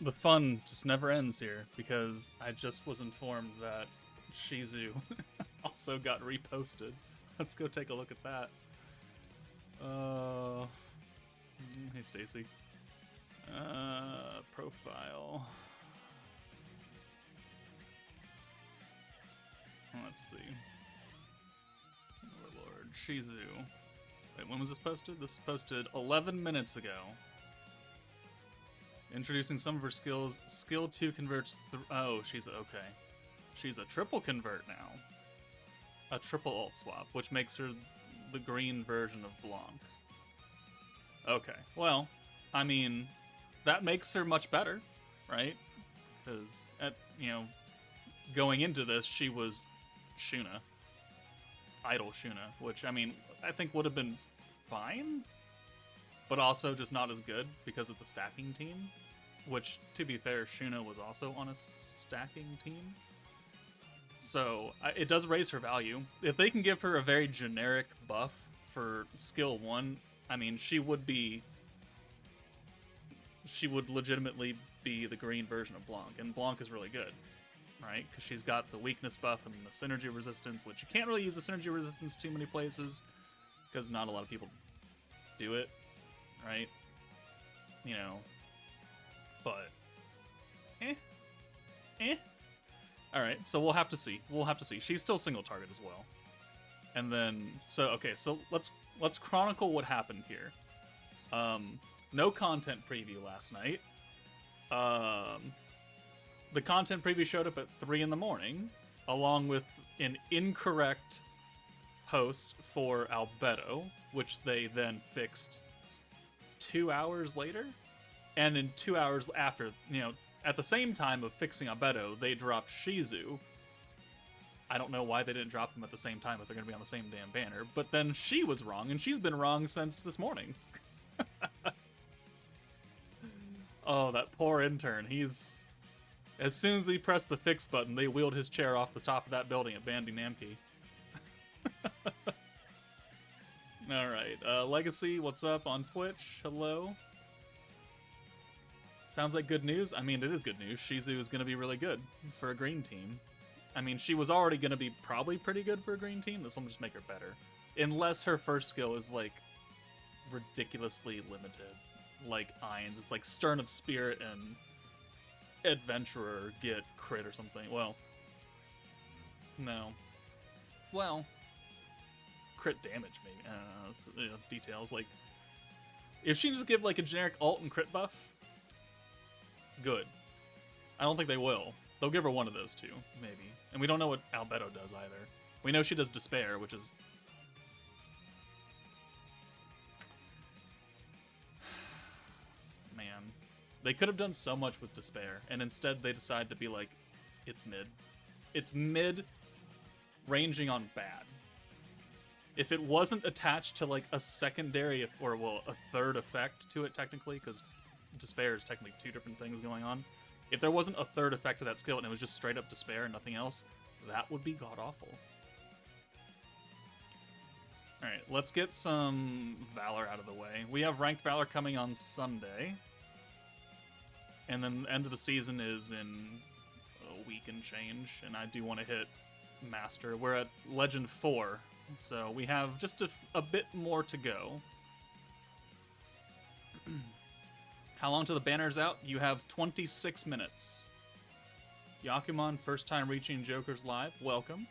The fun just never ends here, because I just was informed that Shizu also got reposted. Let's go take a look at that. Hey Stacy. Profile. Let's see. Overlord Shizu. Wait, when was this posted? This was posted 11 minutes ago. Introducing some of her skills. Skill 2 converts... oh, she's... okay. She's a triple convert now. A triple alt swap, which makes her the green version of Blanc. Okay, well, I mean, that makes her much better, right? Because, going into this, she was Shuna. Idle Shuna, which, I mean, I think would have been fine, but also just not as good because it's a stacking team, which, to be fair, Shuna was also on a stacking team. So, it does raise her value. If they can give her a very generic buff for skill 1, I mean, she would legitimately be the green version of Blanc, and Blanc is really good, right? Because she's got the weakness buff and the synergy resistance, which you can't really use the synergy resistance too many places, because not a lot of people do it, right? But, Alright, so we'll have to see. She's still single target as well. And then, so let's chronicle what happened here. No content preview last night. The content preview showed up at 3 in the morning, along with an incorrect post for Albedo, which they then fixed 2 hours later. And in 2 hours after, at the same time of fixing Albedo, they dropped Shizu. I don't know why they didn't drop them at the same time if they're going to be on the same damn banner. But then she was wrong, and she's been wrong since this morning. Oh, that poor intern. He's... As soon as he pressed the fix button, they wheeled his chair off the top of that building at Bandy Namki. Alright, Legacy, what's up on Twitch? Hello. Sounds like good news. I mean, it is good news. Shizu is going to be really good for a green team. I mean, she was already going to be probably pretty good for a green team. This will just make her better. Unless her first skill is, like, ridiculously limited. Like Ain's. It's like Stern of Spirit and Adventurer get crit or something. Well, no. Well, crit damage, maybe. Details. Like, if she just give, like, a generic ult and crit buff, good. I don't think they will. They'll give her one of those two, maybe. And we don't know what Albedo does either. We know she does Despair, which is... Man. They could have done so much with Despair, and instead they decide to be like, it's mid. It's mid, ranging on bad. If it wasn't attached to, like, a secondary, or, well, a third effect to it, technically, because Despair is technically 2 different things going on. If there wasn't a third effect of that skill and it was just straight up Despair and nothing else, that would be god-awful. Alright, let's get some Valor out of the way. We have Ranked Valor coming on Sunday. And then the end of the season is in a week and change, and I do want to hit Master. We're at Legend 4, so we have just a bit more to go. How long till the banner's out? You have 26 minutes. Yakuman, first time reaching Joker's Live. Welcome.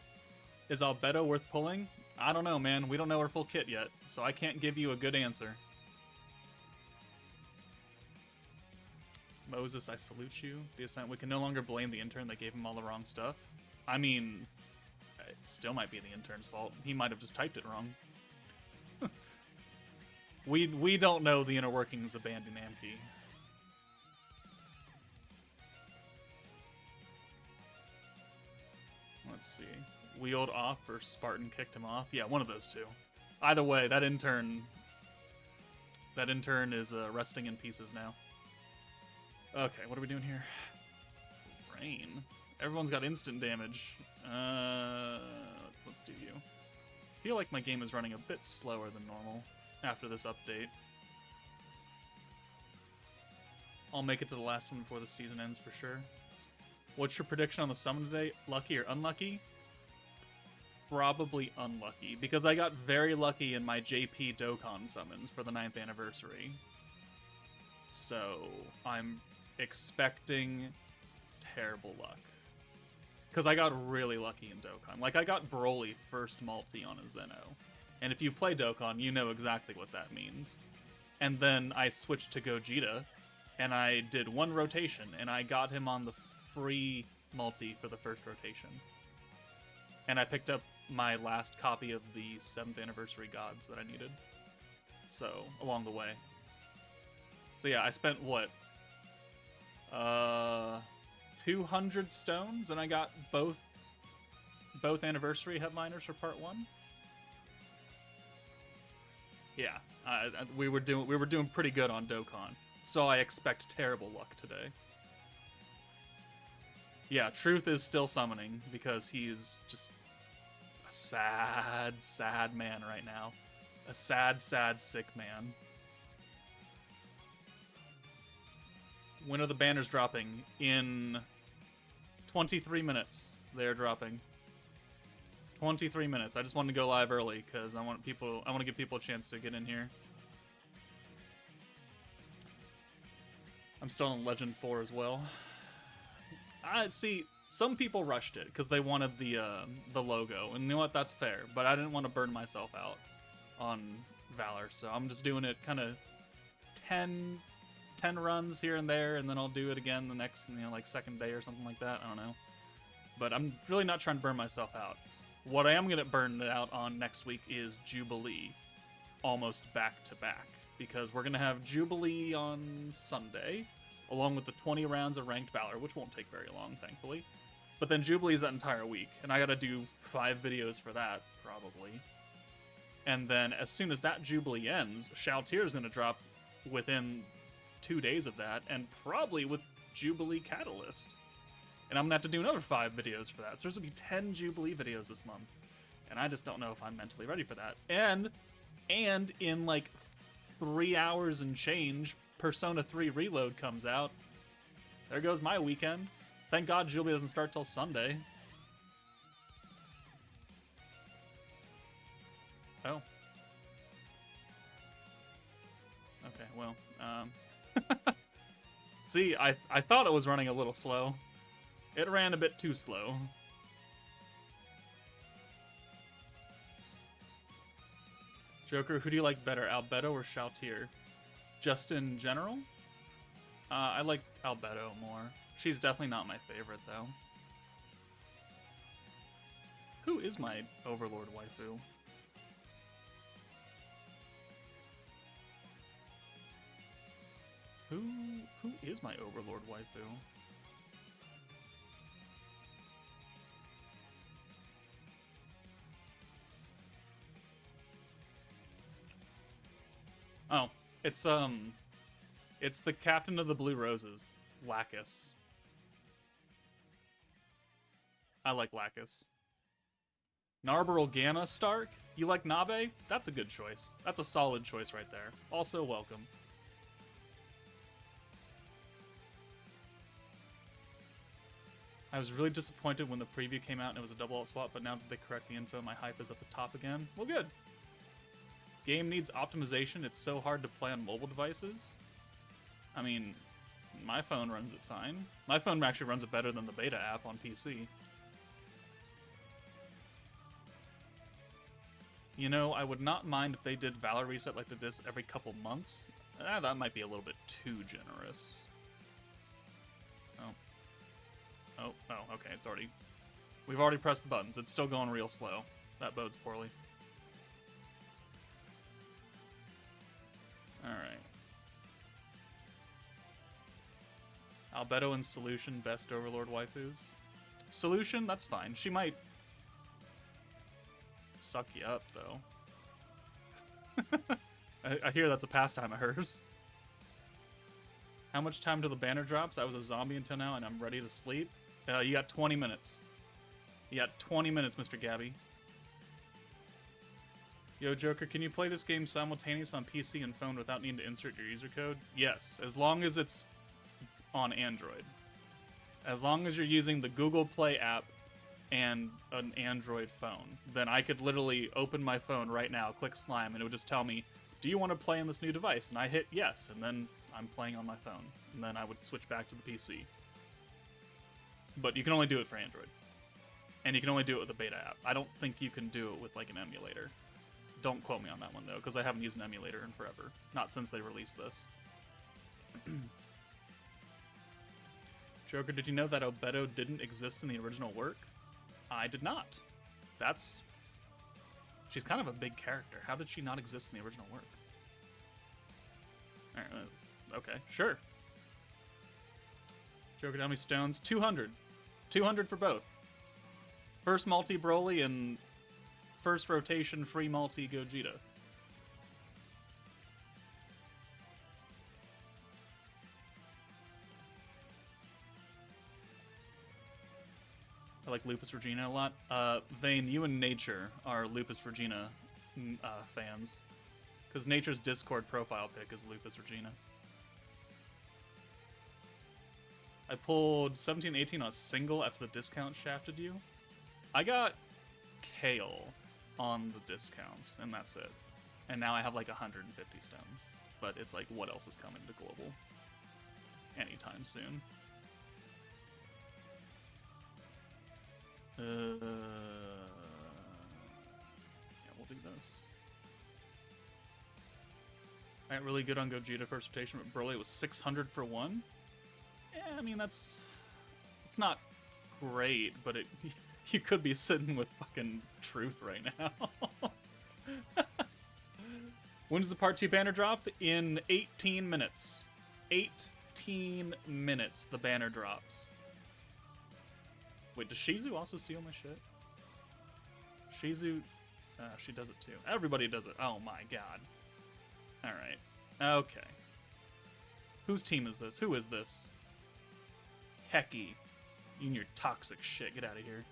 Is Albedo worth pulling? I don't know, man. We don't know her full kit yet, so I can't give you a good answer. Moses, I salute you. We can no longer blame the intern that gave him all the wrong stuff. I mean, it still might be the intern's fault. He might have just typed it wrong. We don't know the inner workings of Bandy Namki. Let's see. Wheeled off or Spartan kicked him off? Yeah, one of those two. Either way, that intern is resting in pieces now. Okay, what are we doing here? Rain. Everyone's got instant damage. Let's do you. I feel like my game is running a bit slower than normal after this update. I'll make it to the last one before the season ends for sure. What's your prediction on the summon today? Lucky or unlucky? Probably unlucky, because I got very lucky in my JP Dokkan summons for the 9th anniversary. So, I'm expecting terrible luck. Because I got really lucky in Dokkan. Like, I got Broly first multi on a Zeno. And if you play Dokkan, you know exactly what that means. And then I switched to Gogeta, and I did one rotation, and I got him on the free multi for the first rotation. And I picked up my last copy of the 7th anniversary gods that I needed. So, along the way. So yeah, I spent, what? 200 stones, and I got both anniversary headliners for part 1. Yeah, we were doing pretty good on Dokkan. So I expect terrible luck today. Yeah, Truth is still summoning because he's just a sad, sad man right now. A sad, sad, sick man. When are the banners dropping? In 23 minutes. They're dropping. 23 minutes. I just wanted to go live early because I want to give people a chance to get in here. I'm still on Legend 4 as well. See, some people rushed it because they wanted the logo, and you know what? That's fair. But I didn't want to burn myself out on Valor, so I'm just doing it kind of 10 runs here and there, and then I'll do it again the next, like second day or something like that. I don't know. But I'm really not trying to burn myself out. What I am going to burn it out on next week is Jubilee, almost back to back, because we're going to have Jubilee on Sunday, along with the 20 rounds of Ranked Valor, which won't take very long, thankfully. But then Jubilee is that entire week, and I gotta do 5 videos for that, probably. And then as soon as that Jubilee ends, Shalltear is gonna drop within 2 days of that, and probably with Jubilee Catalyst. And I'm gonna have to do another 5 videos for that. So there's gonna be 10 Jubilee videos this month. And I just don't know if I'm mentally ready for that. And in like 3 hours and change, Persona 3 Reload comes out. There goes my weekend. Thank God Jubilee doesn't start till Sunday. Oh. Okay, well, see, I thought it was running a little slow. It ran a bit too slow. Joker, who do you like better, Albedo or Shalltear? Just in general? I like Albedo more. She's definitely not my favorite, though. Who is my Overlord waifu? Who is my Overlord waifu? Oh, it's the captain of the Blue Roses, Lacus. I like Lacus. Narberal Gamma Stark? You like Nabe? That's a good choice. That's a solid choice right there. Also welcome. I was really disappointed when the preview came out and it was a double alt swap, but now that they correct the info, my hype is at the top again. Well, good. Game needs optimization. It's so hard to play on mobile devices. I mean, my phone runs it fine. My phone actually runs it better than the beta app on PC. You know, I would not mind if they did Valor Reset like they did this every couple months. That might be a little bit too generous. Oh, okay, it's already... We've already pressed the buttons. It's still going real slow. That bodes poorly. Alright. Albedo and Solution, best Overlord waifus. Solution, that's fine. She might suck you up, though. I hear that's a pastime of hers. How much time till the banner drops? I was a zombie until now, and I'm ready to sleep. You got 20 minutes. You got 20 minutes, Mr. Gabby. Yo, Joker, can you play this game simultaneous on PC and phone without needing to insert your user code? Yes, as long as it's on Android. As long as you're using the Google Play app and an Android phone, then I could literally open my phone right now, click Slime, and it would just tell me, do you want to play on this new device? And I hit yes, and then I'm playing on my phone. And then I would switch back to the PC. But you can only do it for Android. And you can only do it with a beta app. I don't think you can do it with like an emulator. Don't quote me on that one though, because I haven't used an emulator in forever. Not since they released this. Joker, did you know that Albedo didn't exist in the original work? I did not. She's kind of a big character. How did she not exist in the original work? Alright, okay, sure. Joker, how many stones? 200. 200 for both. First multi Broly and first rotation free multi Gogeta. I like Lupus Regina a lot. Vane, you and Nature are Lupus Regina fans. Because Nature's Discord profile pic is Lupus Regina. I pulled 17-18 on a single after the discount shafted you. I got Kale on the discounts, and that's it. And now I have like 150 stones. But it's like, what else is coming to global? Anytime soon. Yeah, we'll do this. I got really good on Gogeta first rotation, but Broly was 600 for one. Yeah, I mean, it's not great, but you could be sitting with fucking truth right now. When does the part 2 banner drop? In 18 minutes. 18 minutes the banner drops. Wait, does Shizu also steal my shit? Shizu, she does it too. Everybody does it. Oh my god. Alright. Okay. Whose team is this? Who is this? Hecky. You and your toxic shit. Get out of here.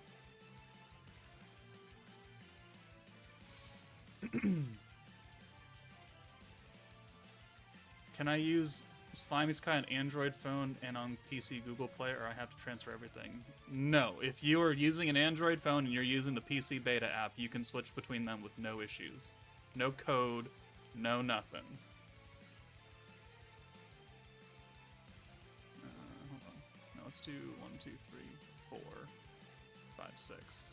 Can I use Slime Isekai on Android phone and on PC Google Play, or I have to transfer everything? No. If you are using an Android phone and you're using the PC beta app, you can switch between them with no issues. No code, no nothing. Hold on. No, let's do 1, 2, 3, 4, 5, 6.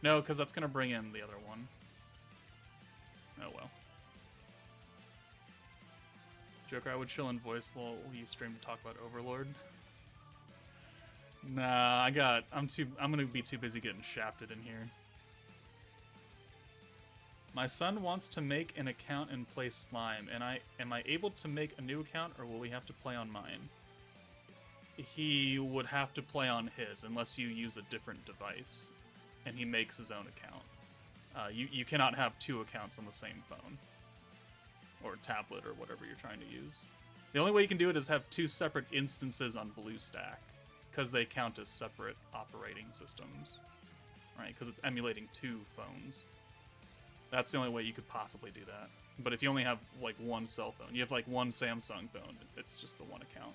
No, because that's going to bring in the other one. Oh well. Joker, I would chill in voice while you stream to talk about Overlord. Nah, I'm gonna be too busy getting shafted in here. My son wants to make an account and play Slime, and am I able to make a new account, or will we have to play on mine? He would have to play on his, unless you use a different device, and he makes his own account. You cannot have two accounts on the same phone. Or tablet, or whatever you're trying to use. The only way you can do it is have two separate instances on BlueStack, because they count as separate operating systems, right? Because it's emulating two phones. That's the only way you could possibly do that. But if you only have like one cell phone, you have like one Samsung phone, it's just the one account.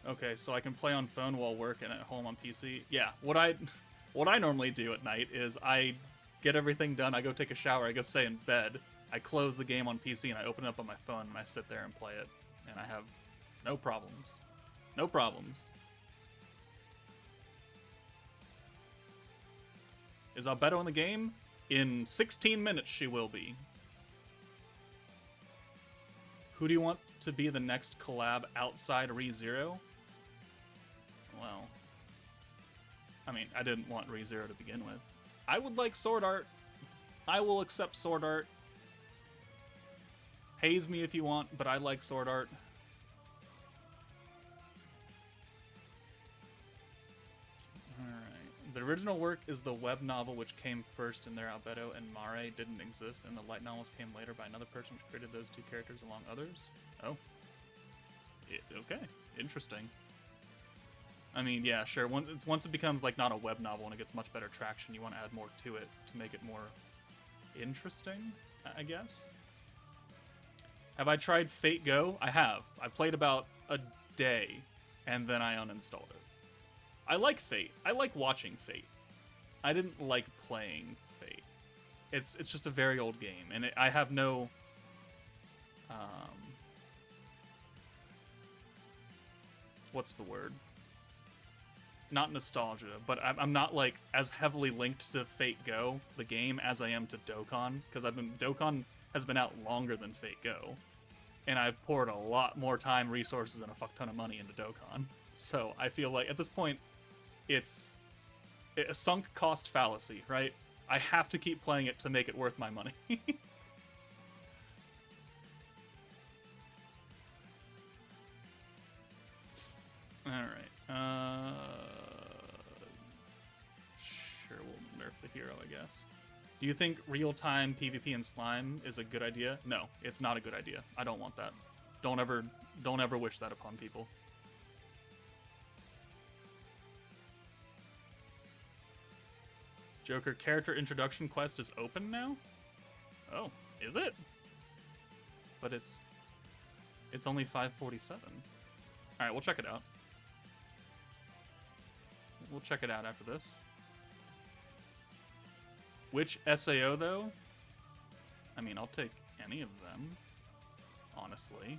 Okay, so I can play on phone while working at home on PC. Yeah, what I normally do at night is I get everything done, I go take a shower, I go stay in bed, I close the game on PC, and I open it up on my phone, and I sit there and play it. And I have no problems. No problems. Is Albedo in the game? In 16 minutes she will be. Who do you want to be the next collab outside ReZero? Well, I mean, I didn't want ReZero to begin with. I would like Sword Art. I will accept Sword Art. Haze me if you want, but I like Sword Art. Alright. The original work is the web novel which came first in their Albedo, and Mare didn't exist, and the light novels came later by another person which created those two characters along others? Oh. Okay. Interesting. I mean, yeah, sure. Once it becomes like not a web novel and it gets much better traction, you want to add more to it to make it more interesting, I guess. Have I tried Fate Go? I have. I played about a day, and then I uninstalled it. I like Fate. I like watching Fate. I didn't like playing Fate. It's just a very old game, and I have no... what's the word? Not nostalgia, but I'm not like as heavily linked to Fate Go, the game, as I am to Dokkan, because Dokkan has been out longer than Fate Go, and I've poured a lot more time, resources, and a fuck ton of money into Dokkan. So I feel like at this point, it's a sunk cost fallacy, right? I have to keep playing it to make it worth my money. Alright, sure, we'll nerf the hero, I guess. Do you think real-time PvP in Slime is a good idea? No, it's not a good idea. I don't want that. Don't ever wish that upon people. Joker character introduction quest is open now? Oh, is it? But it's only 5:47. Alright, we'll check it out. We'll check it out after this. Which SAO, though? I mean, I'll take any of them, honestly.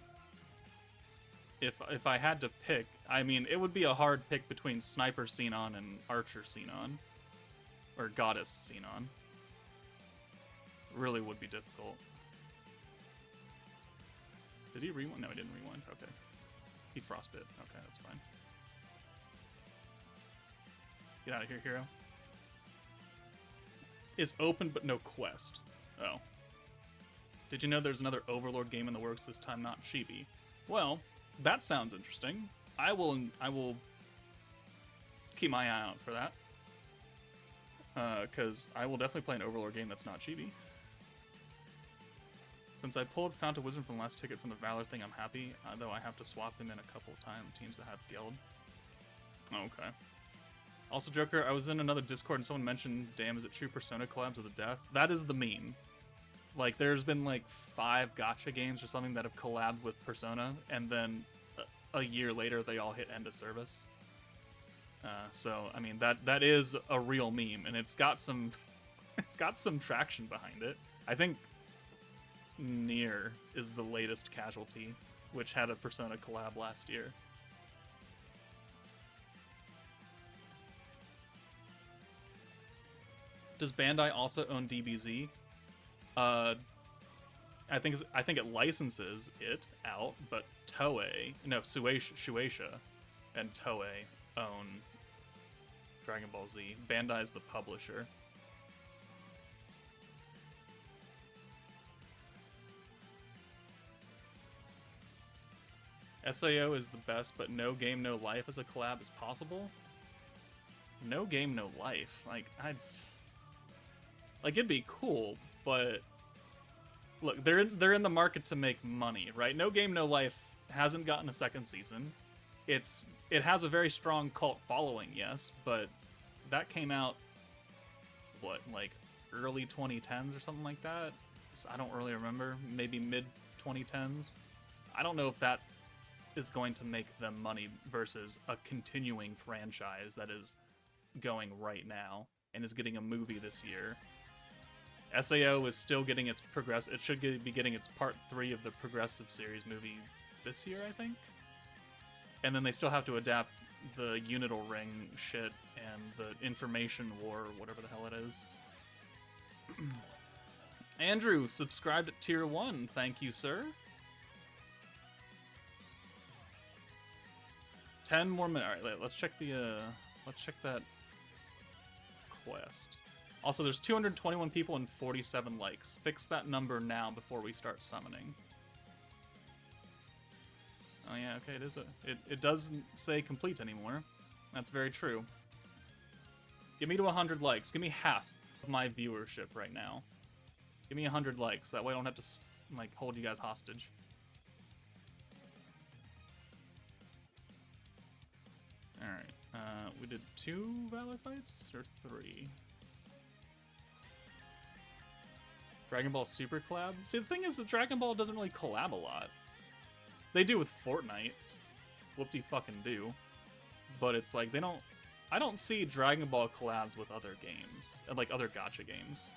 If I had to pick, I mean, it would be a hard pick between Sniper Xenon and Archer Xenon. Or Goddess Xenon. Really would be difficult. Did he rewind? No, he didn't rewind. Okay. He frostbit. Okay, that's fine. Get out of here, hero. Is open but no quest. Oh. Did you know there's another Overlord game in the works this time, not Chibi? Well, that sounds interesting. I will keep my eye out for that. Because I will definitely play an Overlord game that's not Chibi. Since I pulled Fount of Wisdom from the last ticket from the Valor thing, I'm happy, though I have to swap him in a couple teams that have Guild. Okay. Also, Joker, I was in another Discord and someone mentioned, damn, is it true Persona collabs of the death? That is the meme. Like, there's been like 5 Gacha games or something that have collabed with Persona, and then a year later they all hit end of service. So, I mean, that is a real meme, and it's got some traction behind it. I think Nier is the latest casualty, which had a Persona collab last year. Does Bandai also own DBZ? I think it licenses it out, but Shueisha and Toei own Dragon Ball Z. Bandai's the publisher. SAO is the best, but No Game No Life as a collab is possible? No Game No Life? Like, it'd be cool, but look, they're in the market to make money, right? No Game No Life hasn't gotten a second season. It has a very strong cult following, yes, but that came out what, like early 2010s or something like that? So I don't really remember. Maybe mid 2010s. I don't know if that is going to make them money versus a continuing franchise that is going right now and is getting a movie this year. SAO is still getting its it should be getting its part 3 of the Progressive series movie this year, I think. And then they still have to adapt the Unital Ring shit and the Information War, or whatever the hell it is. Andrew subscribed at tier 1. Thank you, sir. 10 more minutes. All right, let's check that quest. Also, there's 221 people and 47 likes. Fix that number now before we start summoning. Oh yeah, okay, it doesn't say complete anymore. That's very true. Give me to 100 likes. Give me half of my viewership right now. Give me 100 likes. That way I don't have to like hold you guys hostage. All right, we did 2 Valor fights or 3. Dragon Ball Super collab? See, the thing is that Dragon Ball doesn't really collab a lot. They do with Fortnite. Whoop-de-fucking do. But it's like, they don't... I don't see Dragon Ball collabs with other games. Like, other gacha games.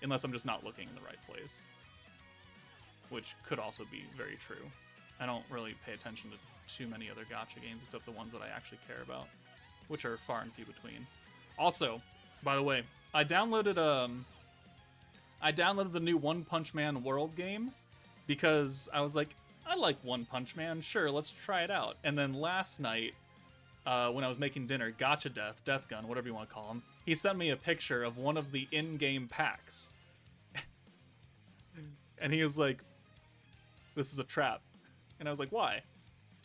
Unless I'm just not looking in the right place. Which could also be very true. I don't really pay attention to too many other gacha games, except the ones that I actually care about. Which are far and few between. Also, by the way, I downloaded the new One Punch Man World game because I was like, I like One Punch Man, sure, let's try it out. And then last night, when I was making dinner, Gacha Death Gun, whatever you want to call him, he sent me a picture of one of the in-game packs. And he was like, this is a trap. And I was like, why?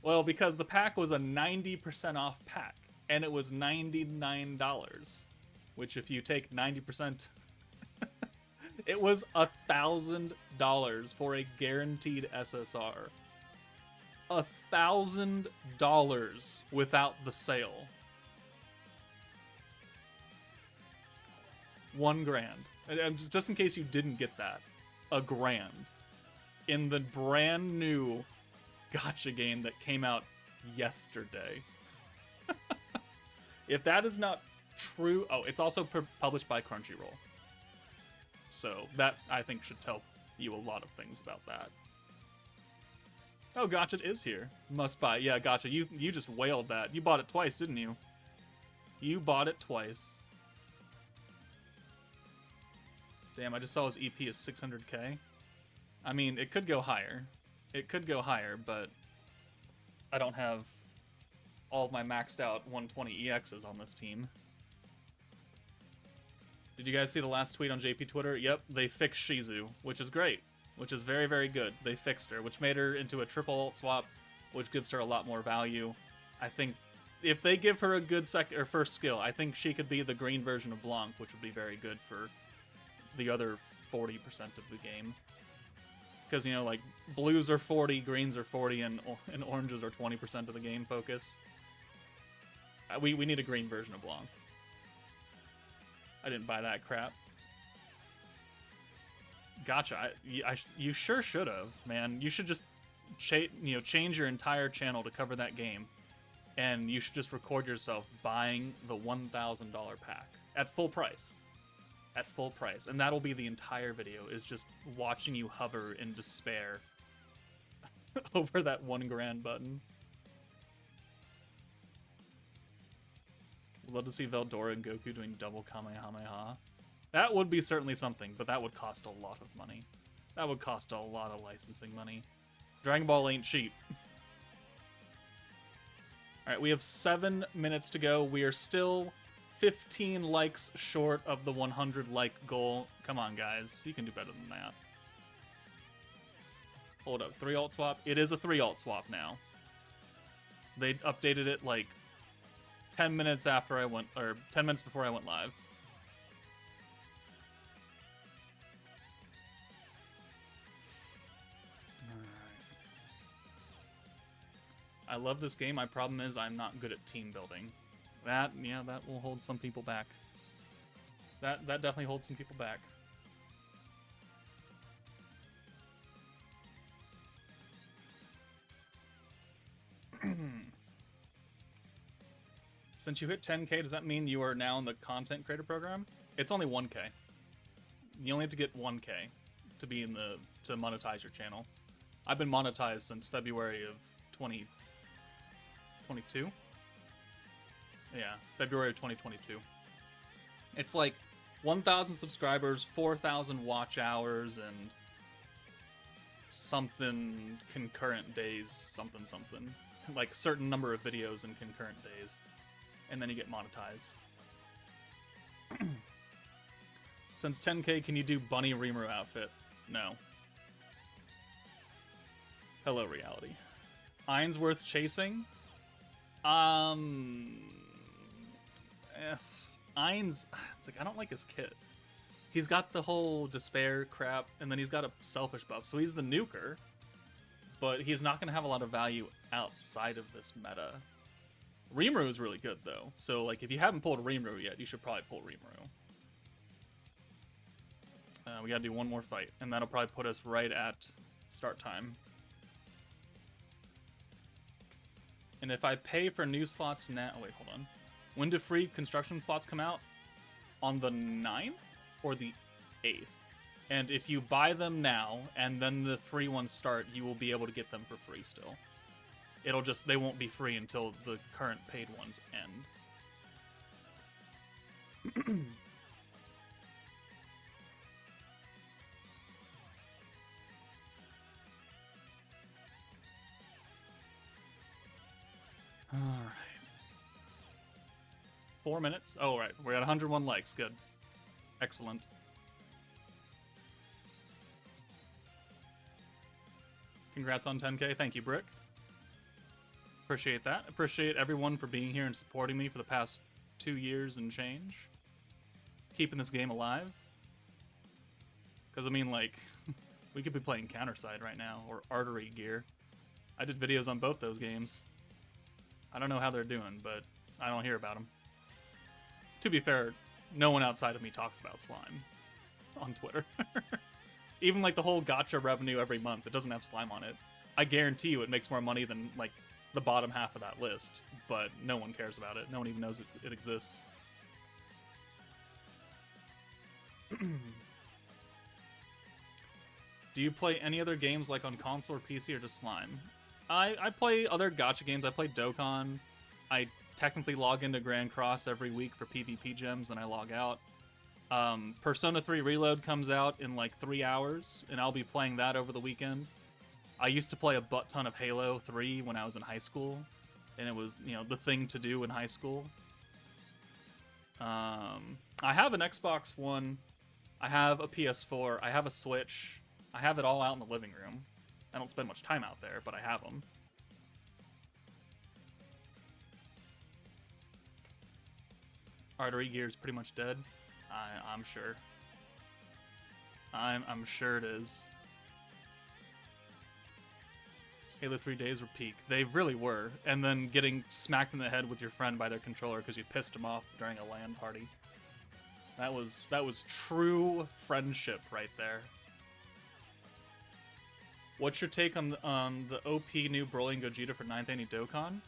Well, because the pack was a 90% off pack, and it was $99, which if you take 90%, it was $1,000 for a guaranteed SSR. $1,000 without the sale. $1,000. And just in case you didn't get that, $1,000 in the brand new gacha game that came out yesterday. If that is not true... Oh, it's also published by Crunchyroll. So that, I think, should tell you a lot of things about that. Oh, Gacha is here. Must buy. Yeah, Gacha, you just wailed that. You bought it twice, didn't you? You bought it twice. Damn, I just saw his EP is 600k. I mean, it could go higher. It could go higher, but I don't have all of my maxed out 120 EXs on this team. Did you guys see the last tweet on JP Twitter? Yep, they fixed Shizu, which is great. Which is very, very good. They fixed her, which made her into a triple ult swap, which gives her a lot more value. I think if they give her a good first skill, I think she could be the green version of Blanc, which would be very good for the other 40% of the game. Because, you know, like, blues are 40, greens are 40, and oranges are 20% of the game focus. We need a green version of Blanc. I didn't buy that crap. Gotcha. You sure should have, man. You should just change your entire channel to cover that game, and you should just record yourself buying the $1,000 pack at full price. At full price, and that'll be the entire video, is just watching you hover in despair over that $1,000 button. Would love to see Veldora and Goku doing double Kamehameha. That would be certainly something, but that would cost a lot of money. That would cost a lot of licensing money. Dragon Ball ain't cheap. Alright, we have 7 minutes to go. We are still 15 likes short of the 100 like goal. Come on, guys. You can do better than that. Hold up. 3 alt swap? It is a 3 alt swap now. They updated it like 10 minutes after I went, or 10 minutes before I went live. I love this game. My problem is I'm not good at team building. That will hold some people back. That definitely holds some people back. Since you hit 10k, does that mean you are now in the content creator program? It's only 1k. You only have to get 1k to be to monetize your channel. I've been monetized since February of 2022. Yeah, February of 2022. It's like 1,000 subscribers, 4,000 watch hours, and something concurrent days, something. Like certain number of videos in concurrent days. And then you get monetized. Since 10k, can you do Bunny Rimuru outfit? No. Hello, reality. Ain's worth chasing? Yes. Ain's... It's like, I don't like his kit. He's got the whole despair crap, and then he's got a selfish buff, so he's the nuker. But he's not going to have a lot of value outside of this meta. Rimuru is really good, though. So, like, if you haven't pulled Rimuru yet, you should probably pull Rimuru. We gotta do one more fight, and that'll probably put us right at start time. And if I pay for new slots now... Oh, wait, hold on. When do free construction slots come out? On the 9th or the 8th? And if you buy them now, and then the free ones start, you will be able to get them for free still. It'll just... They won't be free until the current paid ones end. Alright. 4 minutes. Oh, right. We're at 101 likes. Good. Excellent. Congrats on 10K. Thank you, Brick. Appreciate that. Appreciate everyone for being here and supporting me for the past 2 years and change. Keeping this game alive. Because, I mean, like, we could be playing Counterside right now, or Artery Gear. I did videos on both those games. I don't know how they're doing, but I don't hear about them. To be fair, no one outside of me talks about slime on Twitter. Even like the whole gacha revenue every month, it doesn't have slime on it. I guarantee you it makes more money than like the bottom half of that list, but no one cares about it. No one even knows it exists. Do you play any other games like on console or PC or just slime? I play other gacha games. I play Dokkan. I technically log into Grand Cross every week for PvP gems, then I log out. Persona 3 Reload comes out in like 3 hours, and I'll be playing that over the weekend. I used to play a butt ton of Halo 3 when I was in high school, and it was, you know, the thing to do in high school. I have an Xbox One. I have a PS4. I have a Switch. I have it all out in the living room. I don't spend much time out there, but I have them. Artery Gear is pretty much dead. I'm sure. I'm sure it is. Halo 3 days were peak. They really were. And then getting smacked in the head with your friend by their controller because you pissed him off during a LAN party. That was true friendship right there. What's your take on the OP new Broly and Gogeta for 9th Annie Dokkan?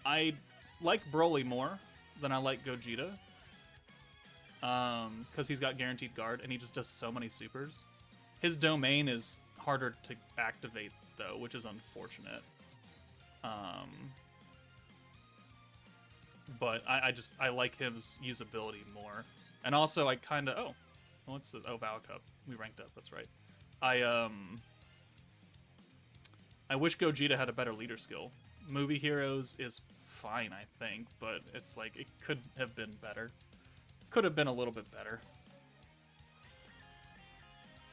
I like Broly more than I like Gogeta. Because he's got guaranteed guard, and he just does so many supers. His domain is harder to activate, though, which is unfortunate. But I like his usability more. And also, I kind of... Oh, what's the... Oh, Vow Cup. We ranked up, that's right. I wish Gogeta had a better leader skill. Movie Heroes is fine, I think, but it's like, it could have been better. Could have been a little bit better.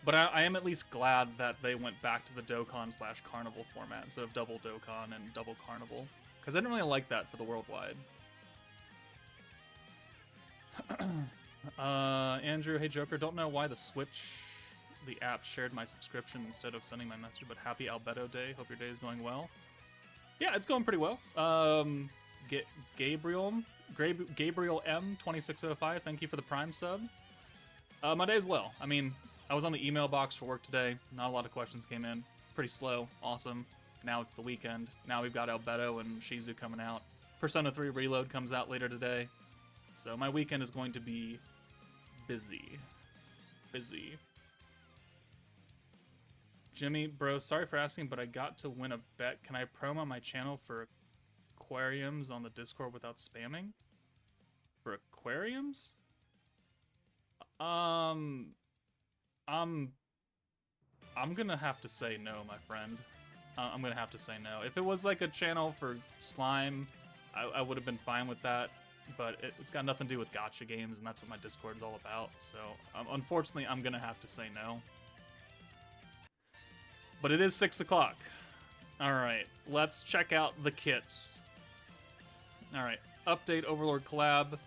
But I am at least glad that they went back to the Dokkan/Carnival format instead of double Dokkan and double Carnival. Because I didn't really like that for the worldwide. Andrew, hey Joker, don't know why the Switch... the app shared my subscription instead of sending my message, but happy Albedo Day. Hope your day is going well. Yeah, it's going pretty well. Gabriel M 2605, thank you for the Prime sub. My day's well. I mean, I was on the email box for work today. Not a lot of questions came in. Pretty slow. Awesome. Now it's the weekend. Now we've got Albedo and Shizu coming out. Persona 3 Reload comes out later today. So my weekend is going to be busy. Busy. Jimmy, bro, sorry for asking, but I got to win a bet. Can I promo my channel for aquariums on the Discord without spamming? For aquariums? I'm gonna have to say no, my friend. I'm gonna have to say no. If it was like a channel for slime, I would have been fine with that. But it's got nothing to do with gacha games, and that's what my Discord is all about. So, unfortunately, I'm gonna have to say no. But it is 6 o'clock. Alright, let's check out the kits. Alright, update Overlord collab.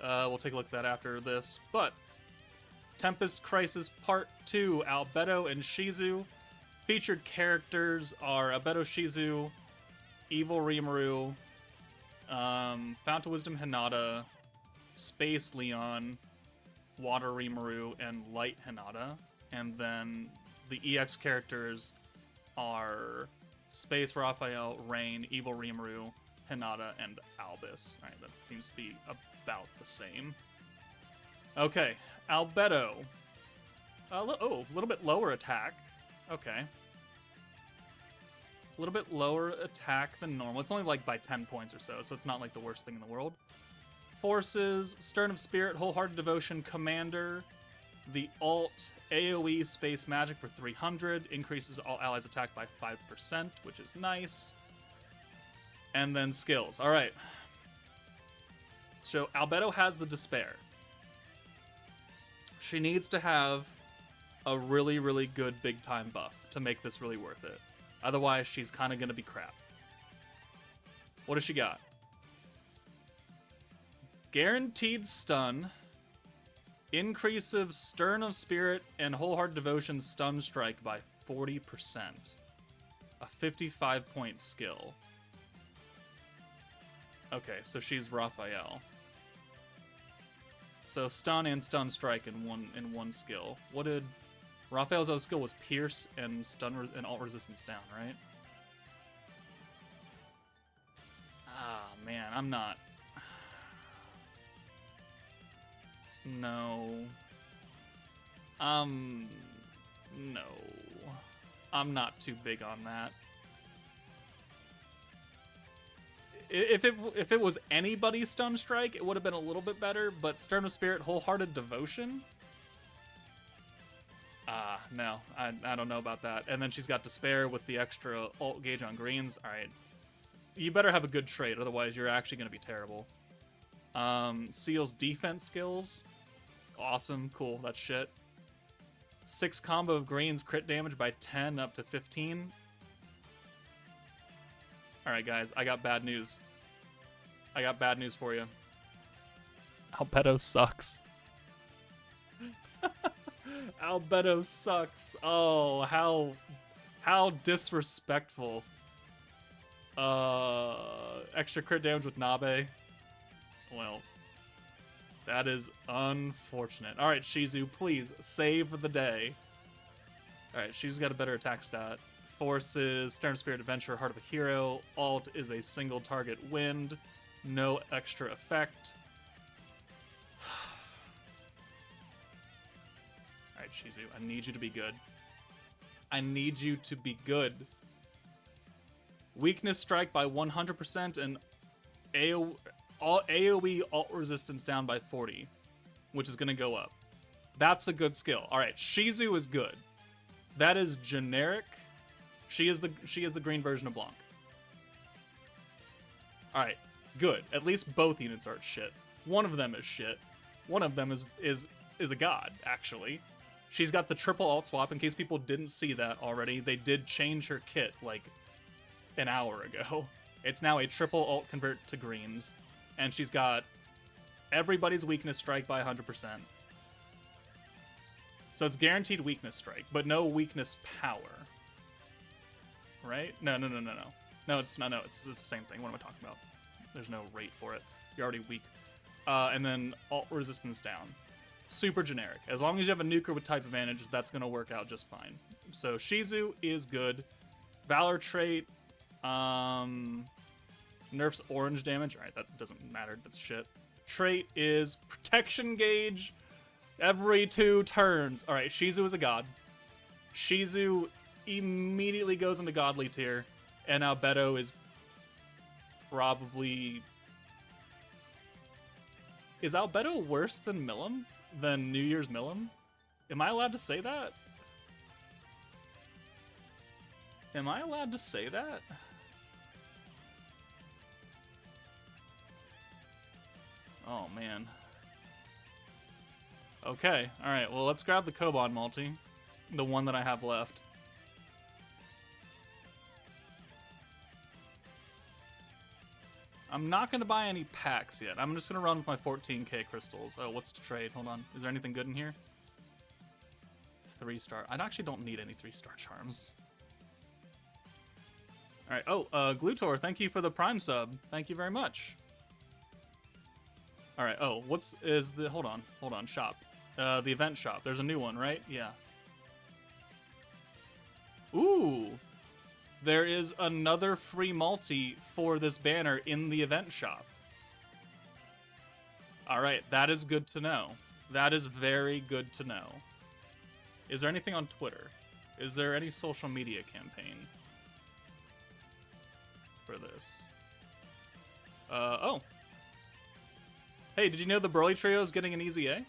We'll take a look at that after this. But, Tempest Crisis Part 2, Albedo and Shizu. Featured characters are Albedo Shizu, Evil Rimuru, Fount of Wisdom Hinata, Space Leon, Water Rimuru, and Light Hinata. And then the EX characters are Space Raphael, Rain, Evil Rimuru, Hinata, and Albus. Alright, that seems to be about the same. Okay, Albedo. A little bit lower attack. Okay. A little bit lower attack than normal. It's only like by 10 points or so it's not like the worst thing in the world. Forces, Stern of Spirit, Wholehearted Devotion, Commander, the alt AoE Space Magic for 300, increases all allies' attack by 5%, which is nice. And then skills. Alright. So Albedo has the Despair. She needs to have a really, really good big-time buff to make this really worth it. Otherwise, she's kind of going to be crap. What does she got? Guaranteed stun, increase of Stern of Spirit and Wholehearted Devotion stun strike by 40%. A 55-point skill. Okay, so she's Raphael. So stun and stun strike in one skill. What did Raphael's other skill was pierce and stun and alt resistance down, right? Ah, man, I'm not. No. No. I'm not too big on that. If it was anybody's stun strike, it would have been a little bit better, but Stern of Spirit, Wholehearted Devotion? No, I don't know about that. And then she's got Despair with the extra alt gauge on greens. Alright. You better have a good trade, otherwise you're actually going to be terrible. Seal's defense skills. Awesome, cool, that's shit. 6 combo of greens, crit damage by 10 up to 15. Alright guys, I got bad news. I got bad news for you. Albedo sucks. Albedo sucks. Oh, how disrespectful. Extra crit damage with Nabe. Well, that is unfortunate. Alright, Shizu, please save the day. Alright, Shizu's got a better attack stat. Forces, Stern Spirit Adventure, Heart of a Hero. Alt is a single target wind. No extra effect. Alright, Shizu, I need you to be good. I need you to be good. Weakness strike by 100% and AoE alt resistance down by 40, which is going to go up. That's a good skill. Alright, Shizu is good. That is generic. She is the green version of Blanc. Alright, good. At least both units are shit. One of them is shit. One of them is a god, actually. She's got the triple alt swap. In case people didn't see that already, they did change her kit like an hour ago. It's now a triple alt convert to greens, and she's got everybody's weakness strike by 100%. So it's guaranteed weakness strike, but no weakness power. Right? No. No, it's the same thing. What am I talking about? There's no rate for it. You're already weak. And then alt resistance down. Super generic. As long as you have a nuker with type advantage, that's going to work out just fine. So Shizu is good. Valor trait nerfs orange damage. Alright, that doesn't matter. That's shit. Trait is protection gauge every 2 turns. Alright, Shizu is a god. Shizu immediately goes into godly tier, and Albedo is probably... Is Albedo worse than Milim? Than New Year's Milim? Am I allowed to say that? Am I allowed to say that? Oh, man. Okay, alright, well, let's grab the Koban multi. The one that I have left. I'm not going to buy any packs yet. I'm just going to run with my 14k crystals. Oh, what's to trade? Hold on. Is there anything good in here? 3-star. I actually don't need any 3-star charms. Alright. Oh, Glutor, thank you for the Prime sub. Thank you very much. Alright. Oh, hold on. Shop. The event shop. There's a new one, right? Yeah. Ooh! There is another free multi for this banner in the event shop. Alright, that is good to know. That is very good to know. Is there anything on Twitter? Is there any social media campaign for this? Oh. Hey, did you know the Broly Trio is getting an easy A?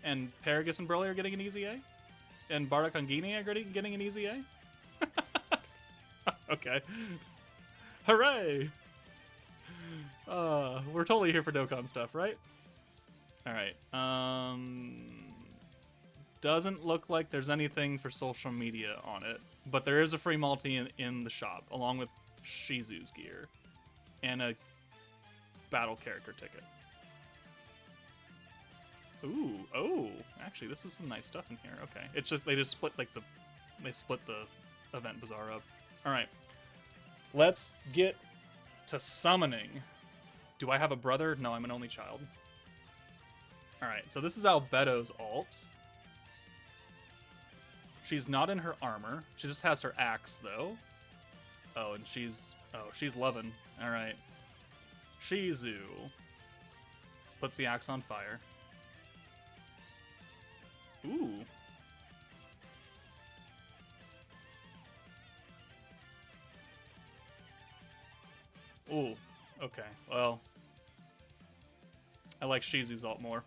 And Paragus and Broly are getting an easy A? And Bardock and Gini are getting an easy A? Okay. Hooray! We're totally here for Dokkan stuff, right? Alright. Doesn't look like there's anything for social media on it, but there is a free multi in the shop, along with Shizu's gear and a battle character ticket. Ooh, oh, actually, this is some nice stuff in here. Okay, it's just they split the event bazaar up. All right, let's get to summoning. Do I have a brother? No, I'm an only child. All right, so this is Albedo's alt. She's not in her armor. She just has her axe, though. Oh, and she's loving. All right. Shizu puts the axe on fire. Ooh. Ooh. Okay. Well, I like Shizu's alt more.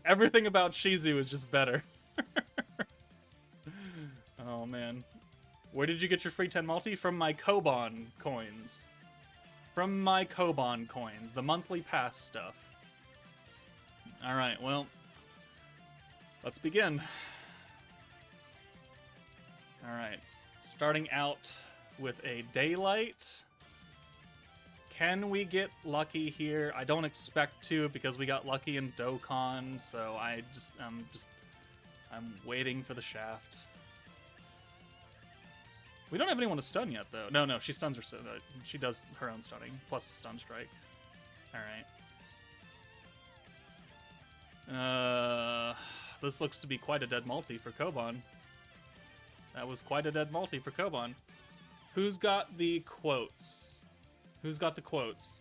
Everything about Shizu is just better. Oh, man. Where did you get your free 10 multi? From my Koban coins. From my Koban coins. The monthly pass stuff. Alright, well. Let's begin. Alright. Starting out with a daylight. Can we get lucky here? I don't expect to because we got lucky in Dokkan, so I'm waiting for the shaft. We don't have anyone to stun yet, though. No, she stuns her. She does her own stunning plus a stun strike. All right. This looks to be quite a dead multi for Koban. That was quite a dead multi for Koban. Who's got the quotes? Who's got the quotes?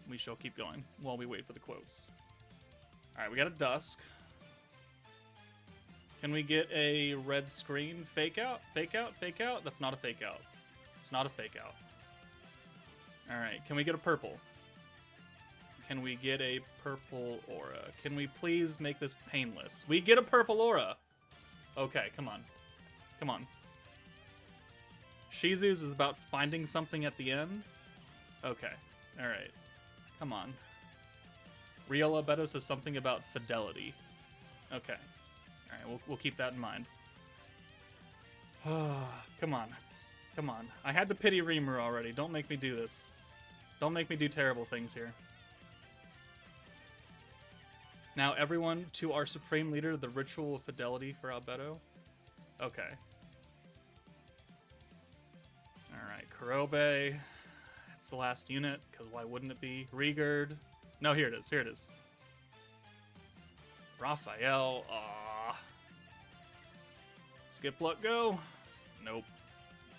We shall keep going while we wait for the quotes. All right, we got a Dusk. Can we get a red screen? Fake out? Fake out? Fake out? That's not a fake out. It's not a fake out. All right, can we get a purple? Can we get a purple aura? Can we please make this painless? We get a purple aura. Okay, come on. Come on. Shizu's is about finding something at the end. Okay, all right. Come on. Real Albedo says something about fidelity. Okay. All right, we'll keep that in mind. Come on. Come on. I had to pity Rimuru already. Don't make me do this. Don't make me do terrible things here. Now, everyone, to our Supreme Leader, the Ritual of Fidelity for Albedo. Okay. Alright, Kurobe. It's the last unit, because why wouldn't it be? Rigurd. No, here it is. Here it is. Raphael. Aww. Skip, let go. Nope.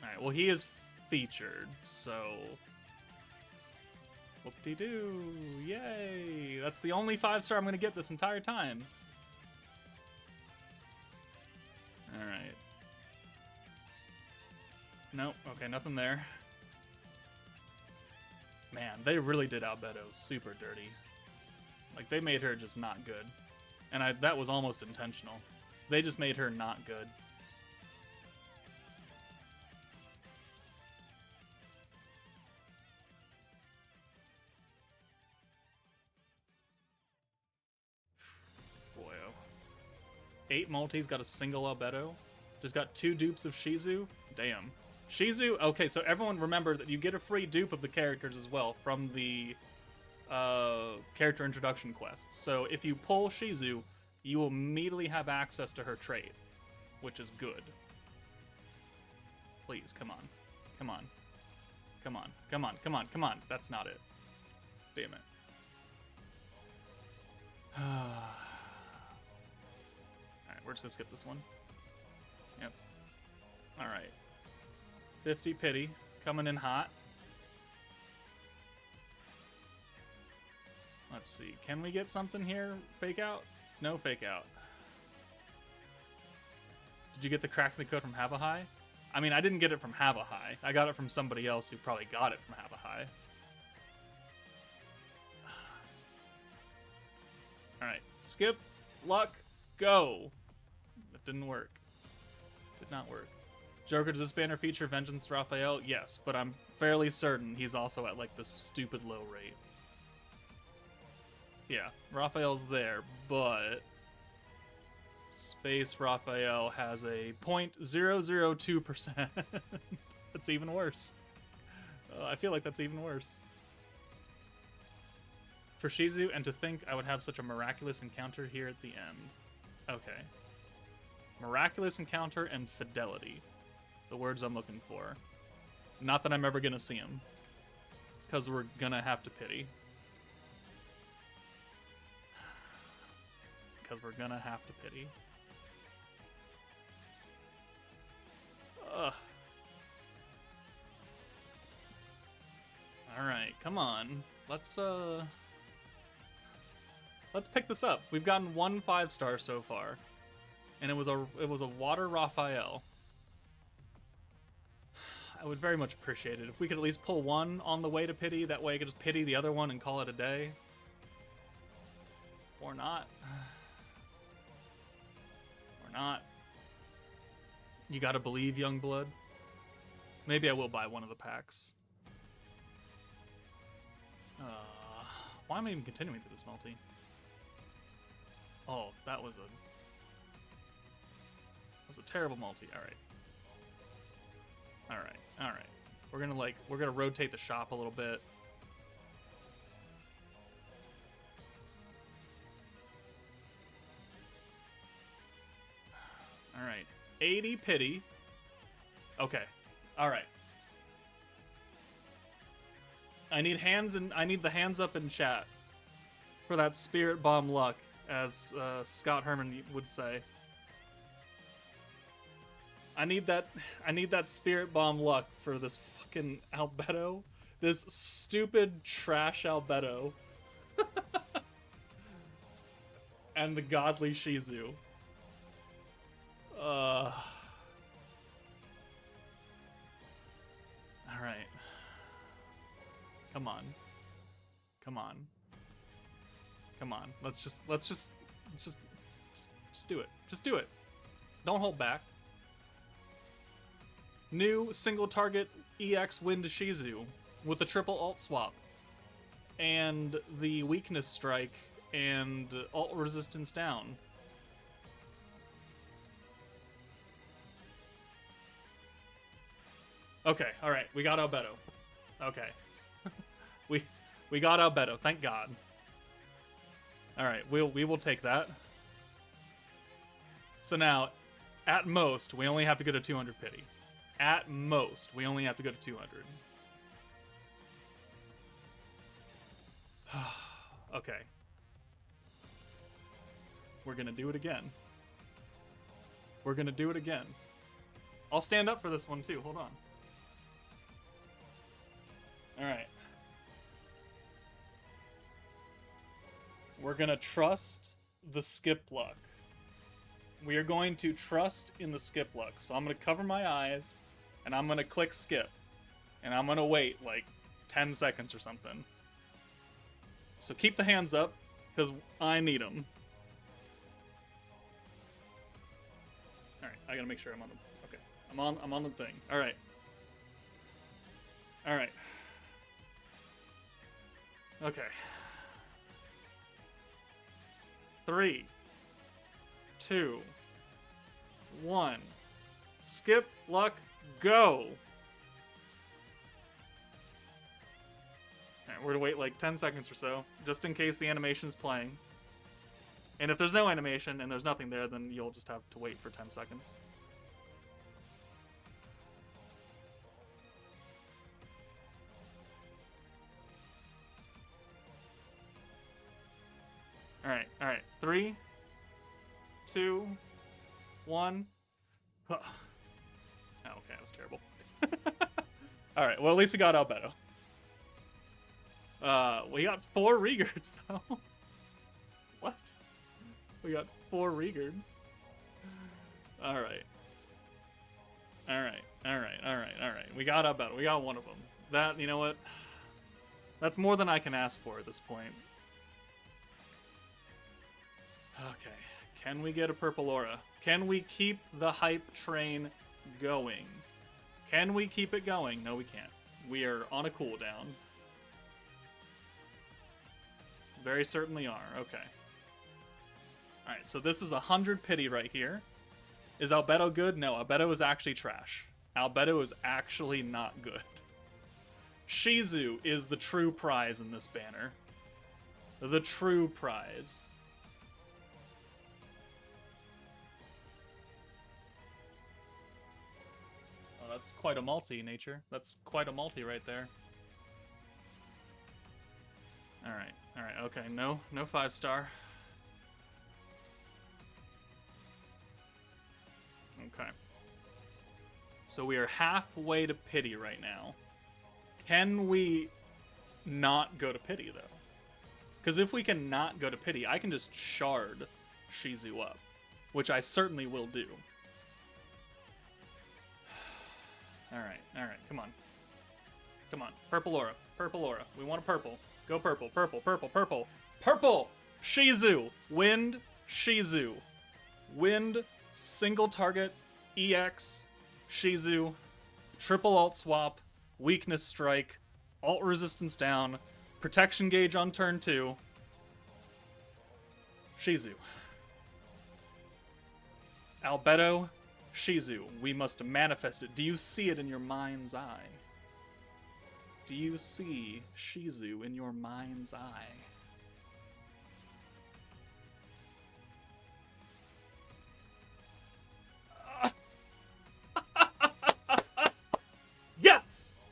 Alright, well, he is featured, so... Whoop-de-doo. Yay. That's the only 5-star I'm going to get this entire time. Alright. Nope. Okay, nothing there. Man, they really did Albedo super dirty. Like, they made her just not good. And that was almost intentional. They just made her not good. Boy, oh. 8 multis, got a single Albedo. Just got 2 dupes of Shizu. Damn. Shizu, okay, so everyone remember that you get a free dupe of the characters as well from the character introduction quests. So if you pull Shizu, you will immediately have access to her trait, which is good. Please, come on. Come on. Come on, come on, come on, come on. That's not it. Damn it. Alright, we're just gonna skip this one. Yep. Alright. 50 pity. Coming in hot. Let's see. Can we get something here? Fake out? No fake out. Did you get the crack in the code from Have a High? I mean, I didn't get it from Have a High. I got it from somebody else who probably got it from Have a High. Alright. Skip. Luck. Go. That didn't work. Did not work. Joker, does this banner feature Vengeance Raphael? Yes, but I'm fairly certain he's also at, like, the stupid low rate. Yeah, Raphael's there, but Space Raphael has a 0.002%. That's even worse. I feel like that's even worse. For Shizu, and to think I would have such a miraculous encounter here at the end. Okay. Miraculous encounter and fidelity. The words I'm looking for. Not that I'm ever gonna see him. Because we're gonna have to pity. Because we're gonna have to pity. Ugh. Alright, come on. Let's pick this up. We've gotten 1 5-star so far. And it was a water Raphael. I would very much appreciate it if we could at least pull one on the way to pity. That way I could just pity the other one and call it a day. Or not. Or not. You gotta believe, Youngblood. Maybe I will buy one of the packs. Why am I even continuing through this multi? Oh, that was a terrible multi. Alright. Alright, alright. We're gonna rotate the shop a little bit. Alright. 80 pity. Okay. Alright. I need the hands up in chat for that spirit bomb luck, as Scott Herman would say. I need that spirit bomb luck for this fucking Albedo. This stupid trash Albedo. And the godly Shizu. Alright. Come on. Come on. Come on. Let's just do it. Just do it. Don't hold back. New single target EX win to Shizu with the triple alt swap. And the weakness strike and alt resistance down. Okay, alright, we got Albedo. Okay. we got Albedo, thank God. Alright, we will take that. So now, at most, we only have to go to 200 pity. At most, we only have to go to 200. Okay. We're gonna do it again. We're gonna do it again. I'll stand up for this one too, hold on. Alright. We're gonna trust the skip luck. We are going to trust in the skip luck. So I'm gonna cover my eyes, and I'm gonna click skip. And I'm gonna wait like 10 seconds or something. So keep the hands up, because I need them. Alright, I gotta make sure I'm on the... Okay, I'm on the thing. Alright. Alright. Okay. 3, 2, 1. Skip, luck, go! Alright, we're gonna wait like 10 seconds or so, just in case the animation's playing. And if there's no animation and there's nothing there, then you'll just have to wait for 10 seconds. Alright, alright. 3, 2, 1. Oh, okay, that was terrible. Alright, well, at least we got Albedo. We got 4 Regards, though. What? We got 4 Regards. Alright. Alright, alright, alright, alright. We got Albedo. We got one of them. That, you know what? That's more than I can ask for at this point. Okay. Can we get a purple aura? Can we keep the hype train going? Can we keep it going? No, we can't. We are on a cooldown. Very certainly are. Okay. Alright, so this is 100 pity right here. Is Albedo good? No, Albedo is actually trash. Albedo is actually not good. Shizu is the true prize in this banner. The true prize. Oh, that's quite a multi, Nature. That's quite a multi right there. Alright, alright, okay. No 5-star. Okay. So we are halfway to pity right now. Can we not go to pity, though? Because if we can not go to pity, I can just shard Shizu up, which I certainly will do. Alright, alright, come on. Come on, purple aura, purple aura. We want a purple. Go purple, purple, purple, purple. Purple! Shizu! Wind, Shizu. Wind, single target, EX, Shizu, triple alt swap, weakness strike, alt resistance down, protection gauge on turn 2. Shizu. Albedo, Shizu. We must manifest it. Do you see it in your mind's eye? Do you see Shizu in your mind's eye? Yes!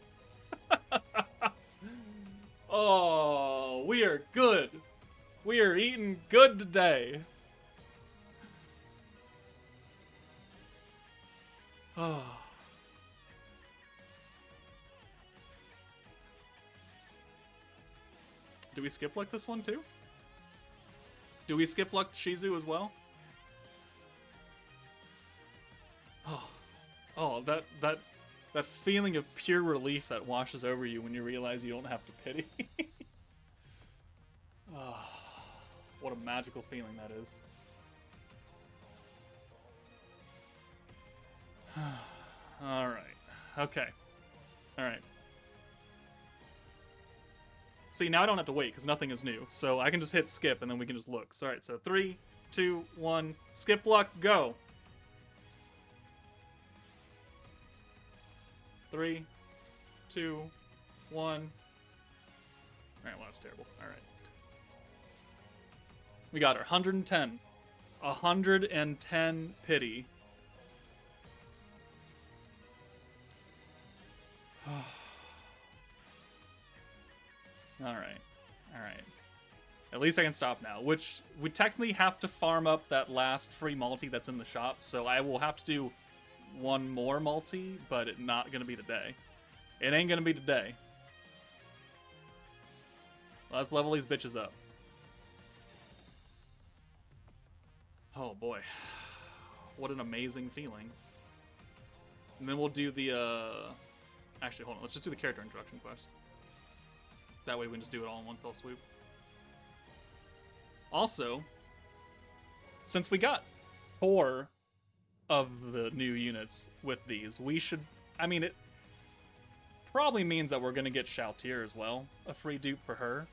Oh, we are good. We are eating good today. Oh. Do we skip luck this one too? Do we skip luck Shizu as well? Oh, that feeling of pure relief that washes over you when you realize you don't have to pity. Oh, what a magical feeling that is. Alright. Okay. Alright. See, now I don't have to wait, because nothing is new. So I can just hit skip, and then we can just look. So, alright, so 3, 2, 1, skip luck, go! 3, 2, 1. Alright, well, that's terrible. Alright. We got her. 110. 110 pity. Alright. Alright. At least I can stop now, which we technically have to farm up that last free multi that's in the shop, so I will have to do one more multi, but it's not gonna be today. It ain't gonna be today. Let's level these bitches up. Oh boy. What an amazing feeling. And then we'll do the, actually, hold on. Let's just do the character introduction quest. That way we can just do it all in one fell swoop. Also, since we got 4 of the new units with these, we should... I mean, it probably means that we're going to get Shalltear as well. A free dupe for her.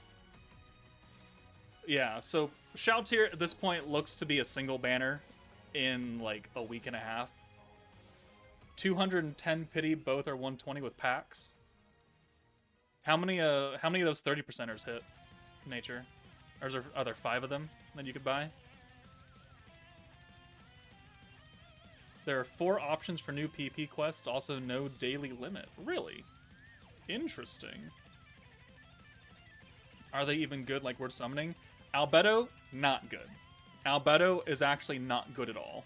Yeah, so Shalltear at this point looks to be a single banner in like a week and a half. 210 pity, both are 120 with packs. How many of those 30%ers hit Nature? Or are there 5 of them that you could buy? There are 4 options for new PP quests, also no daily limit. Really? Interesting. Are they even good like word summoning? Albedo, not good. Albedo is actually not good at all.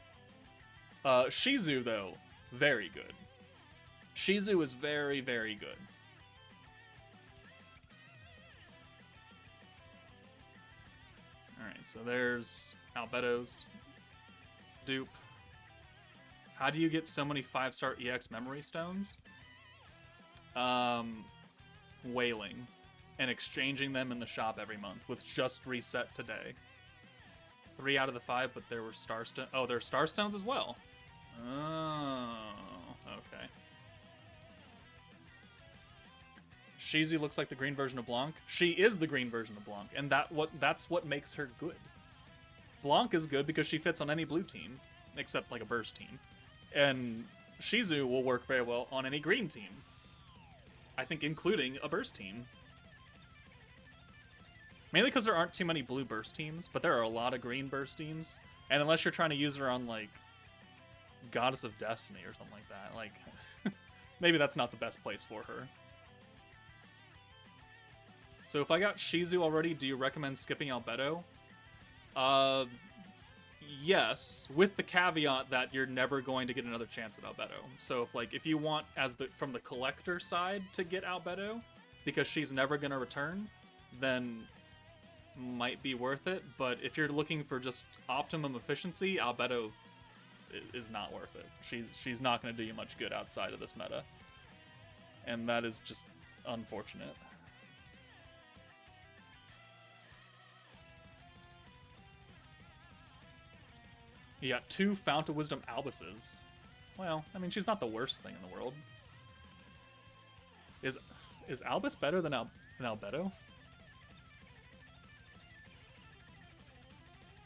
Shizu, though, very good. Shizu is very, very good. Alright, so there's Albedo's dupe. How do you get so many 5-star EX memory stones? Whaling. And exchanging them in the shop every month, with just reset today. 3 out of the 5, but there were starstones. Oh, there are starstones as well. Oh, okay. Shizu looks like the green version of Blanc. She is the green version of Blanc, and that's what makes her good. Blanc is good because she fits on any blue team, except like a burst team. And Shizu will work very well on any green team. I think including a burst team. Mainly because there aren't too many blue burst teams, but there are a lot of green burst teams. And unless you're trying to use her on, like, Goddess of Destiny or something like that, like, maybe that's not the best place for her. So if I got Shizu already, do you recommend skipping Albedo? Yes, with the caveat that you're never going to get another chance at Albedo. So if you want from the collector side to get Albedo, because she's never going to return, then might be worth it. But if you're looking for just optimum efficiency, Albedo is not worth it. She's not going to do you much good outside of this meta. And that is just unfortunate. You got 2 Fount of Wisdom Albuses. Well, I mean, she's not the worst thing in the world. Is Albus better than Albedo?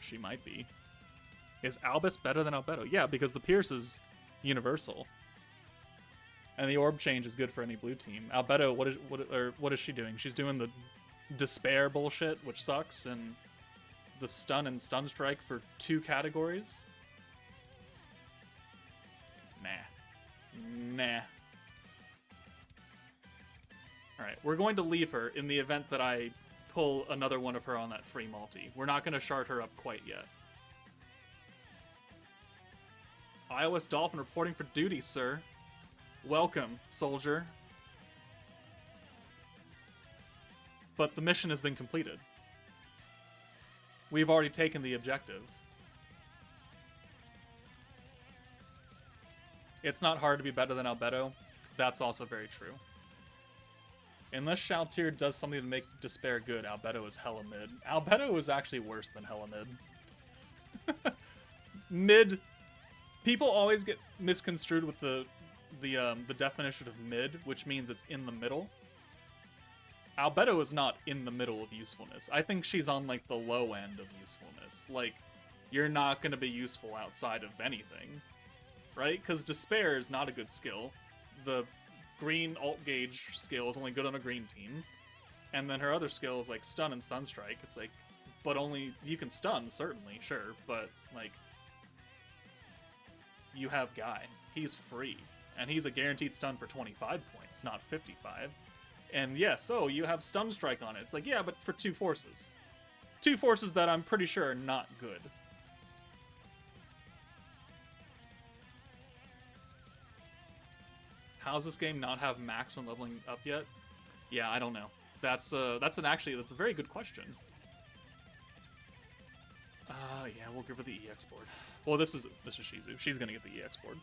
She might be. Is Albus better than Albedo? Yeah, because the Pierce is universal. And the Orb Change is good for any blue team. Albedo, what is she doing? She's doing the Despair bullshit, which sucks, and the Stun and Stun Strike for 2 categories? Nah. Alright, we're going to leave her in the event that I pull another one of her on that free multi. We're not going to shard her up quite yet. iOS Dolphin reporting for duty, sir. Welcome, soldier. But the mission has been completed. We've already taken the objective. It's not hard to be better than Albedo. That's also very true. Unless Shaltir does something to make Despair good, Albedo is hella mid. Albedo is actually worse than hella mid. Mid. People always get misconstrued with the definition of mid, which means it's in the middle. Albedo is not in the middle of usefulness. I think she's on, like, the low end of usefulness. Like, you're not going to be useful outside of anything, right? Because Despair is not a good skill. The green alt gauge skill is only good on a green team. And then her other skills, like Stun and Stun Strike, it's like, but only, you can stun, certainly, sure, but, like, you have Guy. He's free. And he's a guaranteed stun for 25 points, not 55. And yes, so you have Stun Strike on it. It's like, yeah, but for 2 forces. 2 forces that I'm pretty sure are not good. How's this game not have maximum leveling up yet? Yeah, I don't know. That's a very good question. Yeah, we'll give her the EX board. Well, this is Shizu. She's gonna get the EX board.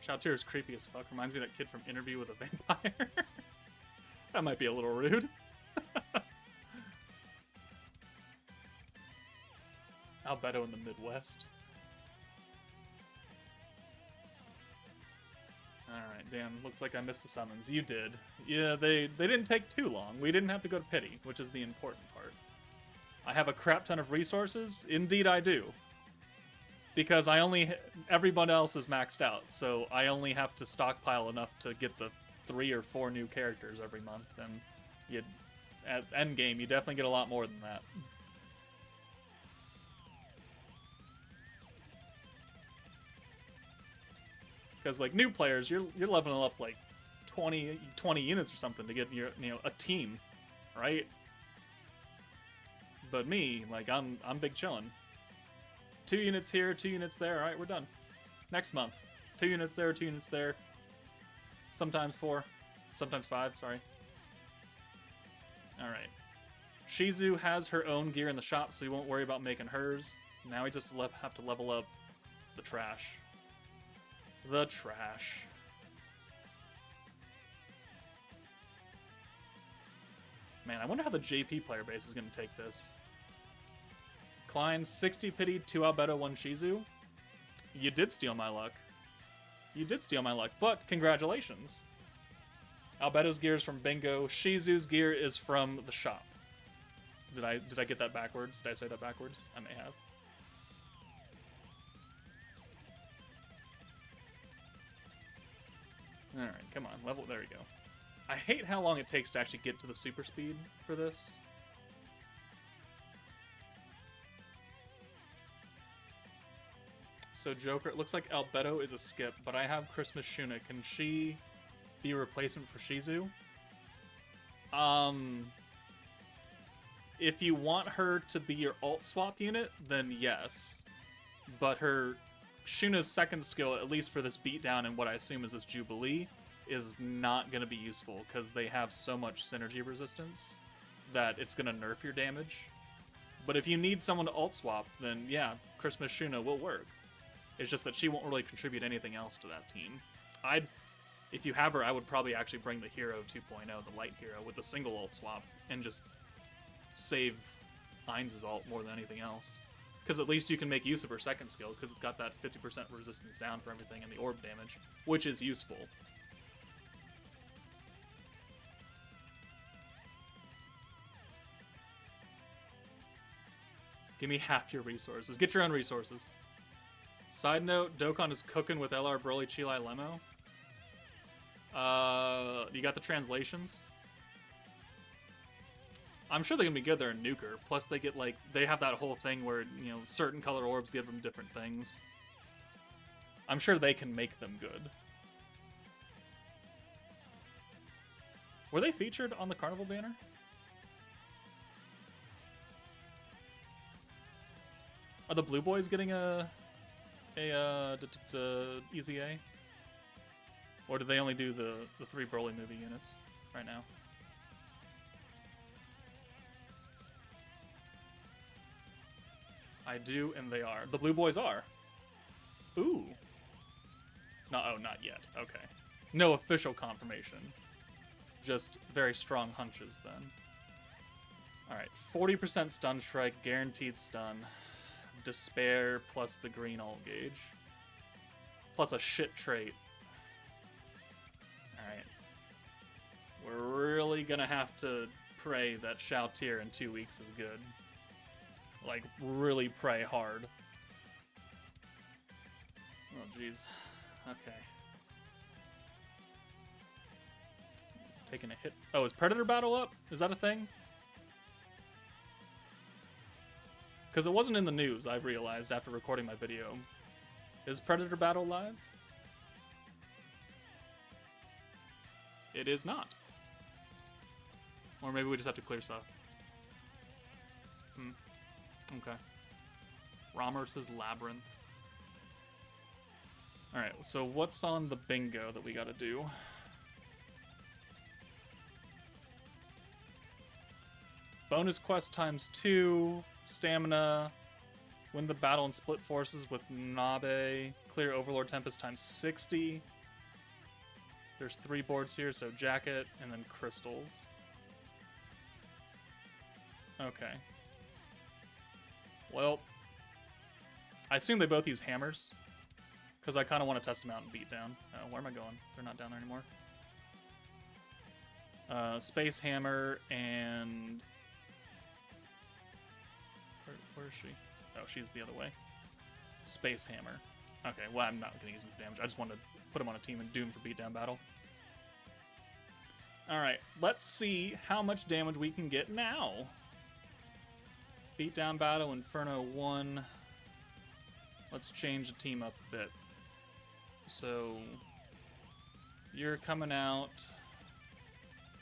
Shoutir is creepy as fuck. Reminds me of that kid from Interview with a Vampire. That might be a little rude. Albedo in the Midwest. Alright, damn. Looks like I missed the summons. You did. Yeah, they didn't take too long. We didn't have to go to pity, which is the important part. I have a crap ton of resources? Indeed I do. Because everyone else is maxed out, so I only have to stockpile enough to get the 3 or 4 new characters every month, and at endgame, you definitely get a lot more than that. Because like new players, you're leveling up like 20 units or something to get your a team, right? But me, like I'm big chillin'. 2 units here, 2 units there. All right, we're done. Next month, 2 units there, 2 units there. Sometimes 4, sometimes 5. Sorry. All right. Shizu has her own gear in the shop, so you won't worry about making hers. Now we just have to level up the trash. The trash. Man, I wonder how the JP player base is going to take this. Klein, 60 pity, 2 Albedo, 1 Shizu. You did steal my luck. You did steal my luck, but congratulations. Albedo's gear is from Bingo. Shizu's gear is from the shop. Did I get that backwards? Did I say that backwards? I may have. Alright, come on. Level. There we go. I hate how long it takes to actually get to the super speed for this. So Joker, it looks like Albedo is a skip, but I have Christmas Shuna. Can she be a replacement for Shizu? If you want her to be your alt swap unit, then yes. But her Shuna's second skill, at least for this beatdown and what I assume is this Jubilee, is not going to be useful because they have so much synergy resistance that it's going to nerf your damage. But if you need someone to alt swap, then yeah, Christmas Shuna will work. It's just that she won't really contribute anything else to that team. If you have her, I would probably actually bring the Hero 2.0, the light hero, with the single alt swap, and just save Ainz's alt more than anything else. Because at least you can make use of her second skill, because it's got that 50% resistance down for everything and the orb damage, which is useful. Give me half your resources. Get your own resources. Side note, Dokkan is cooking with LR Broly Chilai Lemo. You got the translations? I'm sure they're gonna be good there in Nuker. Plus they get like, they have that whole thing where, certain color orbs give them different things. I'm sure they can make them good. Were they featured on the Carnival banner? Are the Blue Boys getting a Easy A? Or do they only do the 3 Broly movie units right now? I do, and they are. The Blue Boys are. Ooh. No, oh, not yet. Okay. No official confirmation. Just very strong hunches, then. Alright, 40% stun strike, guaranteed stun. Despair plus the green alt gauge. Plus a shit trait. Alright. We're really gonna have to pray that Shao Tier in 2 weeks is good. Like, really pray hard. Oh, jeez. Okay. Taking a hit. Oh, is Predator Battle up? Is that a thing? Because it wasn't in the news, I've realized after recording my video. Is Predator Battle live? It is not. Or maybe we just have to clear stuff. Okay. Ramer's Labyrinth. Alright, so what's on the bingo that we gotta do? Bonus quest ×2, stamina, win the battle and split forces with Nabe, clear Overlord Tempest ×60. There's 3 boards here, so jacket and then crystals. Okay. Well, I assume they both use hammers, because I kind of want to test them out and beat down. Oh, where am I going? They're not down there anymore. Space Hammer and... Where is she? Oh, she's the other way. Space Hammer. Okay, well, I'm not going to use them for damage. I just wanted to put them on a team and doom for beatdown battle. Alright, let's see how much damage we can get now. Beatdown battle, Inferno 1. Let's change the team up a bit. So you're coming out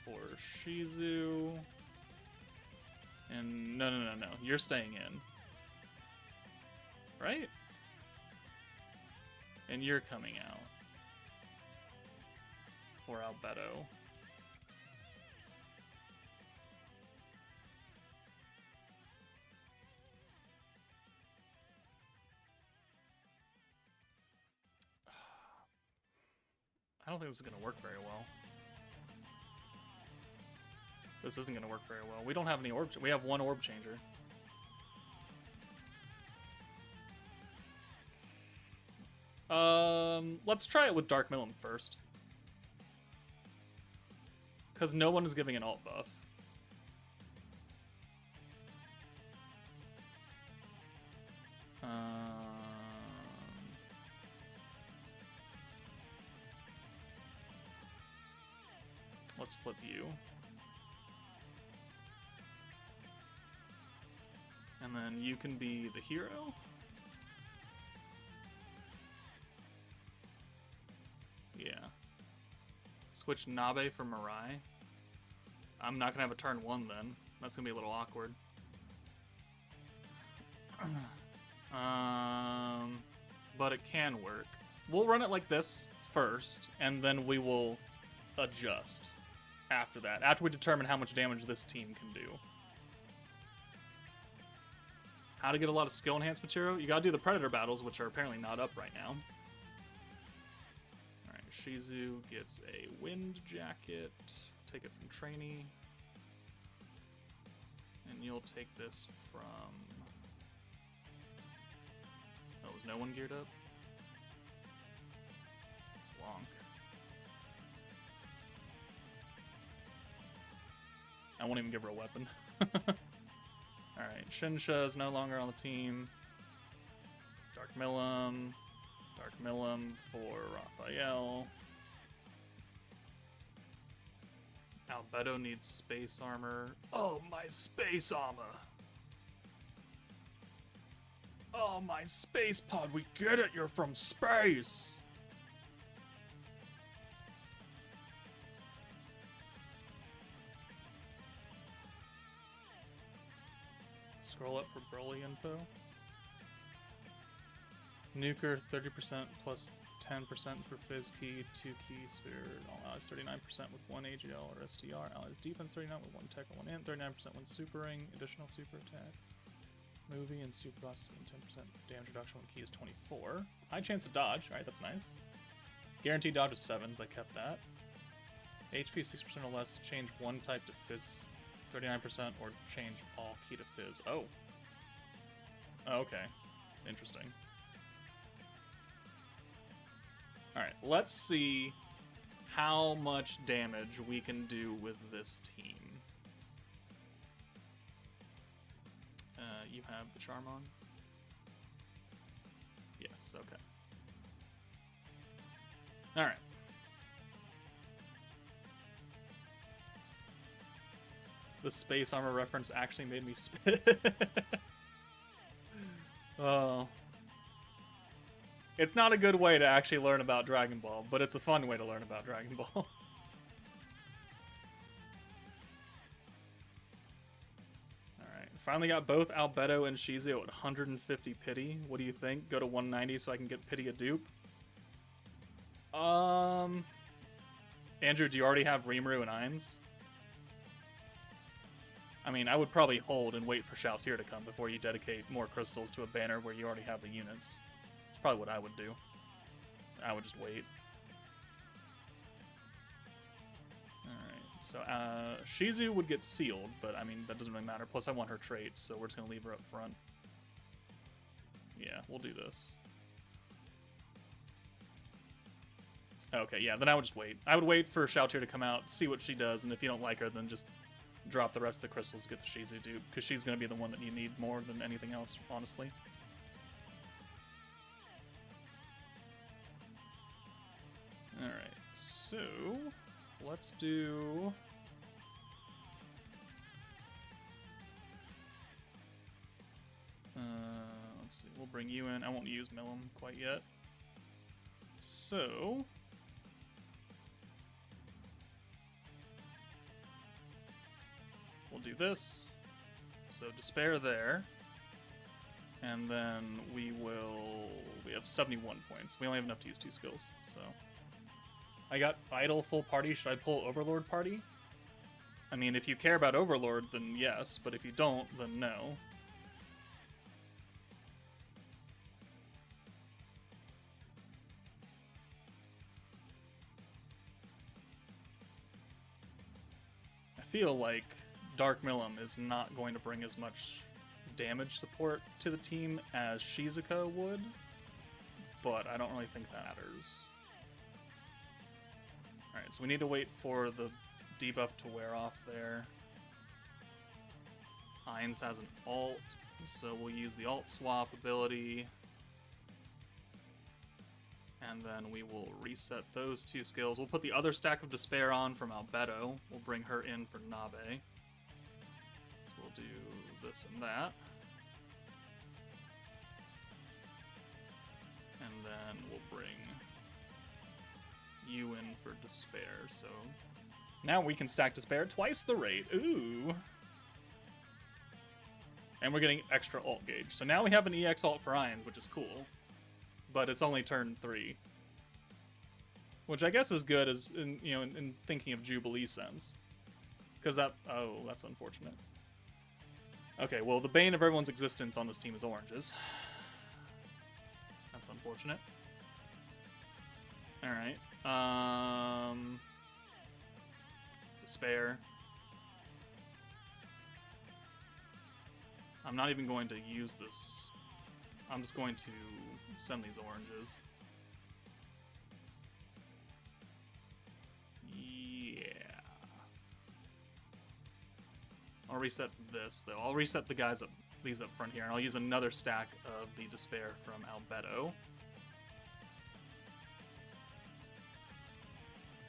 for Shizu. And no. You're staying in. Right? And you're coming out for Albedo. I don't think this is going to work very well. This isn't going to work very well. We don't have any orb. We have one orb changer. Let's try it with Dark Millen first. Because no one is giving an alt buff. Let's flip you. And then you can be the hero. Yeah. Switch Nabe for Mirai. I'm not gonna have a turn 1 then. That's gonna be a little awkward. But it can work. We'll run it like this first, and then we will adjust after that. After we determine how much damage this team can do. How to get a lot of skill enhanced material? You gotta do the Predator battles, which are apparently not up right now. Alright, Shizu gets a wind jacket. Take it from trainee. And you'll take this from... Oh, was no one geared up? Blanc. I won't even give her a weapon. Alright, Shinsha is no longer on the team. Dark Millum for Raphael. Albedo needs space armor. Oh, my space armor! Oh, my space pod, we get it, you're from space! Scroll up for Broly info. Nuker 30% plus 10% for Fizz Key, 2 Key Sphere, all allies 39% with 1 AGL or STR, allies defense 39 with 1 tech and 1 int, 39% when supering, additional super attack, movie and super boss, and 10% damage reduction when Key is 24. High chance of dodge, alright, that's nice. Guaranteed dodge is 7, they kept that. HP 6% or less, change one type to Fizz 39% or change all Key to Fizz. Oh. Oh, okay. Interesting. Alright, let's see how much damage we can do with this team. You have the charm on? Yes, okay. Alright. The space armor reference actually made me spit. Oh. It's not a good way to actually learn about Dragon Ball, but it's a fun way to learn about Dragon Ball. Alright, finally got both Albedo and Shizu at 150 pity. What do you think? Go to 190 so I can get pity a dupe? Andrew, do you already have Rimuru and Ainz? I mean, I would probably hold and wait for Shalltear to come before you dedicate more crystals to a banner where you already have the units. That's probably what I would do. I would just wait. Alright, so Shizu would get sealed, but I mean, that doesn't really matter. Plus, I want her traits, so we're just going to leave her up front. Yeah, we'll do this. Okay, yeah, then I would just wait. I would wait for Shalltear to come out, see what she does, and if you don't like her, then just drop the rest of the crystals to get the Shizu dupe, because she's going to be the one that you need more than anything else, honestly. Alright, so let's do... let's see, we'll bring you in. I won't use Millum quite yet. So So we'll do this. So Despair there. And then we have 71 points. We only have enough to use 2 skills, so. I got Idle full party. Should I pull Overlord party? I mean, if you care about Overlord, then yes, but if you don't, then no. I feel like Dark Milim is not going to bring as much damage support to the team as Shizuka would, but I don't really think that matters. Alright, so we need to wait for the debuff to wear off there. Ainz has an alt, so we'll use the alt swap ability. And then we will reset those 2 skills. We'll put the other stack of Despair on from Albedo. We'll bring her in for Nabe. So we'll do this and that. And then we'll bring you in for Despair. So now we can stack Despair twice the rate. Ooh. And we're getting extra alt gauge. So now we have an EX alt for Ainz, which is cool. But it's only turn 3. Which I guess is good as in thinking of Jubilee sense. Because that's unfortunate. Okay, well the bane of everyone's existence on this team is oranges. That's unfortunate. Alright. Despair. I'm not even going to use this. I'm just going to send these oranges. Yeah. I'll reset this, though. I'll reset these up front here, and I'll use another stack of the Despair from Albedo.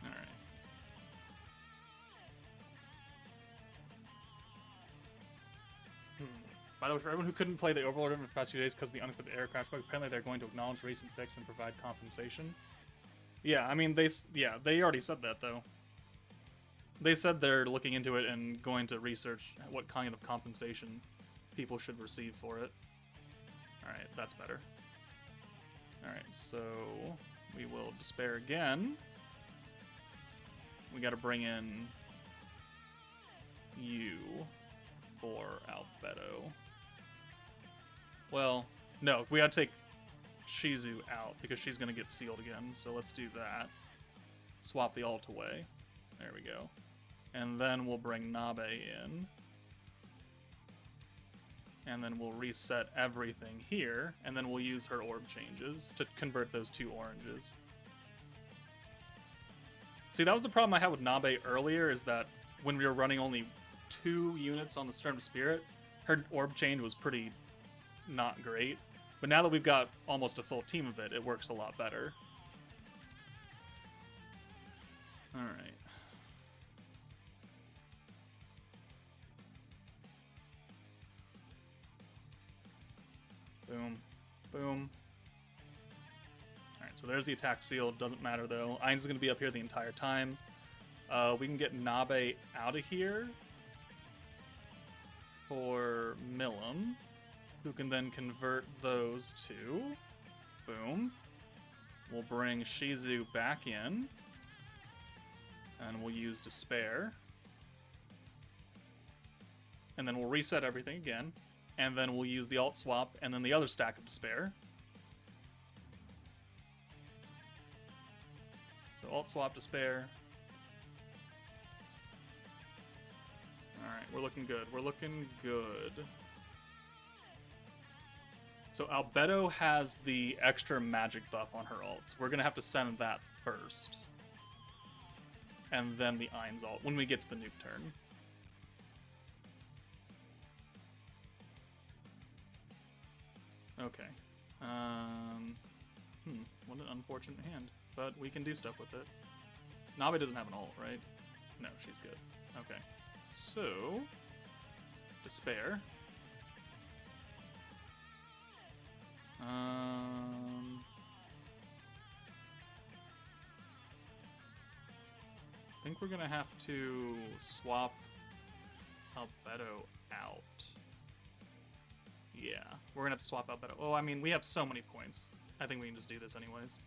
Alright. By the way, for everyone who couldn't play the Overlord over the past few days because of the unexpected air crash bug, apparently they're going to acknowledge recent fix and provide compensation. Yeah, I mean, they already said that, though. They said they're looking into it and going to research what kind of compensation people should receive for it. Alright, that's better. Alright, so we will Despair again. We gotta bring in you for Albedo. Well, no, we gotta take Shizu out because she's gonna get sealed again, so let's do that. Swap the alt away. There we go. And then we'll bring Nabe in. And then we'll reset everything here, and then we'll use her orb changes to convert those 2 oranges. See, that was the problem I had with Nabe earlier, is that when we were running only 2 units on the Storm Spirit, her orb change was pretty not great. But now that we've got almost a full team of it, it works a lot better. Alright. Boom. Boom. Alright, so there's the attack seal. Doesn't matter, though. Ainz is going to be up here the entire time. We can get Nabe out of here for Milim, who can then convert those 2. Boom. We'll bring Shizu back in. And we'll use Despair. And then we'll reset everything again. And then we'll use the alt swap and then the other stack of Despair. So alt swap Despair. Alright, we're looking good. We're looking good. So Albedo has the extra magic buff on her alts. We're going to have to send that first. And then the Ainz alt when we get to the nuke turn. Okay. What an unfortunate hand. But we can do stuff with it. Nabe doesn't have an ult, right? No, she's good. Okay. So, Despair. we're gonna have to swap Albedo out. Yeah, we're gonna have to swap Albedo. Oh, I mean, we have so many points. I think we can just do this anyways.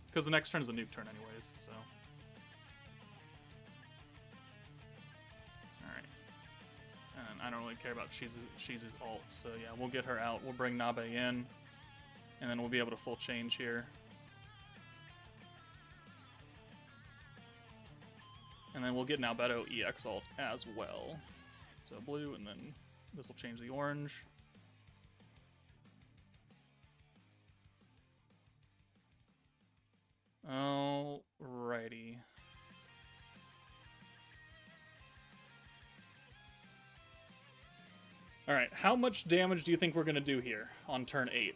Because the next turn is a nuke turn anyways, so. Alright. And I don't really care about Shizu's ult, so yeah, we'll get her out. We'll bring Nabe in, and then we'll be able to full change here. And then we'll get an Albedo EX ult as well. So blue, and then this will change the orange. Alrighty. Alright, how much damage do you think we're going to do here on turn 8?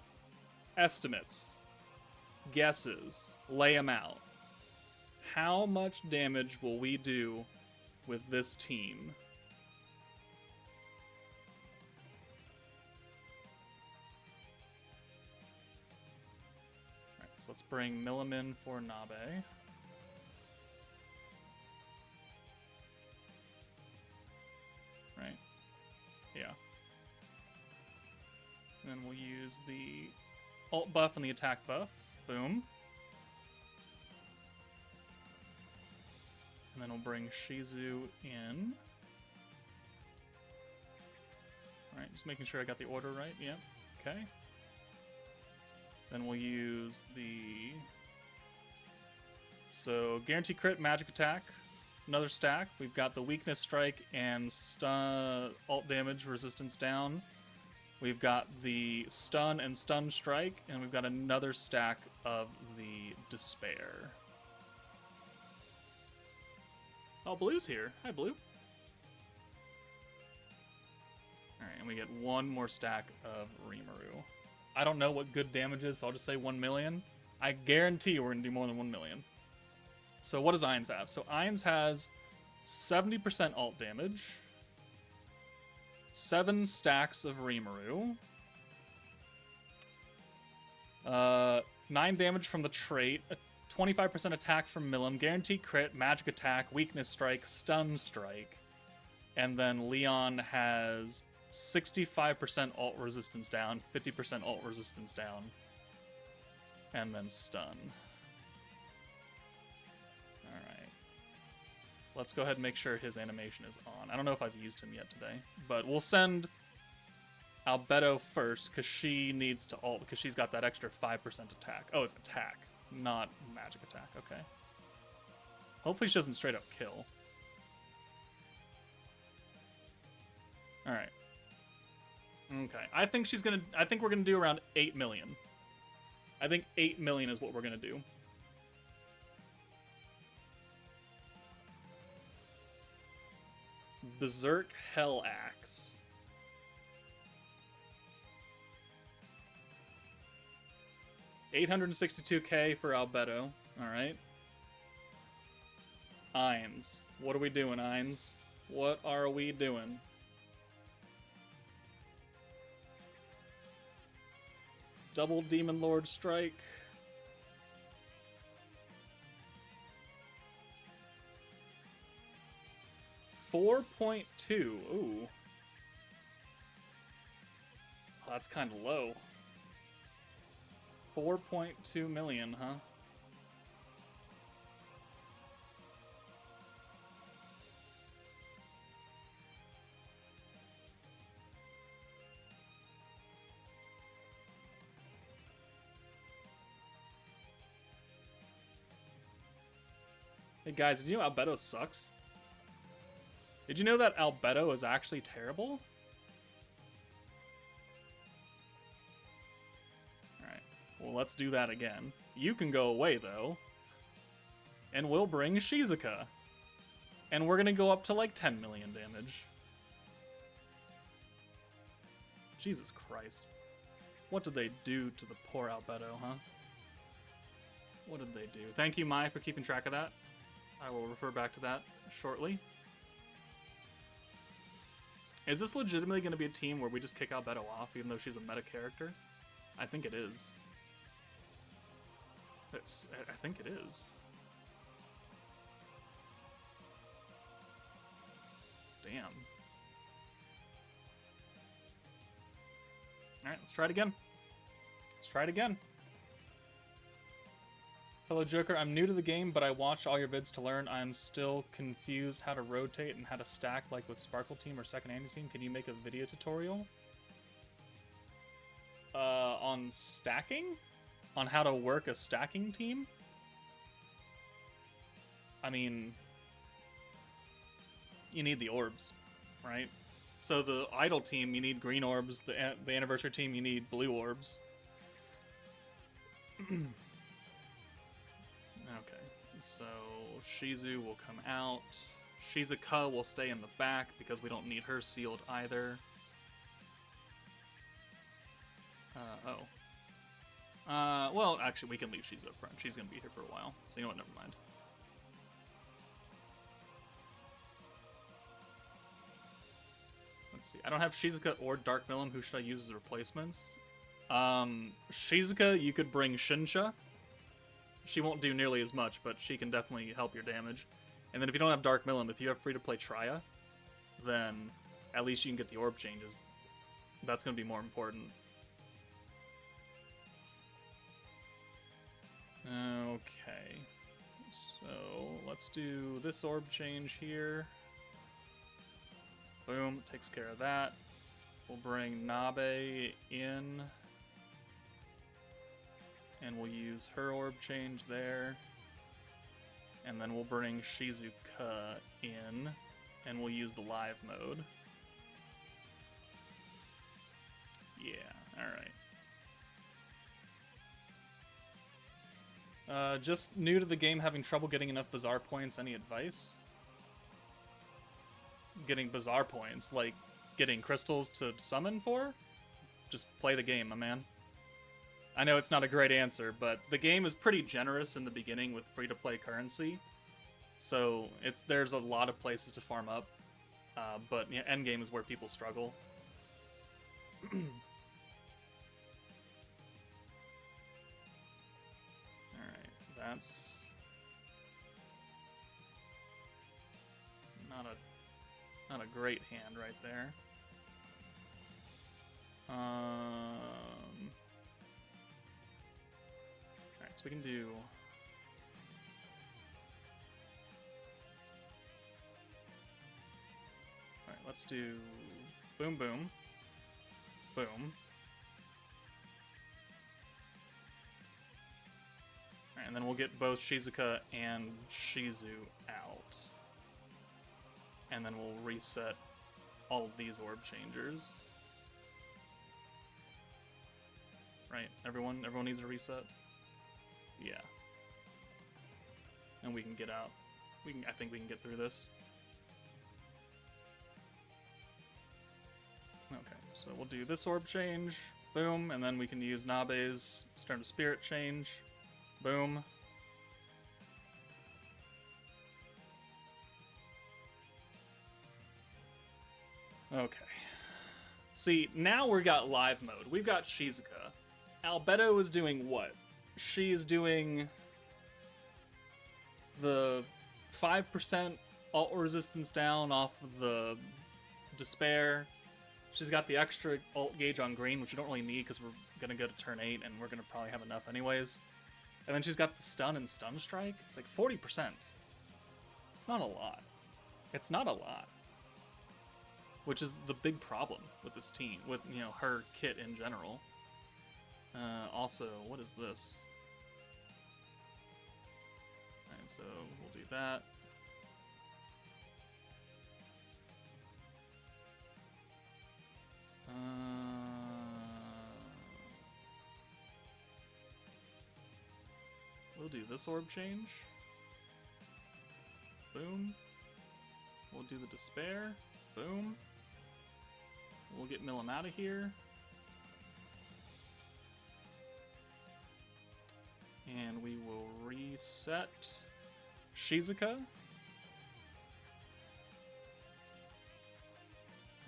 Estimates. Guesses. Lay them out. How much damage will we do with this team? Alright, so let's bring Milim in for Nabe. Right? Yeah. And then we'll use the ult buff and the attack buff. Boom. And then we'll bring Shizu in. Alright, just making sure I got the order right. Yep. Okay. Then we'll use the... So, guarantee crit, magic attack. Another stack. We've got the weakness strike and stun, alt damage resistance down. We've got the stun and stun strike. And we've got another stack of the despair. Oh, Blue's here. Hi, Blue. Alright, and we get one more stack of Rimuru. I don't know what good damage is, so I'll just say 1 million. I guarantee we're going to do more than 1 million. So what does Ainz have? So Ainz has 70% ult damage, 7 stacks of Rimuru, 9 damage from the trait, 25% attack from Milim, guaranteed crit, magic attack, weakness strike, stun strike. And then Leon has 65% ult resistance down, 50% ult resistance down, and then stun. Alright. Let's go ahead and make sure his animation is on. I don't know if I've used him yet today, but we'll send Albedo first, because she needs to ult, because she's got that extra 5% attack. Oh, it's attack. Not magic attack, okay. Hopefully she doesn't straight up kill. Alright. Okay. I think we're gonna do around 8 million. I think 8 million is what we're gonna do. Berserk Hell Axe. $862K for Albedo. Alright. Ainz. What are we doing, Ainz? What are we doing? Double Demon Lord Strike. $4.2. Ooh. Oh, that's kind of low. 4.2 million, huh? Hey guys, did you know Albedo sucks? Did you know that Albedo is actually terrible? Well, let's do that again. You can go away, though. And we'll bring Shizuka. And we're gonna go up to, like, 10 million damage. Jesus Christ. What did they do to the poor Albedo, huh? What did they do? Thank you, Mai, for keeping track of that. I will refer back to that shortly. Is this legitimately gonna be a team where we just kick Albedo off, even though she's a meta character? I think it is. I think it is. Damn. Alright, let's try it again. Let's try it again. Hello, Joker. I'm new to the game, but I watched all your vids to learn. I'm still confused how to rotate and how to stack like with Sparkle Team or Second Andy Team. Can you make a video tutorial? On stacking? On how to work a stacking team? I mean, you need the orbs, right? So the idle team, you need green orbs. The anniversary team, you need blue orbs. Okay, so Shizu will come out. Shizuka will stay in the back because we don't need her sealed either. Well, actually, we can leave Shizu up front. She's going to be here for a while. So, you know what? Never mind. Let's see. I don't have Shizuka or Dark Milim. Who should I use as replacements? Shizuka, you could bring Shinsha. She won't do nearly as much, but she can definitely help your damage. And then if you don't have Dark Milim, if you have free-to-play Traya, then at least you can get the orb changes. That's going to be more important. Okay, so let's do this orb change here. Boom, takes care of that. We'll bring Nabe in, and we'll use her orb change there. And then we'll bring Shizuka in, and we'll use the live mode. Yeah, alright. Just new to the game, having trouble getting enough Bazaar points. Any advice? Getting Bazaar points, like getting crystals to summon for? Just play the game, my man. I know it's not a great answer, but the game is pretty generous in the beginning with free-to-play currency. So there's a lot of places to farm up, but yeah, endgame is where people struggle. That's not a great hand right there. Alright, so we can do alright, let's do boom boom. Boom. And then we'll get both Shizuka and Shizu out. And then we'll reset all of these orb changers. Right? Everyone needs a reset? Yeah. And we can get out. I think we can get through this. Okay, so we'll do this orb change. Boom, and then we can use Nabe's Stern of Spirit change. Boom. Okay. See, now we got live mode. We've got Shizuka. Albedo is doing what? She's doing the 5% alt resistance down off of the Despair. She's got the extra alt gauge on green, which we don't really need because we're going to go to turn 8 and we're going to probably have enough anyways. And then she's got the stun and stun strike. It's like 40%. It's not a lot. It's not a lot. Which is the big problem with this team, with, you know, her kit in general. Also, what is this? Alright, so we'll do that. We'll do this orb change. Boom. We'll do the Despair. Boom. We'll get Milim out of here. And we will reset Shizuka.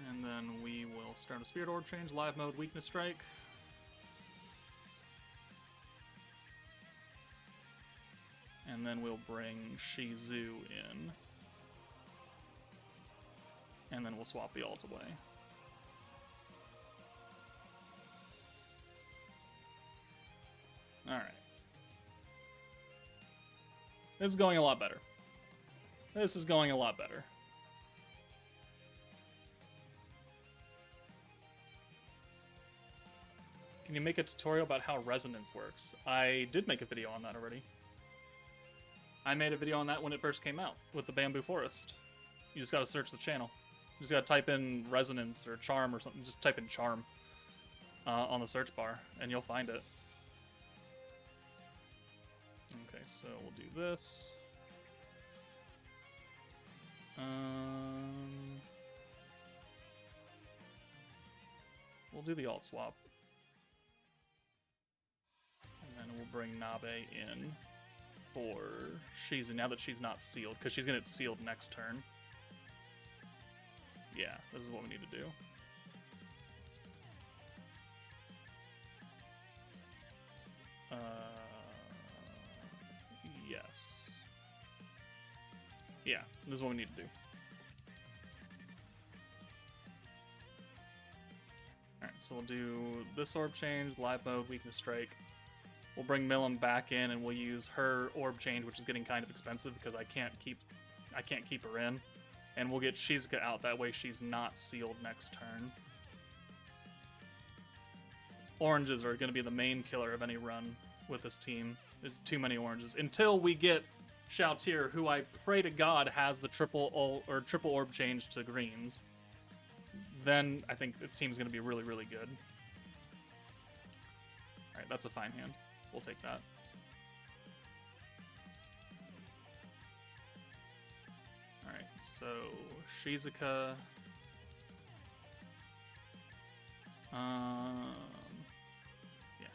And then we will start a Spirit Orb change, live mode, weakness strike. And then we'll bring Shizu in. And then we'll swap the alt away. Alright. This is going a lot better. This is going a lot better. Can you make a tutorial about how resonance works? I did make a video on that already. I made a video on that when it first came out with the bamboo forest. You just gotta search the channel. You just gotta type in resonance or charm or something. Just type in charm on the search bar and you'll find it. Okay, so we'll do this. We'll do the alt swap. And then we'll bring Nabe in for Shizu, now that she's not sealed, because she's going to get sealed next turn. Yeah, this is what we need to do. Yes. Yeah, this is what we need to do. Alright, so we'll do this orb change, live mode, weakness strike. We'll bring Milim back in and we'll use her orb change, which is getting kind of expensive because I can't keep her in. And we'll get Shizuka out, that way she's not sealed next turn. Oranges are going to be the main killer of any run with this team. There's too many oranges. Until we get Shoutir, who I pray to God has the triple orb change to greens. Then I think this team's going to be really, really good. Alright, that's a fine hand. We'll take that. Alright, so Shizuka. Yeah,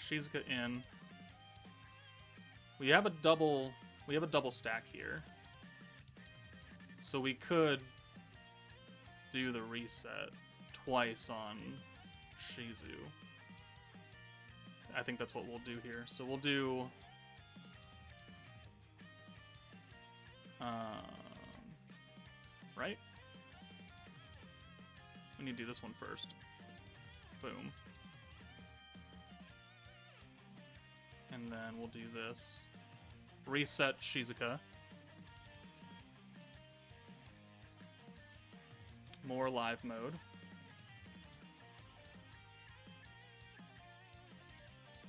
Shizuka in. We have a double stack here. So we could do the reset twice on Shizu. I think that's what we'll do here. So we'll do right? We need to do this one first. Boom. And then we'll do this. Reset Shizuka. More live mode.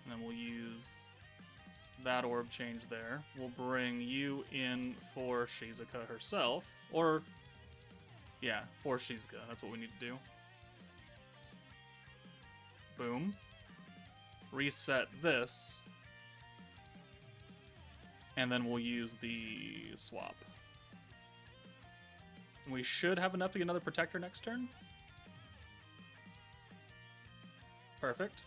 And then we'll use that orb change there. We'll bring you in for Shizuka herself. Or, yeah, for Shizuka. That's what we need to do. Boom. Reset this. And then we'll use the swap. We should have enough to get another protector next turn. Perfect.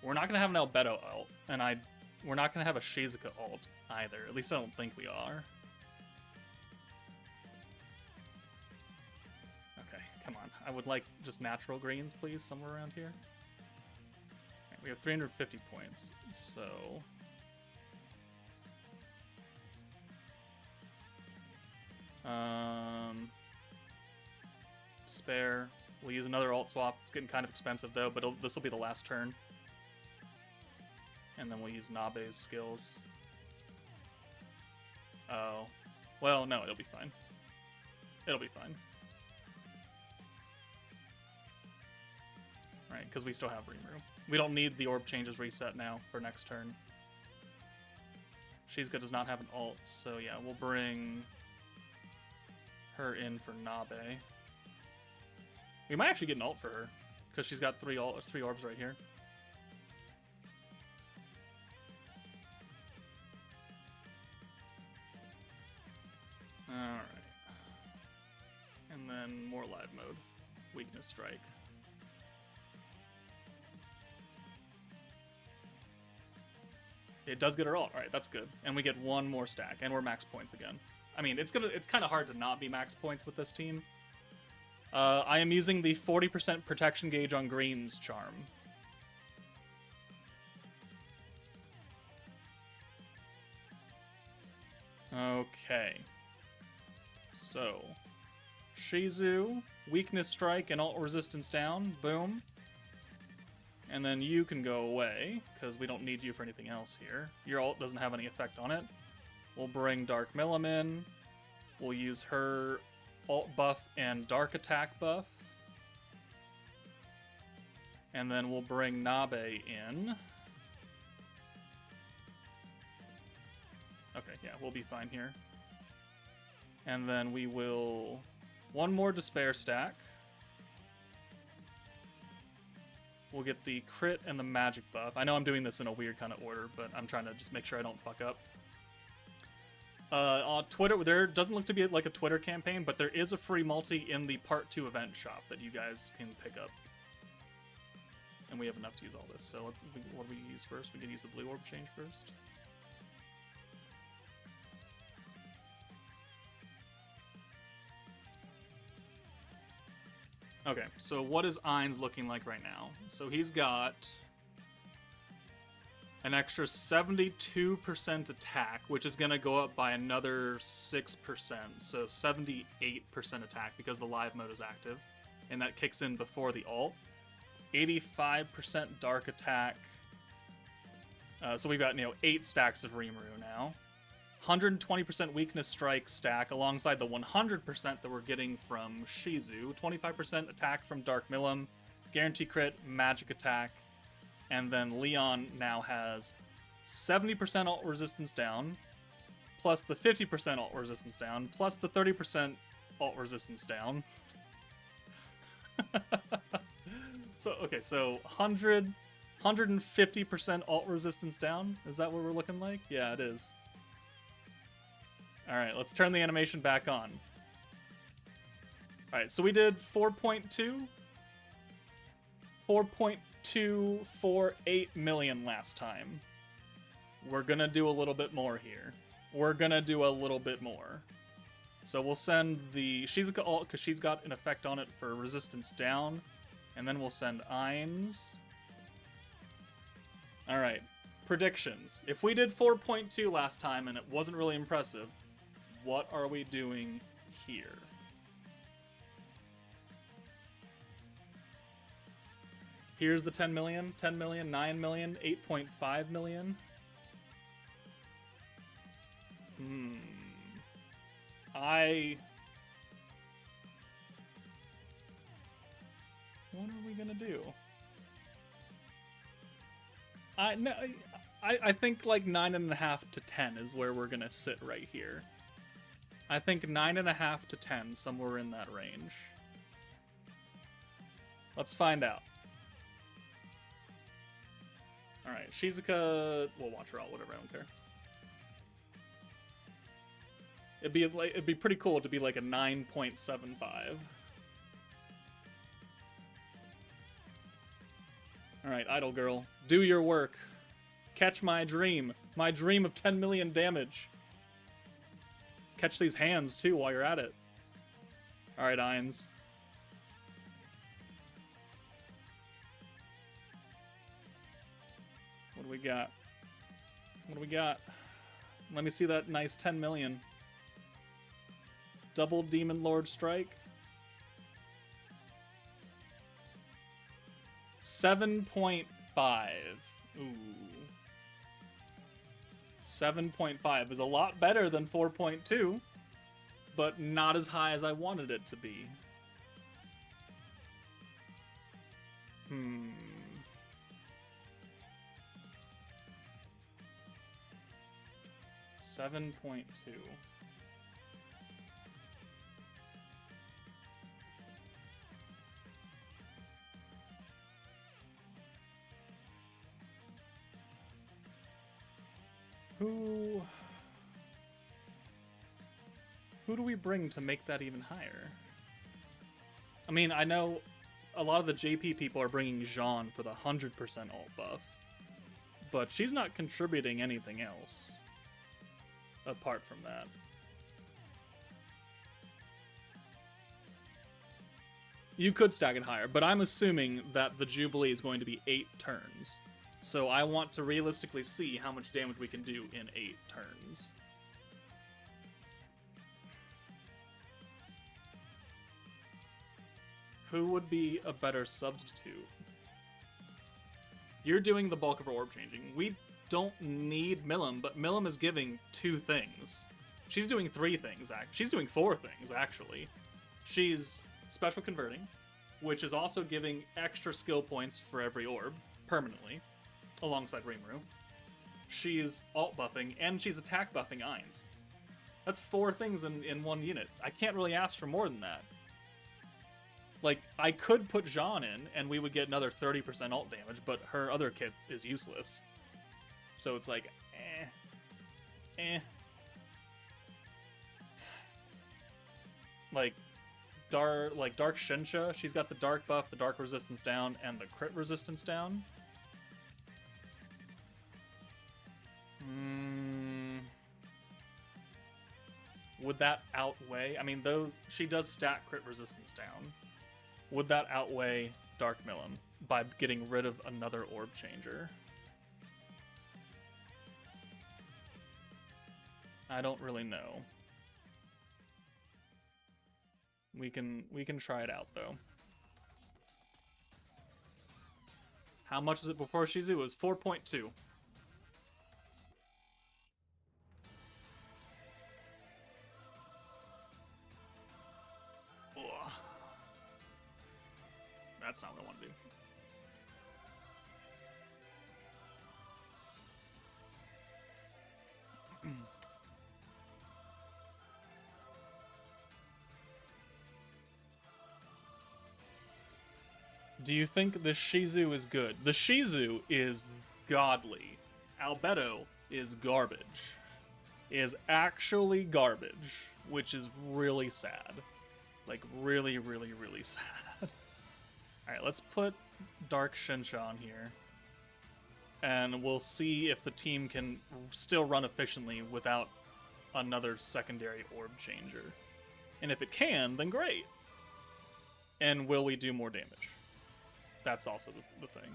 We're not going to have an Albedo ult, and we're not going to have a Shizuka ult either. At least I don't think we are. Okay, come on. I would like just natural greens, please, somewhere around here. Right, we have 350 points, so... Spare. We'll use another alt swap. It's getting kind of expensive though, but this will be the last turn. And then we'll use Nabe's skills. Oh. Well, no, it'll be fine. It'll be fine. Right, because we still have Rimuru. We don't need the orb changes reset now for next turn. Shizuka does not have an ult, so yeah, we'll bring her in for Nabe. We might actually get an ult for her, because she's got three orbs right here. Alright. And then more live mode. Weakness strike. It does get her ult. Alright, that's good. And we get one more stack, and we're max points again. I mean, it's kind of hard to not be max points with this team. I am using the 40% protection gauge on greens charm. Okay. So, Shizu, weakness strike and alt resistance down. Boom. And then you can go away, because we don't need you for anything else here. Your ult doesn't have any effect on it. We'll bring Dark Milim in. We'll use her alt buff and dark attack buff. And then we'll bring Nabe in. Okay, yeah, we'll be fine here. And then we will... one more Despair stack. We'll get the crit and the magic buff. I know I'm doing this in a weird kind of order, but I'm trying to just make sure I don't fuck up. On Twitter, there doesn't look to be like a Twitter campaign, but there is a free multi in the Part 2 event shop that you guys can pick up. And we have enough to use all this. So what do we use first? We can use the blue orb change first. Okay, so what is Ain's looking like right now? So he's got an extra 72% attack, which is going to go up by another 6%, so 78% attack because the live mode is active, and that kicks in before the ult. 85% dark attack. So we've got, 8 stacks of Rimuru now. 120% weakness strike stack alongside the 100% that we're getting from Shizu. 25% attack from Dark Milim, guarantee crit, magic attack, and then Leon now has 70% ult resistance down, plus the 50% ult resistance down, plus the 30% ult resistance down. So, okay, so 150% ult resistance down? Is that what we're looking like? Yeah, it is. Alright, let's turn the animation back on. Alright, so we did 4.2? 4.248 million last time. We're gonna do a little bit more here. We're gonna do a little bit more. So we'll send the Shizuka ult, because she's got an effect on it for resistance down. And then we'll send Ain's. Alright, predictions. If we did 4.2 last time and it wasn't really impressive, what are we doing here? Here's the 10 million, 10 million, 9 million, 8.5 million. What are we gonna do? I think like 9.5 to 10 is where we're gonna sit right here. I think 9.5 to 10, somewhere in that range. Let's find out. Alright, Shizuka... we'll watch her all, whatever, I don't care. It'd be pretty cool to be like a 9.75. Alright, Idol Girl, do your work. Catch my dream of 10 million damage. Catch these hands, too, while you're at it. Alright, Ain's. What do we got? What do we got? Let me see that nice 10 million. Double Demon Lord Strike. 7.5. Ooh. 7.5 is a lot better than 4.2, but not as high as I wanted it to be. 7.2. Who do we bring to make that even higher? I mean, I know a lot of the JP people are bringing Jean for the 100% ult buff, but she's not contributing anything else apart from that. You could stack it higher, but I'm assuming that the Jubilee is going to be 8 turns. So I want to realistically see how much damage we can do in 8 turns. Who would be a better substitute? You're doing the bulk of her orb changing. We don't need Milim, but Milim is giving 2 things. She's doing 3 things, she's doing 4 things, actually. She's special converting, which is also giving extra skill points for every orb, permanently, alongside Rimuru. She's alt buffing, and she's attack buffing Ainz. That's 4 things in one unit. I can't really ask for more than that. Like, I could put Jean in, and we would get another 30% ult damage, but her other kit is useless. So it's like, Like, Dark Shinsha, she's got the dark buff, the dark resistance down, and the crit resistance down. Would that outweigh? I mean, she does stat crit resistance down. Would that outweigh Dark Milim by getting rid of another orb changer? I don't really know. We can try it out though. How much is it before Shizu? It was 4.2. That's not what I want to do. Do you think the Shizu is good? The Shizu is godly. Albedo is garbage. Is actually garbage, which is really sad. Like, really, really, really sad. Alright, let's put Dark Shinsha on here. And we'll see if the team can still run efficiently without another secondary orb changer. And if it can, then great. And will we do more damage? That's also the thing.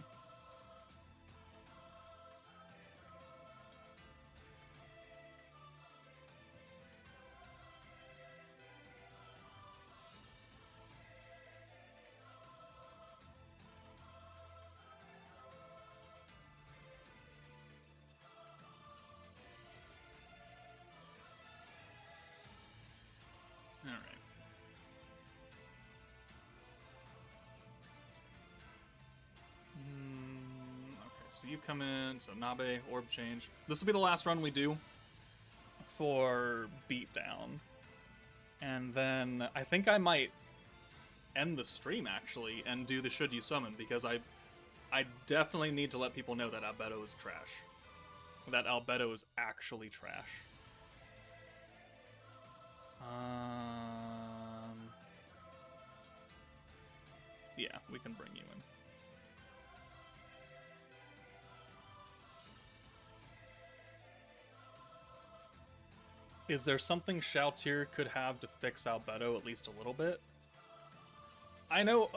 So you come in, so Nabe, orb change. This will be the last run we do for Beatdown. And then I think I might end the stream, actually, and do the Should You Summon, because I definitely need to let people know that Albedo is trash. That Albedo is actually trash. Yeah, we can bring you in. Is there something Shalltear could have to fix Albedo at least a little bit? I know,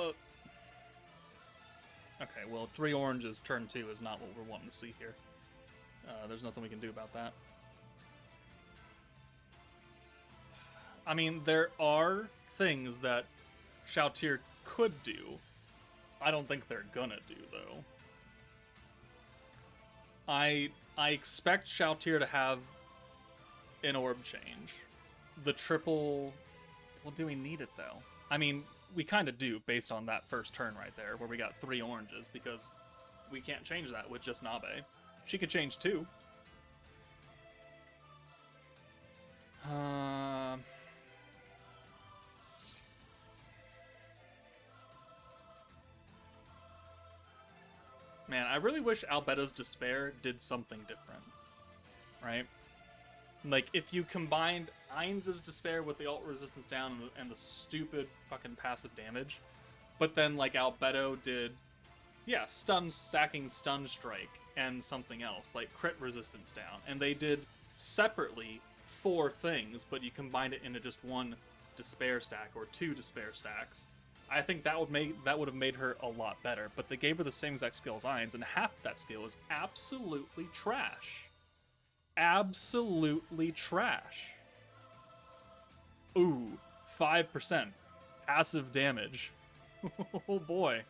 okay, well, 3 oranges, turn 2 is not what we're wanting to see here. There's nothing we can do about that. I mean, there are things that Shalltear could do. I don't think they're gonna do, though. I expect Shalltear to have an orb change. The triple... Well, do we need it, though? I mean, we kind of do, based on that first turn right there, where we got 3 oranges, because we can't change that with just Nabe. She could change 2. Man, I really wish Albedo's Despair did something different, right? Like, if you combined Ainz's Despair with the ult resistance down and the stupid fucking passive damage, but then, like, Albedo did, yeah, stacking Stun Strike and something else, like crit resistance down, and they did separately 4 things, but you combined it into just 1 Despair stack or 2 Despair stacks. I think that would have made her a lot better, but they gave her the same exact skill as Ainz, and half that skill is absolutely trash. Absolutely trash. Ooh, 5% passive damage Oh boy.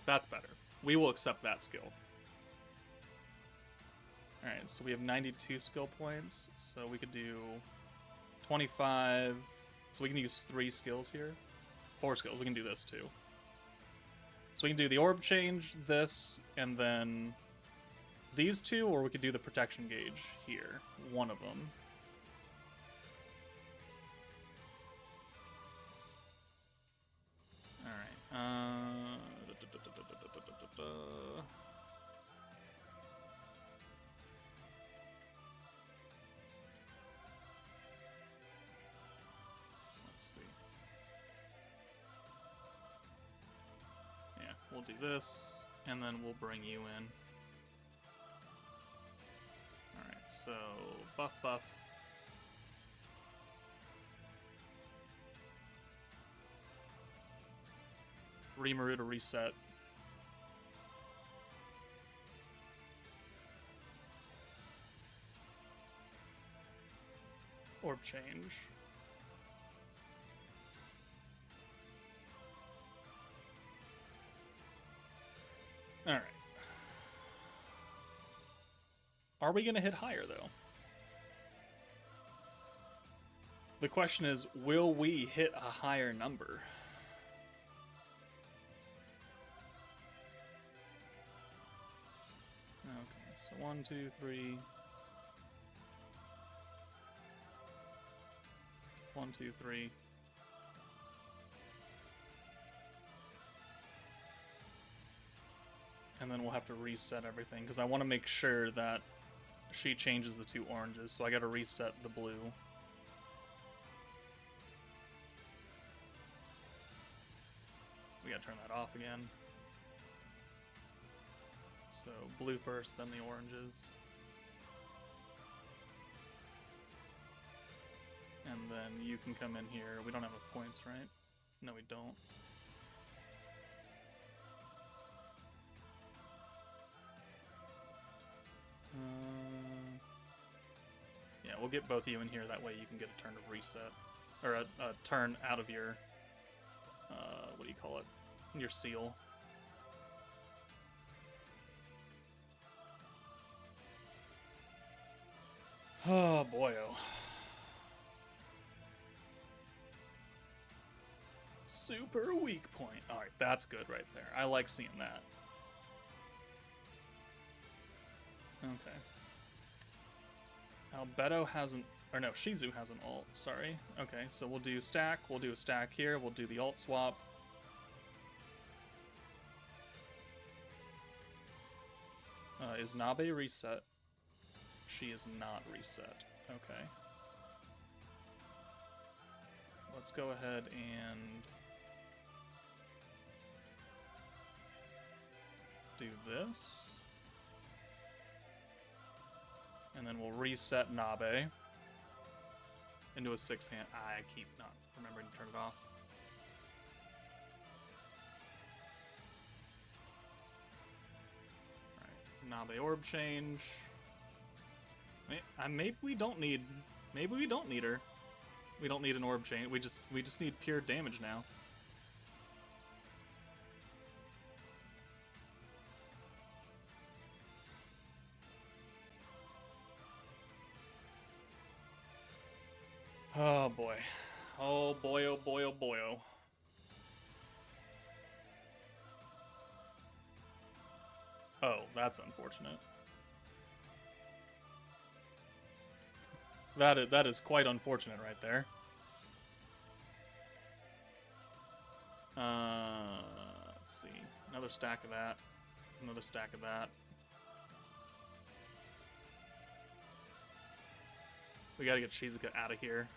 That's better. We will accept that skill. Alright, so we have 92 skill points, so we could do 25. So we can use 3 skills here. 4 skills, we can do this too. So we can do the orb change, this, and then these 2, or we could do the protection gauge here. One of them. Alright, let's see. Yeah, we'll do this, and then we'll bring you in. Alright, so buff. Rimuru to reset. Orb change. Alright. Are we going to hit higher, though? The question is, will we hit a higher number? Okay, so 1, 2, 3. 1, 2, 3. And then we'll have to reset everything, because I want to make sure that she changes the 2 oranges, so I gotta reset the blue. We gotta turn that off again. So blue first, then the oranges. And then you can come in here. We don't have enough points, right? No, we don't. Yeah, we'll get both of you in here. That way you can get a turn of reset. Or a turn out of your... what do you call it? Your seal. Oh, boyo. Super weak point. Alright, that's good right there. I like seeing that. Okay. Albedo hasn't... Or no, Shizu has an ult. Sorry. Okay, so we'll do stack. We'll do a stack here. We'll do the ult swap. Is Nabe reset? She is not reset. Okay. Let's go ahead and do this. And then we'll reset Nabe into a 6-hand. I keep not remembering to turn it off. Alright, Nabe orb change. Maybe we don't need. Maybe we don't need her. We don't need an orb change. We just need pure damage now. Oh boy. Oh boy, oh boy, oh boy, oh. Oh, that's unfortunate. That is quite unfortunate right there. Let's see. Another stack of that. Another stack of that. We gotta get Shizuka out of here.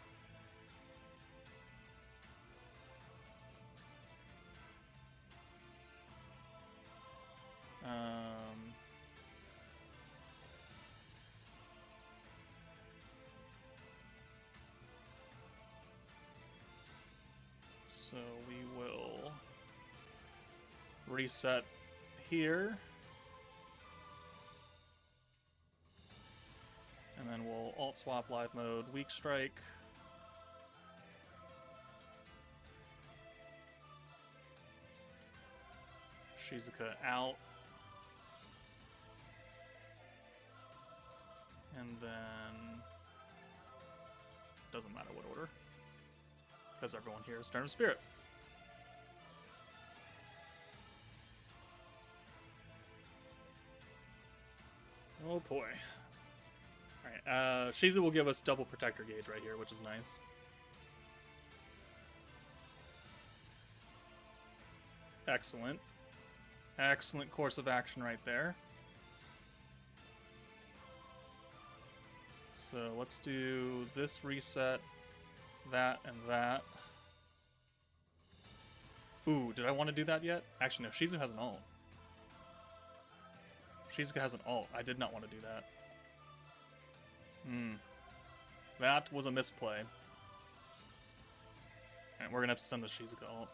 So we will Reset here. And then we'll alt swap live mode, weak strike. Shizuka out. And then doesn't matter what order, because everyone here is Turn of Spirit. Oh boy. Alright, Shizu will give us double protector gauge right here, which is nice. Excellent. Excellent course of action right there. So let's do this reset, that, and that. Ooh, did I want to do that yet? Actually, no, Shizu has an ult. Shizuka has an ult. I did not want to do that. That was a misplay. And we're gonna have to send the Shizuka ult.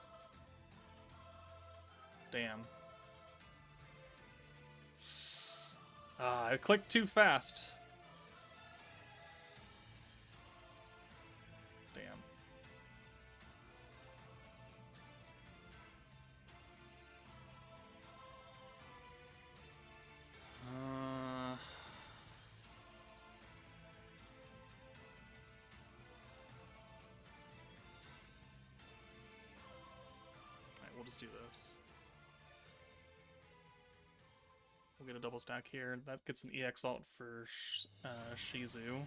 Damn. I clicked too fast. Damn. We'll just do this. We'll get a double stack here. That gets an EX alt for Shizu.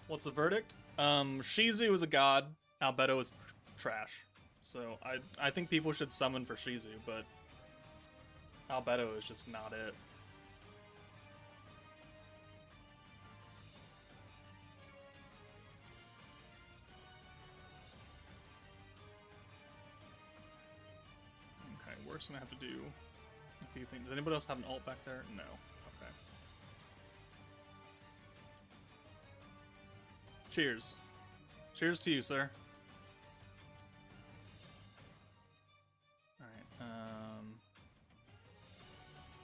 What's the verdict? Shizu is a god. Albedo is trash. So I think people should summon for Shizu, but Albedo is just not it. We're just gonna have to do a few things. Does anybody else have an ult back there? No. Okay. Cheers. Cheers to you, sir. Alright,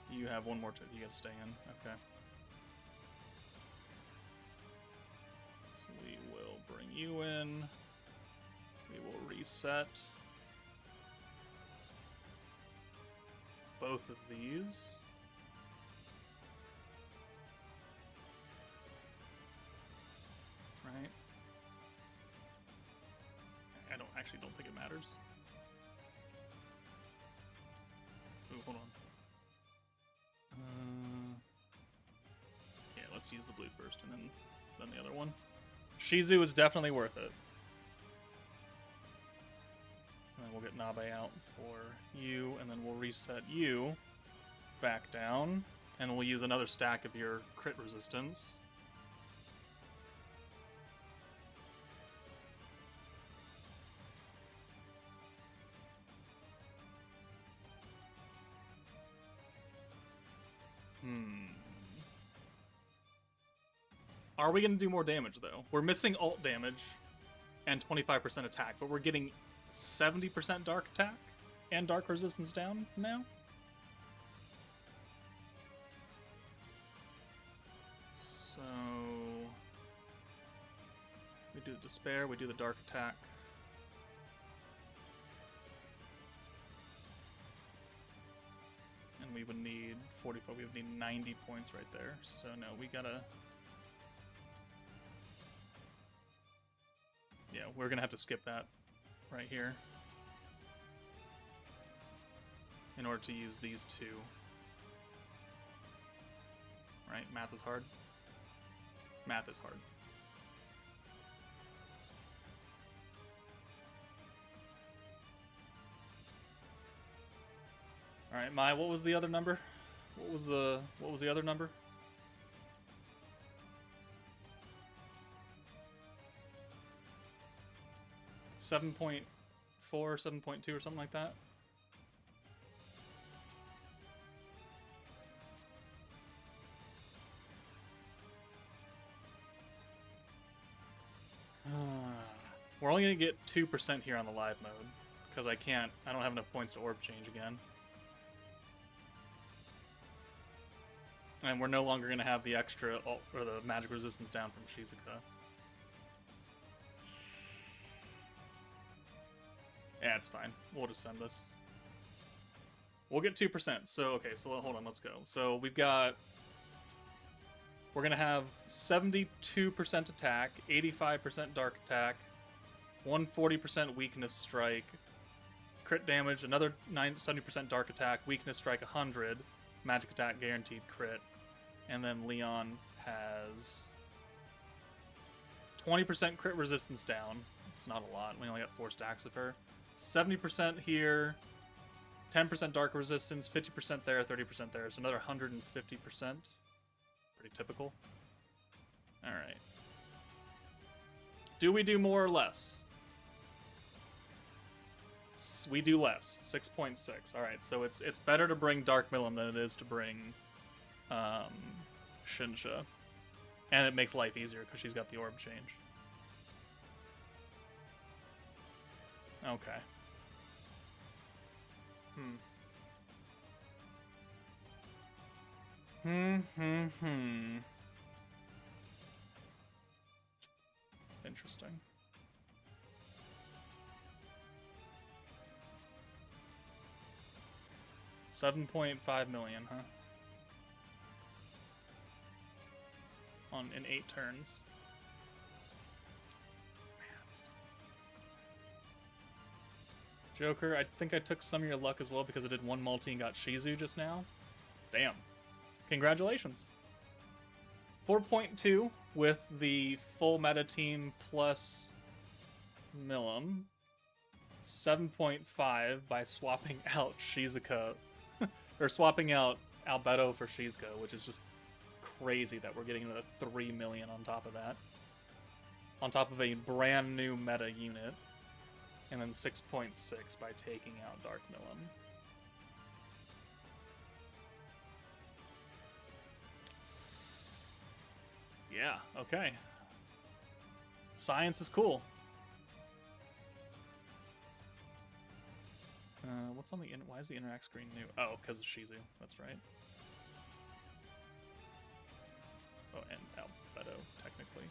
you have one more you gotta stay in. Okay. So we will bring you in. We will reset both of these. Right. I don't think it matters. Ooh, hold on. Yeah, let's use the blue first and then the other one. Shizu is definitely worth it. And then we'll get Nabe out for you, and then we'll reset you back down, and we'll use another stack of your crit resistance. Are we going to do more damage, though? We're missing ult damage and 25% attack, but we're getting 70% dark attack and dark resistance down now? So we do the despair, we do the dark attack. And we would need 44, we would need 90 points right there. So no, we gotta... Yeah, we're gonna have to skip that right here in order to use these two. Right? Math is hard. Math is hard. Alright, Mai, what was the other number? What was the other number? .4, 7.2 or something like that. We're only gonna get 2% here on the live mode because I don't have enough points to orb change again. And we're no longer gonna have the extra or the magic resistance down from Shizuka. Yeah, it's fine. We'll just send this. We'll get 2%. So, okay, so hold on, let's go. So we're gonna have 72% attack, 85% dark attack, 140% weakness strike, crit damage, another 70% dark attack, weakness strike 100, magic attack guaranteed crit, and then Leon has 20% crit resistance down. It's not a lot. We only got 4 stacks of her. 70% here, 10% dark resistance, 50% there, 30% there. So another 150%. Pretty typical. All right. Do we do more or less? We do less. 6.6. All right. So it's better to bring Dark Milim than it is to bring Shinsha, and it makes life easier because she's got the orb change. Okay. Interesting. $7.5 million, huh? In 8 turns. Joker, I think I took some of your luck as well because I did 1 multi and got Shizu just now. Damn. Congratulations. 4.2 with the full meta team plus Milim. 7.5 by swapping out Shizuka, or swapping out Albedo for Shizuka, which is just crazy that we're getting another 3 million on top of that. On top of a brand new meta unit. And then 6.6 by taking out Dark Milim. Yeah, okay. Science is cool. What's on the why is the interact screen new? Oh, because of Shizu. That's right. Oh, and Albedo, technically.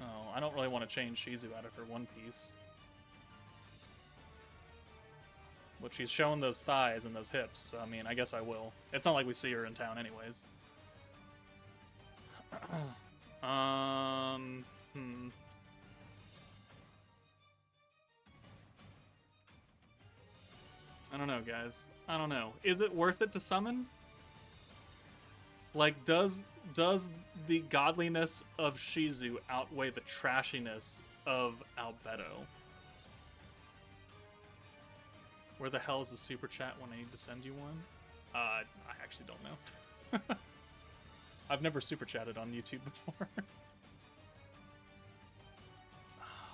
Oh, I don't really want to change Shizu out of her one piece. But she's showing those thighs and those hips, so I mean, I guess I will. It's not like we see her in town anyways. I don't know, guys. I don't know. Is it worth it to summon? Like, does the godliness of Shizu outweigh the trashiness of Albedo? Where the hell is the super chat when I need to send you one? I actually don't know. I've never super chatted on YouTube before.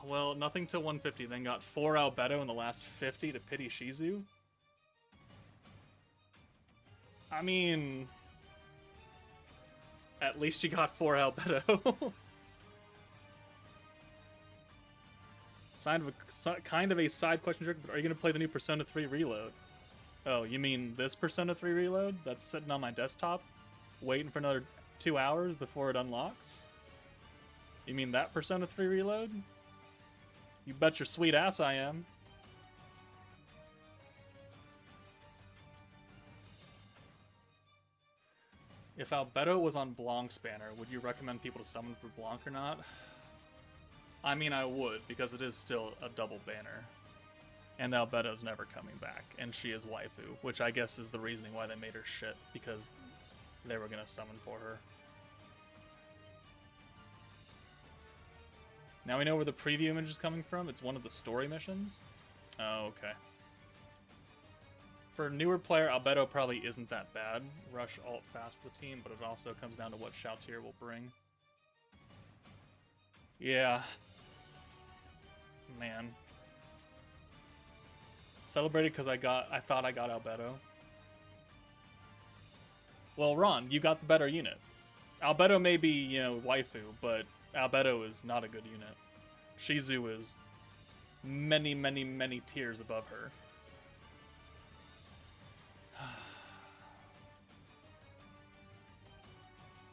Well, nothing till 150, then got 4 Albedo in the last 50 to pity Shizu. I mean, at least you got 4 Albedo. Kind of a side question, Jerk, but are you going to play the new Persona 3 Reload? Oh, you mean this Persona 3 Reload that's sitting on my desktop, waiting for another 2 hours before it unlocks? You mean that Persona 3 Reload? You bet your sweet ass I am. If Albedo was on Blanc's banner, would you recommend people to summon for Blanc or not? I mean, I would, because it is still a double banner. And Albedo's never coming back, and she is waifu, which I guess is the reasoning why they made her shit, because they were going to summon for her. Now we know where the preview image is coming from. It's one of the story missions. Oh, okay. For a newer player, Albedo probably isn't that bad. Rush alt fast for the team, but it also comes down to what Shoutier will bring. Yeah. Man. Celebrated because I thought I got Albedo. Well, Ron, you got the better unit. Albedo may be, waifu, but Albedo is not a good unit. Shizu is many, many, many tiers above her.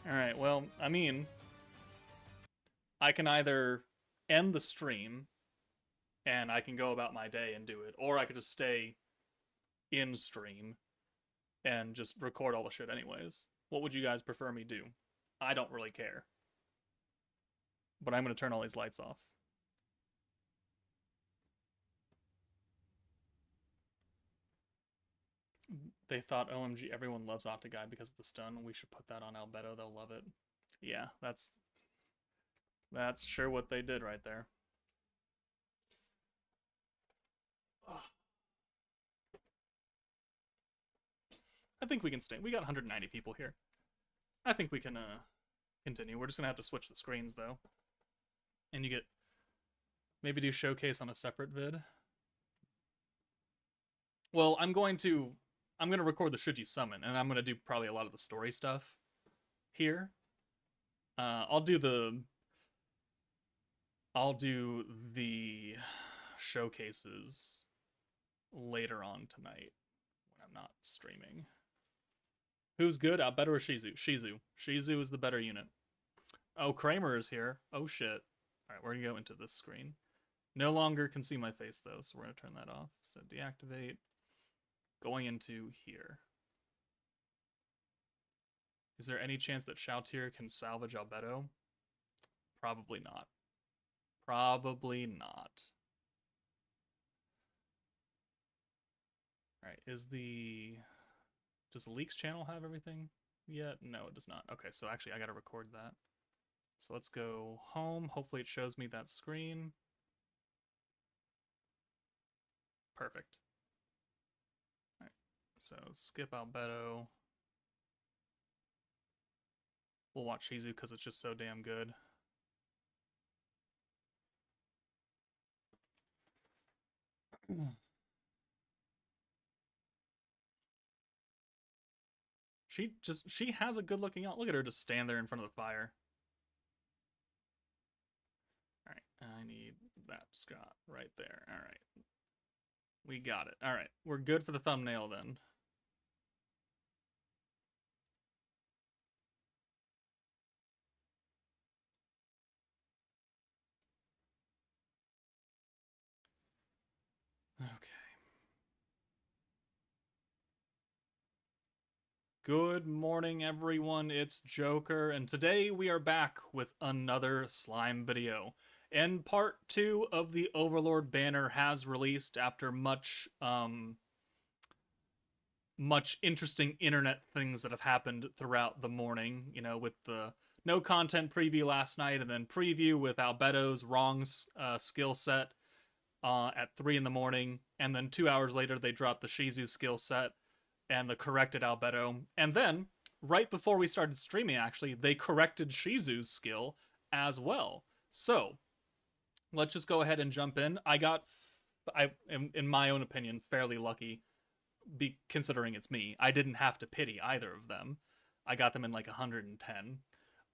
Alright, well, I mean, I can either end the stream and I can go about my day and do it, or I could just stay in stream and just record all the shit anyways. What would you guys prefer me do? I don't really care. But I'm going to turn all these lights off. They thought, OMG, everyone loves Octaguy because of the stun. We should put that on Albedo. They'll love it. Yeah, that's sure what they did right there. I think we can stay. We got 190 people here. I think we can continue. We're just gonna have to switch the screens though. And you get maybe do showcase on a separate vid. Well, I'm gonna record the Should You Summon, and I'm gonna do probably a lot of the story stuff here. I'll do the showcases later on tonight when I'm not streaming. Who's good? Albedo or Shizu? Shizu. Shizu is the better unit. Oh, Kramer is here. Oh shit. Alright, we're gonna go into this screen. No longer can see my face though, so we're gonna turn that off. So deactivate. Going into here. Is there any chance that Shoutier can salvage Albedo? Probably not. Probably not. Alright, does the Leaks channel have everything yet? No, it does not. Okay, so actually I gotta record that. So let's go home. Hopefully it shows me that screen. Perfect. Alright, so skip Albedo. We'll watch Shizu because it's just so damn good. She has a good looking out. Look at her just stand there in front of the fire. Alright, I need that Scott right there. Alright. We got it. Alright, we're good for the thumbnail then. Okay. Good morning, everyone. It's Joker, and today we are back with another slime video. And part 2 of the Overlord banner has released after much interesting internet things that have happened throughout the morning. You know, with the no content preview last night, and then preview with Albedo's wrong skill set at 3 in the morning, and then 2 hours later they dropped the Shizu skill set and the corrected Albedo. And then, right before we started streaming, actually, they corrected Shizu's skill as well. So, let's just go ahead and jump in. I in my own opinion, fairly lucky, considering it's me. I didn't have to pity either of them. I got them in like 110.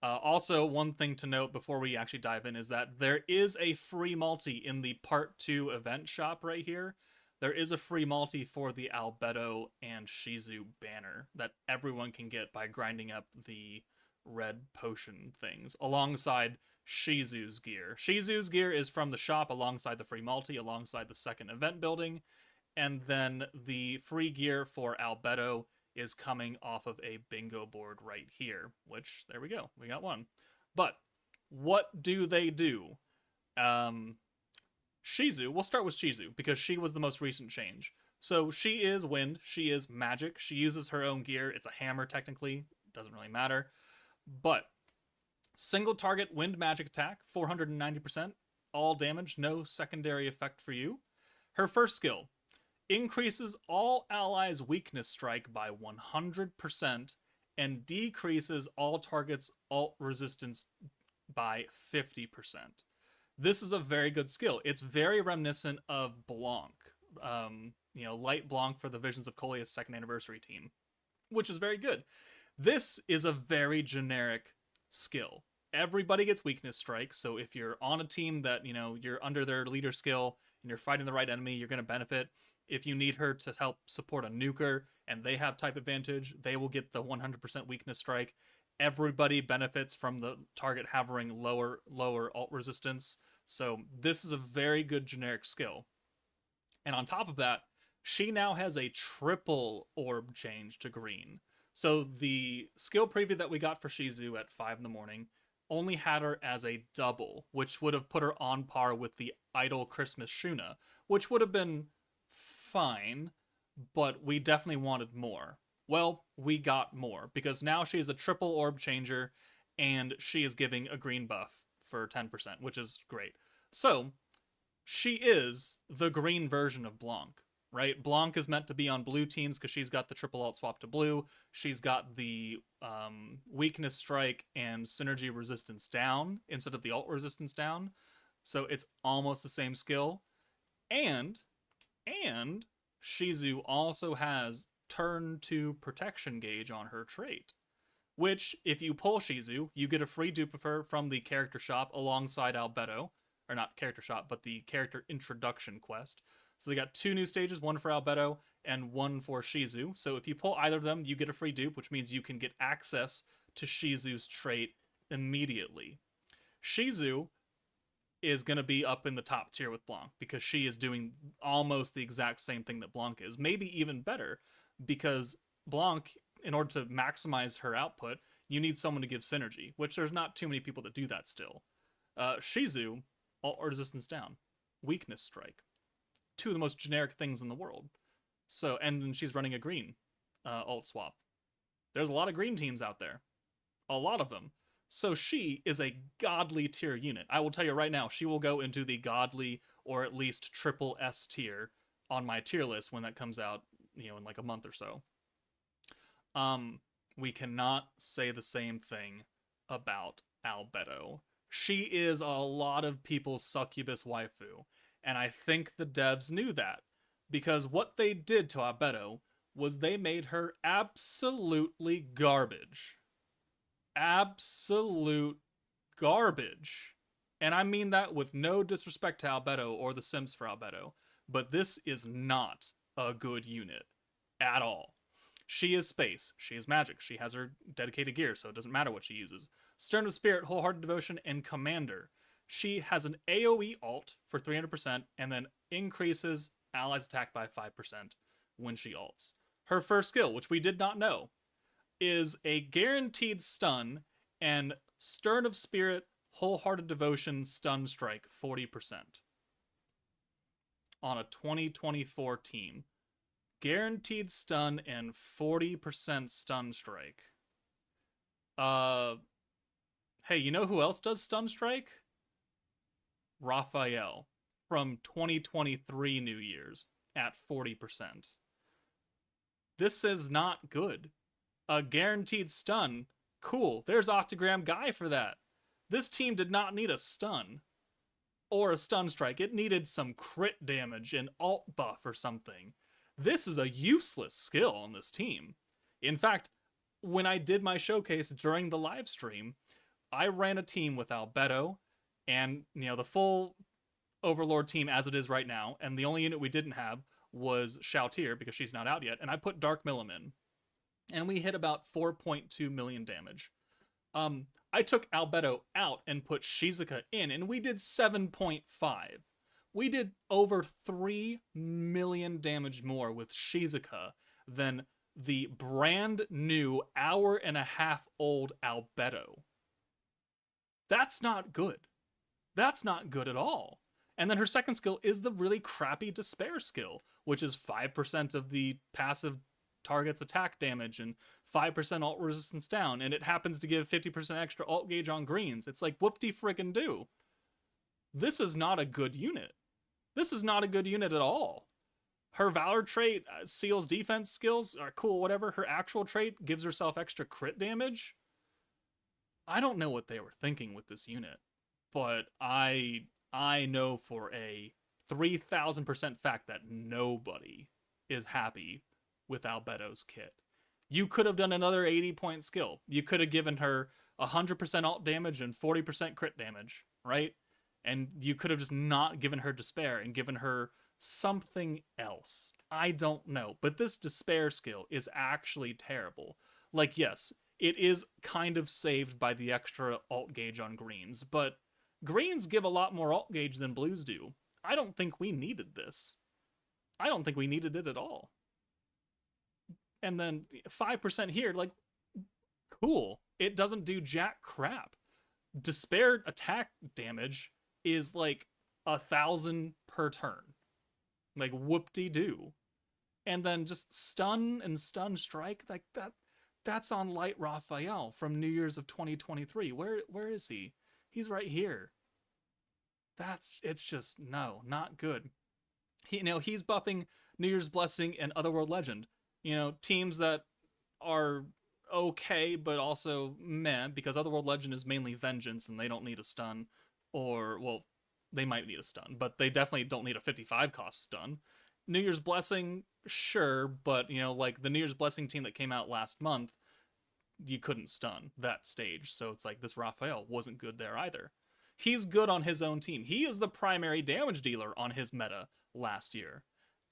Also, one thing to note before we actually dive in is that there is a free multi in the Part 2 event shop right here. There is a free multi for the Albedo and Shizu banner that everyone can get by grinding up the red potion things alongside Shizu's gear. Shizu's gear is from the shop alongside the free multi, alongside the second event building, and then the free gear for Albedo is coming off of a bingo board right here, which, there we go, we got one. But what do they do? Shizu, we'll start with Shizu, because she was the most recent change. So she is wind, she is magic, she uses her own gear, it's a hammer technically, doesn't really matter. But, single target wind magic attack, 490%, all damage, no secondary effect for you. Her first skill, increases all allies' weakness strike by 100% and decreases all targets' alt resistance by 50%. This is a very good skill. It's very reminiscent of Blanc. Light Blanc for the Visions of Colea's second anniversary team, which is very good. This is a very generic skill. Everybody gets weakness strike, so if you're on a team that, you're under their leader skill and you're fighting the right enemy, you're going to benefit. If you need her to help support a nuker and they have type advantage, they will get the 100% weakness strike. Everybody benefits from the target having lower alt resistance. So this is a very good generic skill. And on top of that, she now has a triple orb change to green. So the skill preview that we got for Shizu at 5 in the morning only had her as a double, which would have put her on par with the idle Christmas Shuna, which would have been fine, but we definitely wanted more. Well, we got more, because now she is a triple orb changer, and she is giving a green buff for 10%, which is great. So, she is the green version of Blanc, right? Blanc is meant to be on blue teams because she's got the triple alt swap to blue. She's got the weakness strike and synergy resistance down instead of the alt resistance down. So it's almost the same skill. And Shizu also has turn 2 protection gauge on her trait, which if you pull Shizu, you get a free dupe of her from the character shop alongside Albedo. Or not character shop, but the character introduction quest. So they got 2 new stages, one for Albedo and one for Shizu. So if you pull either of them, you get a free dupe, which means you can get access to Shizu's trait immediately. Shizu is going to be up in the top tier with Blanc because she is doing almost the exact same thing that Blanc is. Maybe even better, because Blanc, in order to maximize her output, you need someone to give synergy, which there's not too many people that do that still. Shizu, alt resistance down, weakness strike, 2 of the most generic things in the world. So, and she's running a green alt swap. There's a lot of green teams out there, a lot of them. So she is a godly tier unit. I will tell you right now, she will go into the godly or at least triple S tier on my tier list when that comes out, in like a month or so. We cannot say the same thing about Albedo. She is a lot of people's succubus waifu, and I think the devs knew that, because what they did to Albedo was they made her absolutely garbage. Absolute garbage. And I mean that with no disrespect to Albedo or the Sims for Albedo, but this is not a good unit at all. She is space, she is magic, she has her dedicated gear, so it doesn't matter what she uses. Stern of Spirit, Wholehearted Devotion, and Commander. She has an AoE alt for 300% and then increases allies' attack by 5% when she alts. Her first skill, which we did not know, is a guaranteed stun and Stern of Spirit, Wholehearted Devotion stun strike 40% on a 2024 team. Guaranteed stun and 40% stun strike. Hey, you know who else does stun strike? Raphael from 2023 New Year's at 40%. This is not good. A guaranteed stun, cool. There's Octogram Guy for that. This team did not need a stun or a stun strike. It needed some crit damage and alt buff or something. This is a useless skill on this team. In fact, when I did my showcase during the live stream, I ran a team with Albedo and, the full Overlord team as it is right now, and the only unit we didn't have was Shoutir because she's not out yet, and I put Dark Milim in. And we hit about 4.2 million damage. I took Albedo out and put Shizuka in, and we did 7.5. We did over 3 million damage more with Shizuka than the brand new hour-and-a-half-old Albedo. That's not good. That's not good at all. And then her second skill is the really crappy Despair skill, which is 5% of the passive target's attack damage and 5% alt resistance down, and it happens to give 50% extra alt gauge on greens. It's like, whoop-de-frickin-do. This is not a good unit. This is not a good unit at all. Her Valor trait seals defense skills are cool, whatever. Her actual trait gives herself extra crit damage. I don't know what they were thinking with this unit, but I know for a 3,000% fact that nobody is happy with Albedo's kit. You could have done another 80-point skill. You could have given her 100% alt damage and 40% crit damage, right? And you could have just not given her despair and given her something else. I don't know. But this despair skill is actually terrible. Like, yes, it is kind of saved by the extra alt gauge on greens, but greens give a lot more alt gauge than blues do. I don't think we needed this. I don't think we needed it at all. And then 5% here, like, cool. It doesn't do jack crap. Despair attack damage is like 1,000 per turn. Like, whoop-de-doo. And then just stun and stun strike, like that's on Light Raphael from New Year's of 2023. Where is he? He's right here. It's just, no, not good. He's buffing New Year's Blessing and Otherworld Legend. Teams that are okay, but also meh, because Otherworld Legend is mainly Vengeance and they don't need a stun. Or, well, they might need a stun, but they definitely don't need a 55 cost stun. New Year's Blessing, sure, but, like the New Year's Blessing team that came out last month, you couldn't stun that stage. So it's like this Raphael wasn't good there either. He's good on his own team. He is the primary damage dealer on his meta last year.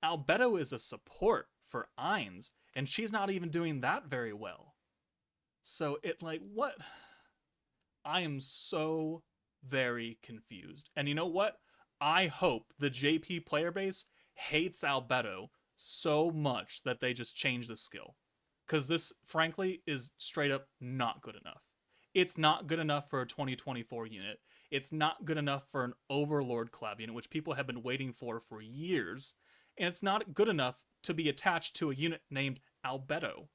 Albedo is a support for Ainz, and she's not even doing that very well. So what? I am so very confused. And you know what? I hope the JP player base hates Albedo so much that they just change the skill. Because this, frankly, is straight up not good enough. It's not good enough for a 2024 unit. It's not good enough for an Overlord collab unit, which people have been waiting for years. And it's not good enough to be attached to a unit named Albedo.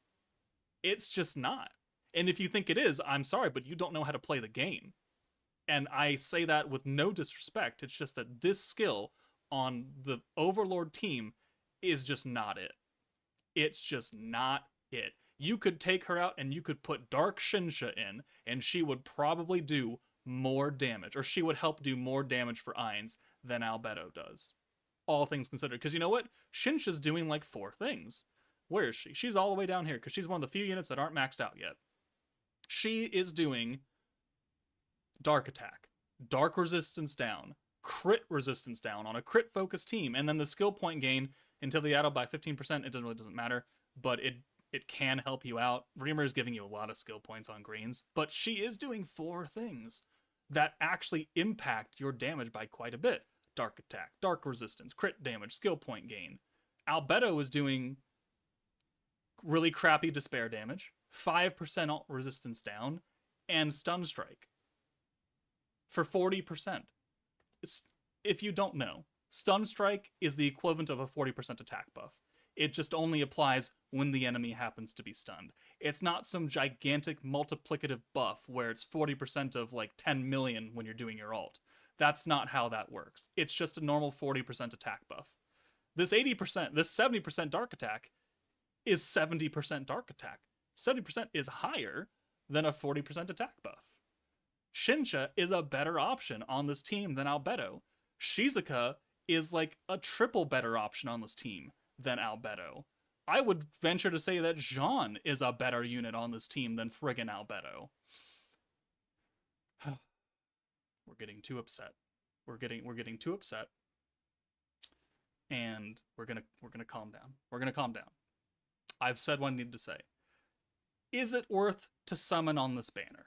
It's just not. And if you think it is, I'm sorry, but you don't know how to play the game. And I say that with no disrespect. It's just that this skill on the Overlord team is just not it. It's just not it. You could take her out and you could put Dark Shinsha in, and she would probably do more damage, or she would help do more damage for Ainz than Albedo does. All things considered. Because you know what? Shinsha's doing like 4 things. Where is she? She's all the way down here, because she's one of the few units that aren't maxed out yet. She is doing Dark Attack, Dark Resistance down, Crit Resistance down on a crit focused team, and then the skill point gain until they add up by 15%. It really doesn't matter, but it can help you out. Reamer is giving you a lot of skill points on greens, but she is doing 4 things that actually impact your damage by quite a bit. Dark Attack, Dark Resistance, Crit Damage, Skill Point Gain. Albedo is doing really crappy Despair damage, 5% alt resistance down, and Stun Strike for 40%. If you don't know, Stun Strike is the equivalent of a 40% attack buff. It just only applies when the enemy happens to be stunned. It's not some gigantic multiplicative buff where it's 40% of like 10 million when you're doing your ult. That's not how that works. It's just a normal 40% attack buff. This 80%, this 70% dark attack is 70% dark attack. 70% is higher than a 40% attack buff. Shinsha is a better option on this team than Albedo. Shizuka is like a triple better option on this team than Albedo. I would venture to say that Jean is a better unit on this team than friggin' Albedo. We're getting too upset. We're getting too upset. And we're gonna calm down. We're gonna calm down. I've said what I need to say. Is it worth to summon on this banner?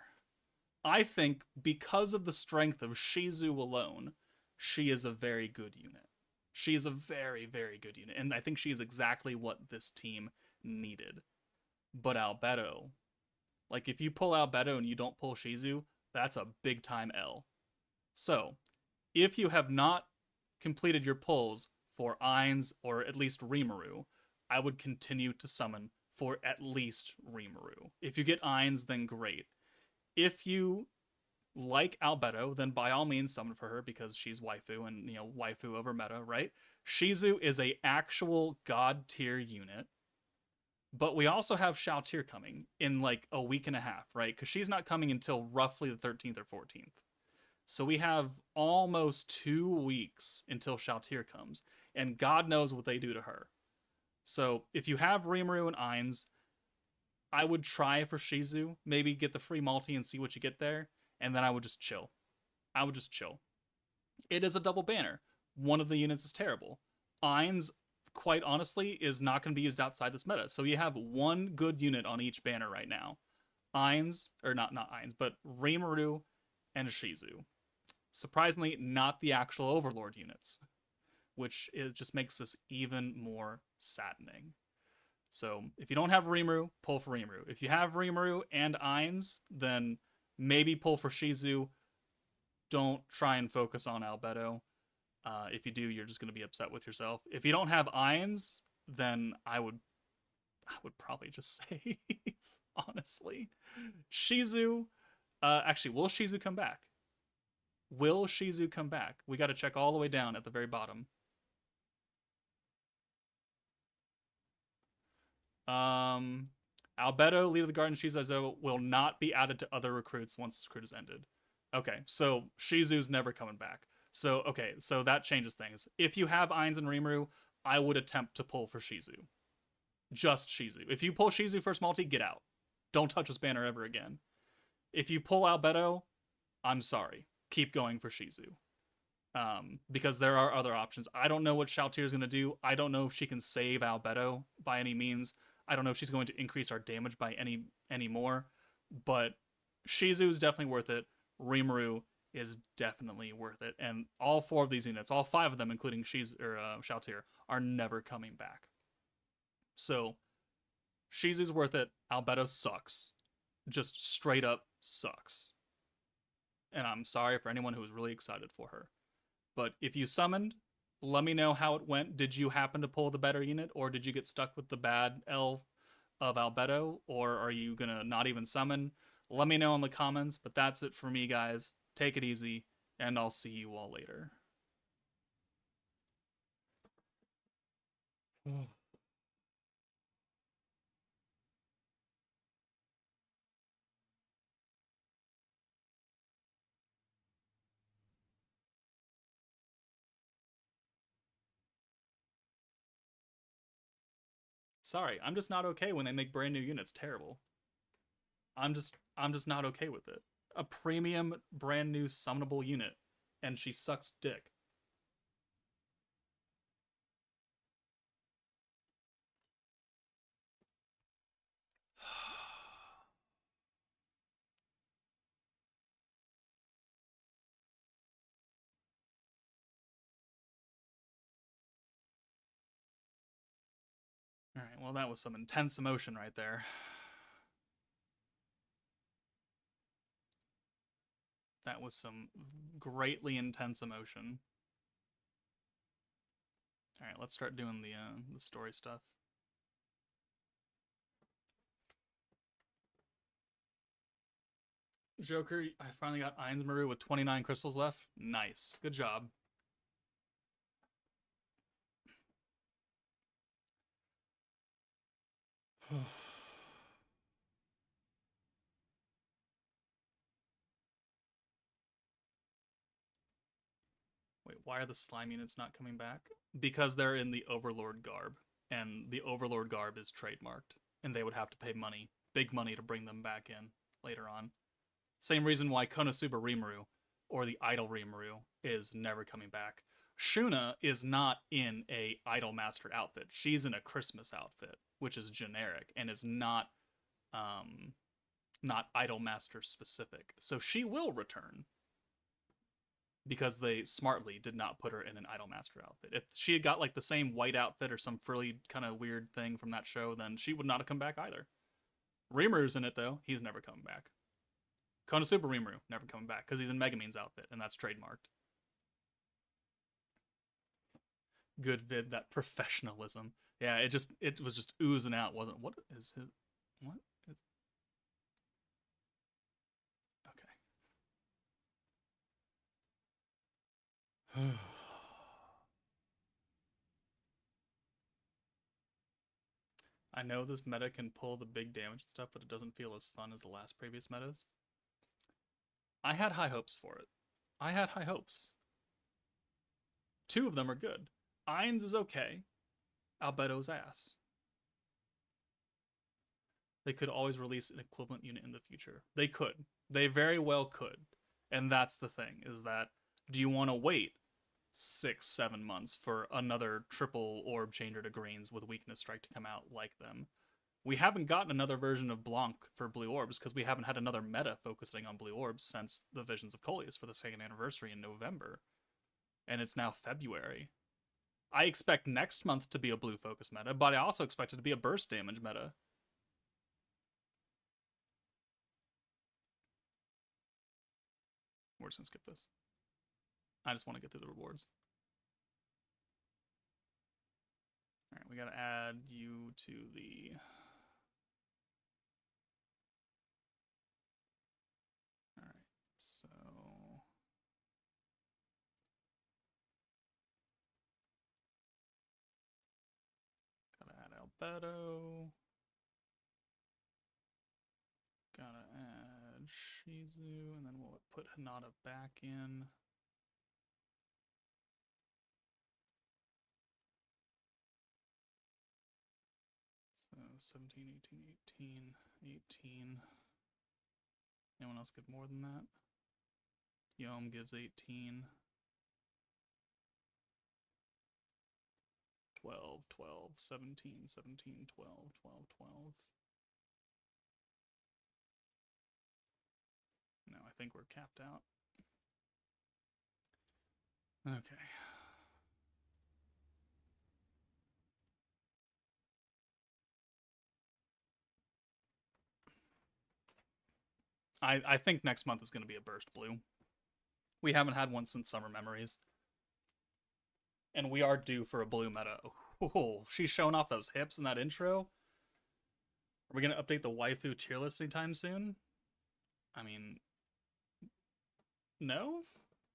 I think because of the strength of Shizu alone, she is a very good unit. She is a very, very good unit. And I think she is exactly what this team needed. But Albedo, like if you pull Albedo and you don't pull Shizu, that's a big time L. So, if you have not completed your pulls for Ainz or at least Rimuru, I would continue to summon for at least Rimuru. If you get Ainz, then great. If you like Albedo, then by all means summon for her because she's waifu and, waifu over meta, right? Shizu is a actual god tier unit. But we also have Shao-Tier coming in like a week and a half, right? Because she's not coming until roughly the 13th or 14th. So we have almost 2 weeks until Shao-Tier comes. And God knows what they do to her. So if you have Rimuru and Ainz, I would try for Shizu, maybe get the free multi and see what you get there, and then I would just chill. I would just chill. It is a double banner. One of the units is terrible. Ainz, quite honestly, is not going to be used outside this meta. So you have one good unit on each banner right now. Ainz, or not Ainz, but Rimuru and Shizu. Surprisingly, not the actual Overlord units, which just makes this even more saddening. So if you don't have Rimuru, pull for Rimuru. If you have Rimuru and Ainz, then maybe pull for Shizu. Don't try and focus on Albedo. If you do, you're just going to be upset with yourself. If you don't have Ainz, then I would probably just say, honestly, Shizu. Actually, will Shizu come back? Will Shizu come back? We got to check all the way down at the very bottom. Albedo, Leader of the Garden, Shizu will not be added to other recruits once this recruit is ended. Okay, so Shizu's never coming back. So, okay, so that changes things. If you have Ainz and Rimuru, I would attempt to pull for Shizu. Just Shizu. If you pull Shizu first multi, get out. Don't touch this banner ever again. If you pull Albedo, I'm sorry. Keep going for Shizu. Because there are other options. I don't know what Shalltear is going to do. I don't know if she can save Albedo by any means. I don't know if she's going to increase our damage by any more. But Shizu is definitely worth it. Rimuru is definitely worth it. And all 4 of these units, all 5 of them, including Shalltear, are never coming back. So Shizu's worth it. Albedo sucks. Just straight up sucks. And I'm sorry for anyone who was really excited for her. But if you summoned, let me know how it went. Did you happen to pull the better unit, or did you get stuck with the bad elf of Albedo, or are you going to not even summon? Let me know in the comments, but that's it for me, guys. Take it easy, and I'll see you all later. Sorry, I'm just not okay when they make brand new units terrible. I'm just not okay with it. A premium brand new summonable unit, and she sucks dick. Alright, well that was some intense emotion right there. That was some greatly intense emotion. Alright, let's start doing the story stuff. Joker, I finally got Ainz Maru with 29 crystals left. Nice. Good job. Wait, why are the slime units not coming back? Because they're in the Overlord garb, and the Overlord garb is trademarked, and they would have to pay money, big money, to bring them back in later on. Same reason why Konosuba Rimuru, or the Idol Rimuru, is never coming back. Shuna is not in a Idol Master outfit. She's in a Christmas outfit, which is generic and is not Idol Master specific. So she will return, because they smartly did not put her in an Idol Master outfit. If she had got like the same white outfit or some frilly kind of weird thing from that show, then she would not have come back either. Rimuru's in it though. He's never coming back. Konosuba Rimuru never coming back because he's in Megumin's outfit, and that's trademarked. Good vid, that professionalism. Yeah, it was just oozing out, wasn't it? What is his? What is? Okay. I know this meta can pull the big damage and stuff, but it doesn't feel as fun as the last previous metas. I had high hopes for it. I had high hopes. 2 of them are good. Ainz is okay. Albedo's ass. They could always release an equivalent unit in the future. They could. They very well could. And that's the thing, is that do you want to wait 6-7 months for another triple orb changer to greens with weakness strike to come out like them? We haven't gotten another version of Blanc for blue orbs because we haven't had another meta focusing on blue orbs since the Visions of Coleus for the second anniversary in November. And it's now February. I expect next month to be a blue focus meta, but I also expect it to be a burst damage meta. We're just gonna skip this. I just want to get through the rewards. Alright, we gotta add you to the... Alright, so... Gotta add Albedo. Gotta add Shizu, and then we'll put Hinata back in. So 17, 18, 18, 18. Anyone else give more than that? Yom gives 18. 12, 12, 17, 17, 12, 12, 12. No, I think we're capped out. Okay. I think next month is going to be a burst blue. We haven't had one since Summer Memories. And we are due for a blue meta. Oh, she's showing off those hips in that intro. Are we going to update the waifu tier list anytime soon? I mean, no,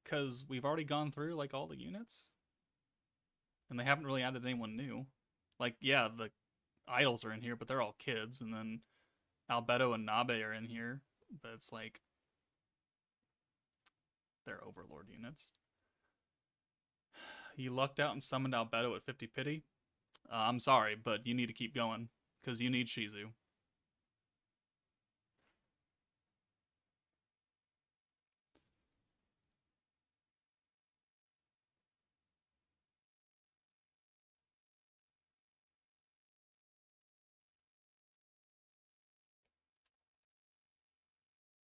because we've already gone through like all the units. And they haven't really added anyone new. Like, yeah, the idols are in here, but they're all kids. And then Albedo and Nabe are in here. But it's like, they're Overlord units. You lucked out and summoned Albedo at 50 pity. I'm sorry, but you need to keep going, because you need Shizu.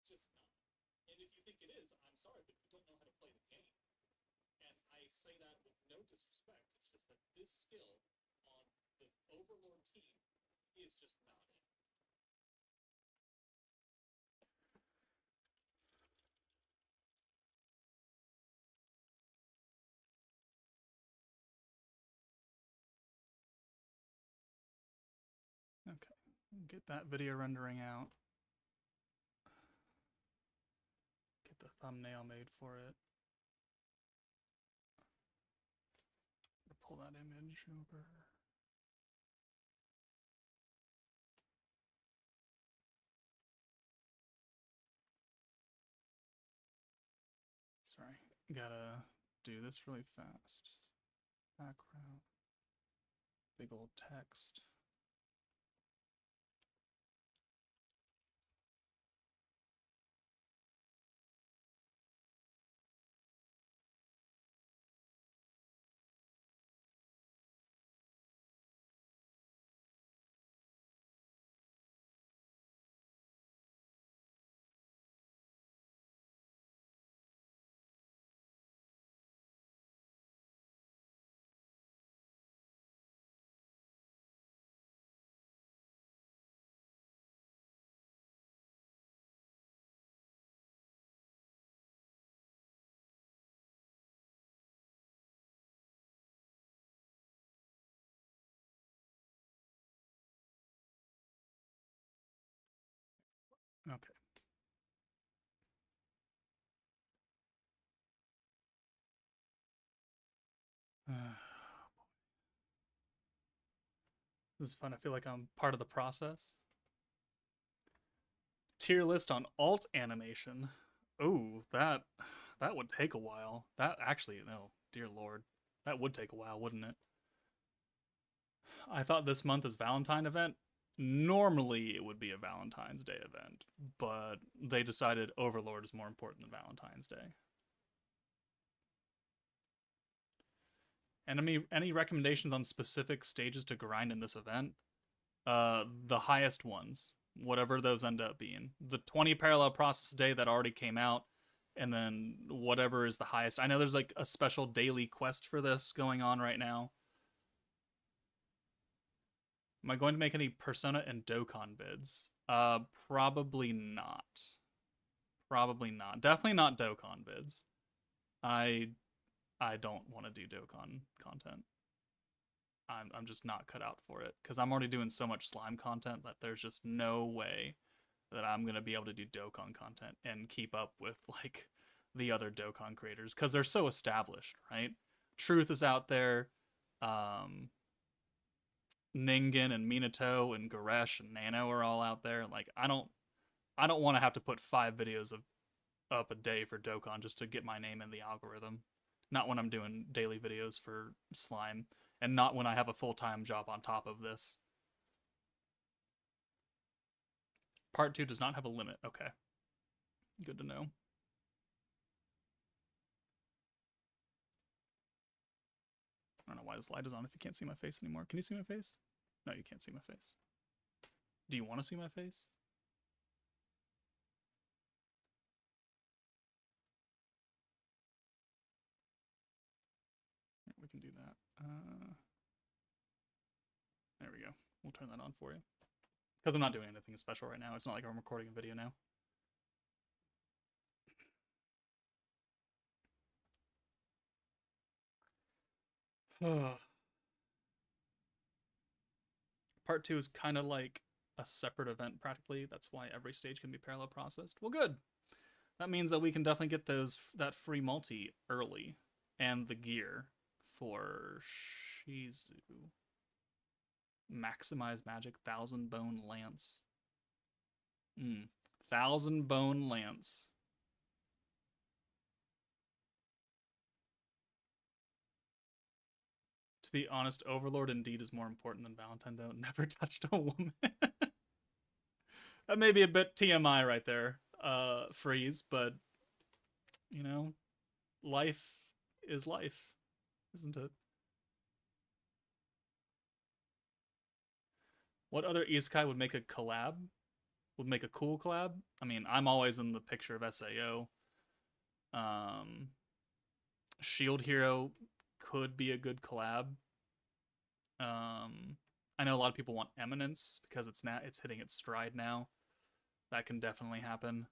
Just not. And if you think it is, I'm sorry, but you don't know how to play the game. And I say that with no disrespect. It's just that this skill on the Overlord team is just not it. Okay, get that video rendering out. Get the thumbnail made for it. Pull that image over. Sorry, gotta do this really fast. Background. Big old text. Okay. This is fun. I feel like I'm part of the process. Tier list on alt animation. Oh, that would take a while. That actually, no, dear lord. That would take a while, wouldn't it? I thought this month is Valentine event. Normally, it would be a Valentine's Day event, but they decided Overlord is more important than Valentine's Day. And any recommendations on specific stages to grind in this event? The highest ones, whatever those end up being. The 20 parallel process day that already came out, and then whatever is the highest. I know there's like a special daily quest for this going on right now. Am I going to make any Persona and Dokkan bids? Probably not. Probably not. Definitely not Dokkan bids. I don't want to do Dokkan content. I'm just not cut out for it because I'm already doing so much slime content that there's just no way that I'm gonna be able to do Dokkan content and keep up with like the other Dokkan creators because they're so established, right? Truth is out there. Ningen and Minato and Goresh and Nano are all out there. Like I don't want to have to put 5 videos of up a day for Dokkan just to get my name in the algorithm. Not when I'm doing daily videos for slime, and not when I have a full-time job on top of this. Part 2 does not have a limit. Okay. Good to know. I don't know why this light is on if you can't see my face anymore. Can you see my face? No, you can't see my face. Do you want to see my face? We can do that. There we go. We'll turn that on for you. Because I'm not doing anything special right now. It's not like I'm recording a video now. Part 2 is kind of like a separate event practically. That's why every stage can be parallel processed. Well, good. That means that we can definitely get that free multi early and the gear for Shizu. Maximize magic 1,000 bone lance. 1,000 bone lance. To be honest, Overlord indeed is more important than Valentine, though. Never touched a woman. That may be a bit TMI right there, Freeze, but, you know, life is life, isn't it? What other isekai would make a collab? Would make a cool collab? I mean, I'm always in the picture of SAO. Shield Hero could be a good collab. I know a lot of people want Eminence because it's hitting its stride now. That can definitely happen.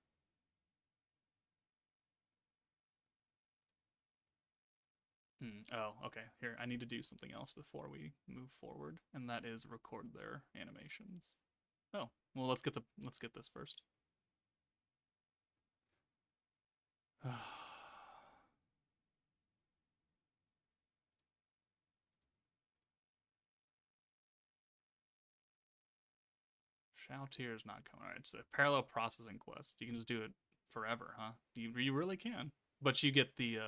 Oh, okay. Here, I need to do something else before we move forward, and that is record their animations. Oh, well, let's get this first. Shao Tier is not coming. All right, it's a parallel processing quest. You can just do it forever, huh? You really can. But you get the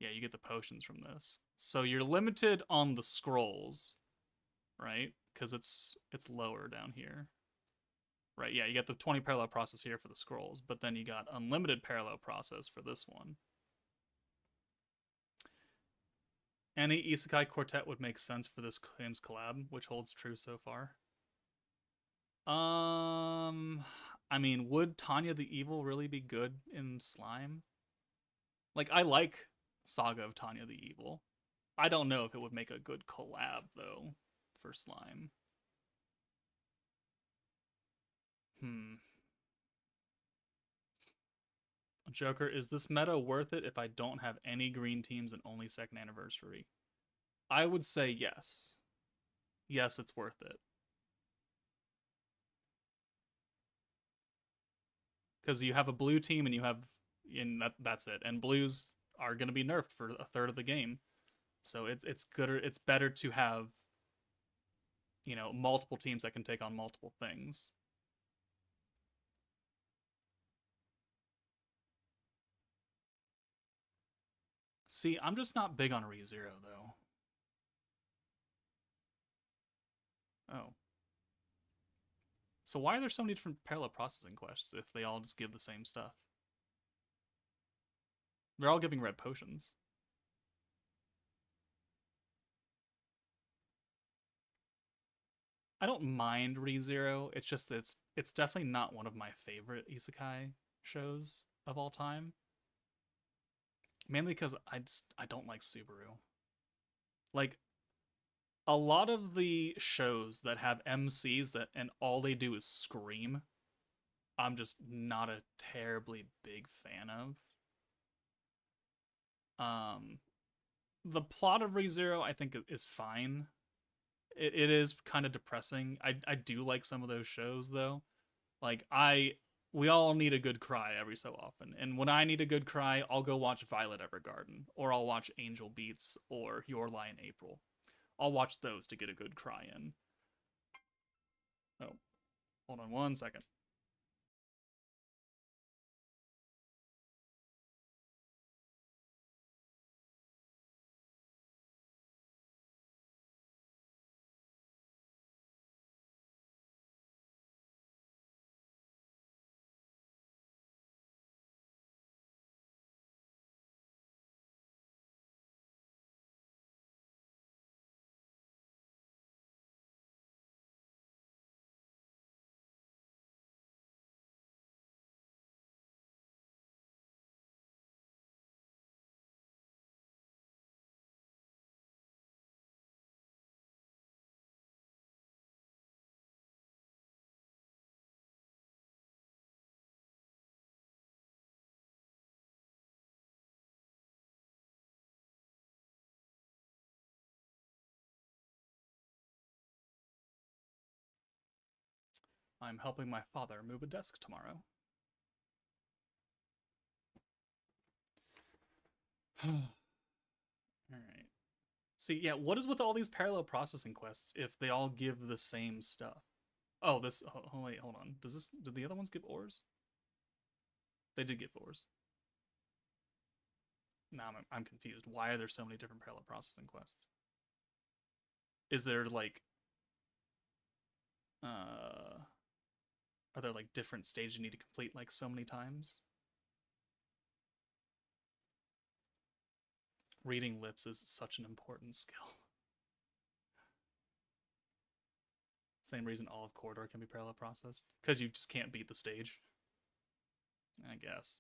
yeah, you get the potions from this. So you're limited on the scrolls, right? Because it's lower down here. Right, yeah, you get the 20 parallel process here for the scrolls, but then you got unlimited parallel process for this one. Any Isekai quartet would make sense for this game's collab, which holds true so far. I mean, would Tanya the Evil really be good in slime? Like, I like Saga of Tanya the Evil. I don't know if it would make a good collab, though, for slime. Joker, is this meta worth it if I don't have any green teams and only second anniversary? I would say yes. Yes, it's worth it. Because you have a blue team and you have, and that's it. And blues are going to be nerfed for a third of the game, so it's good. It's better to have, you know, multiple teams that can take on multiple things. See, I'm just not big on ReZero though. Oh, So why are there so many different parallel processing quests if they all just give the same stuff? They're all giving red potions. I don't mind ReZero. It's just that it's definitely not one of my favorite isekai shows of all time. Mainly because I don't like Subaru. Like a lot of the shows that have MCs that and all they do is scream, I'm just not a terribly big fan of. The plot of ReZero I think is fine. It is kind of depressing. I do like some of those shows though. Like we all need a good cry every so often. And when I need a good cry, I'll go watch Violet Evergarden, or I'll watch Angel Beats or Your Lie in April. I'll watch those to get a good cry in. Oh, hold on one second. I'm helping my father move a desk tomorrow. All right. See, yeah, what is with all these parallel processing quests if they all give the same stuff? Oh, this. Oh, wait, hold on. Did the other ones give ores? They did give ores. Now I'm confused. Why are there so many different parallel processing quests? Is there like, are there like different stages you need to complete like so many times? Reading lips is such an important skill. Same reason Olive Corridor can be parallel processed. Because you just can't beat the stage. I guess.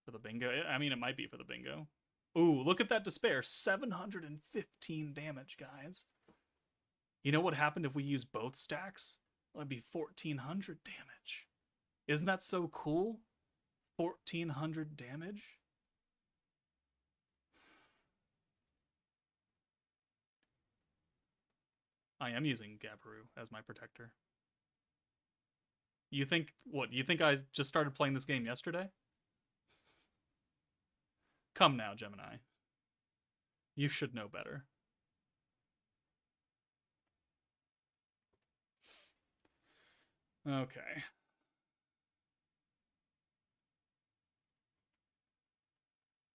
For the bingo? I mean, it might be for the bingo. Ooh, look at that despair. 715 damage, guys. You know what happened if we use both stacks? That'd be 1400 damage. Isn't that so cool? 1400 damage? I am using Gabaru as my protector. You think, what, you think I just started playing this game yesterday? Come now, Gemini. You should know better. Okay.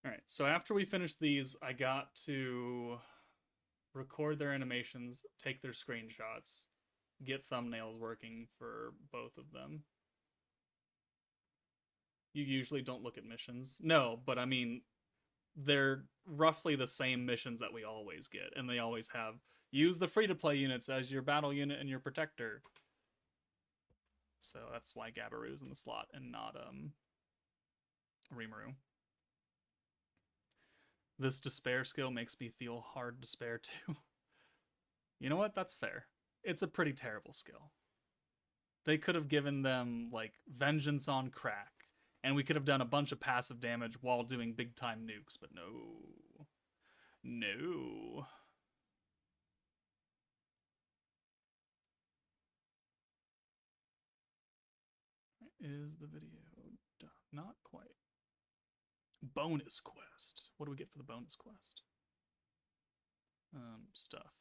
Alright, so after we finished these, I got to record their animations, take their screenshots, get thumbnails working for both of them. You usually don't look at missions. No, but I mean, they're roughly the same missions that we always get, and they always have use the free-to-play units as your battle unit and your protector. So that's why Gabaru's in the slot and not Rimuru. This despair skill makes me feel hard despair too. You know what? That's fair. It's a pretty terrible skill. They could have given them like vengeance on crack, and we could have done a bunch of passive damage while doing big time nukes, but no. No. Is the video done? Not quite. Bonus quest. What do we get for the bonus quest? Stuff.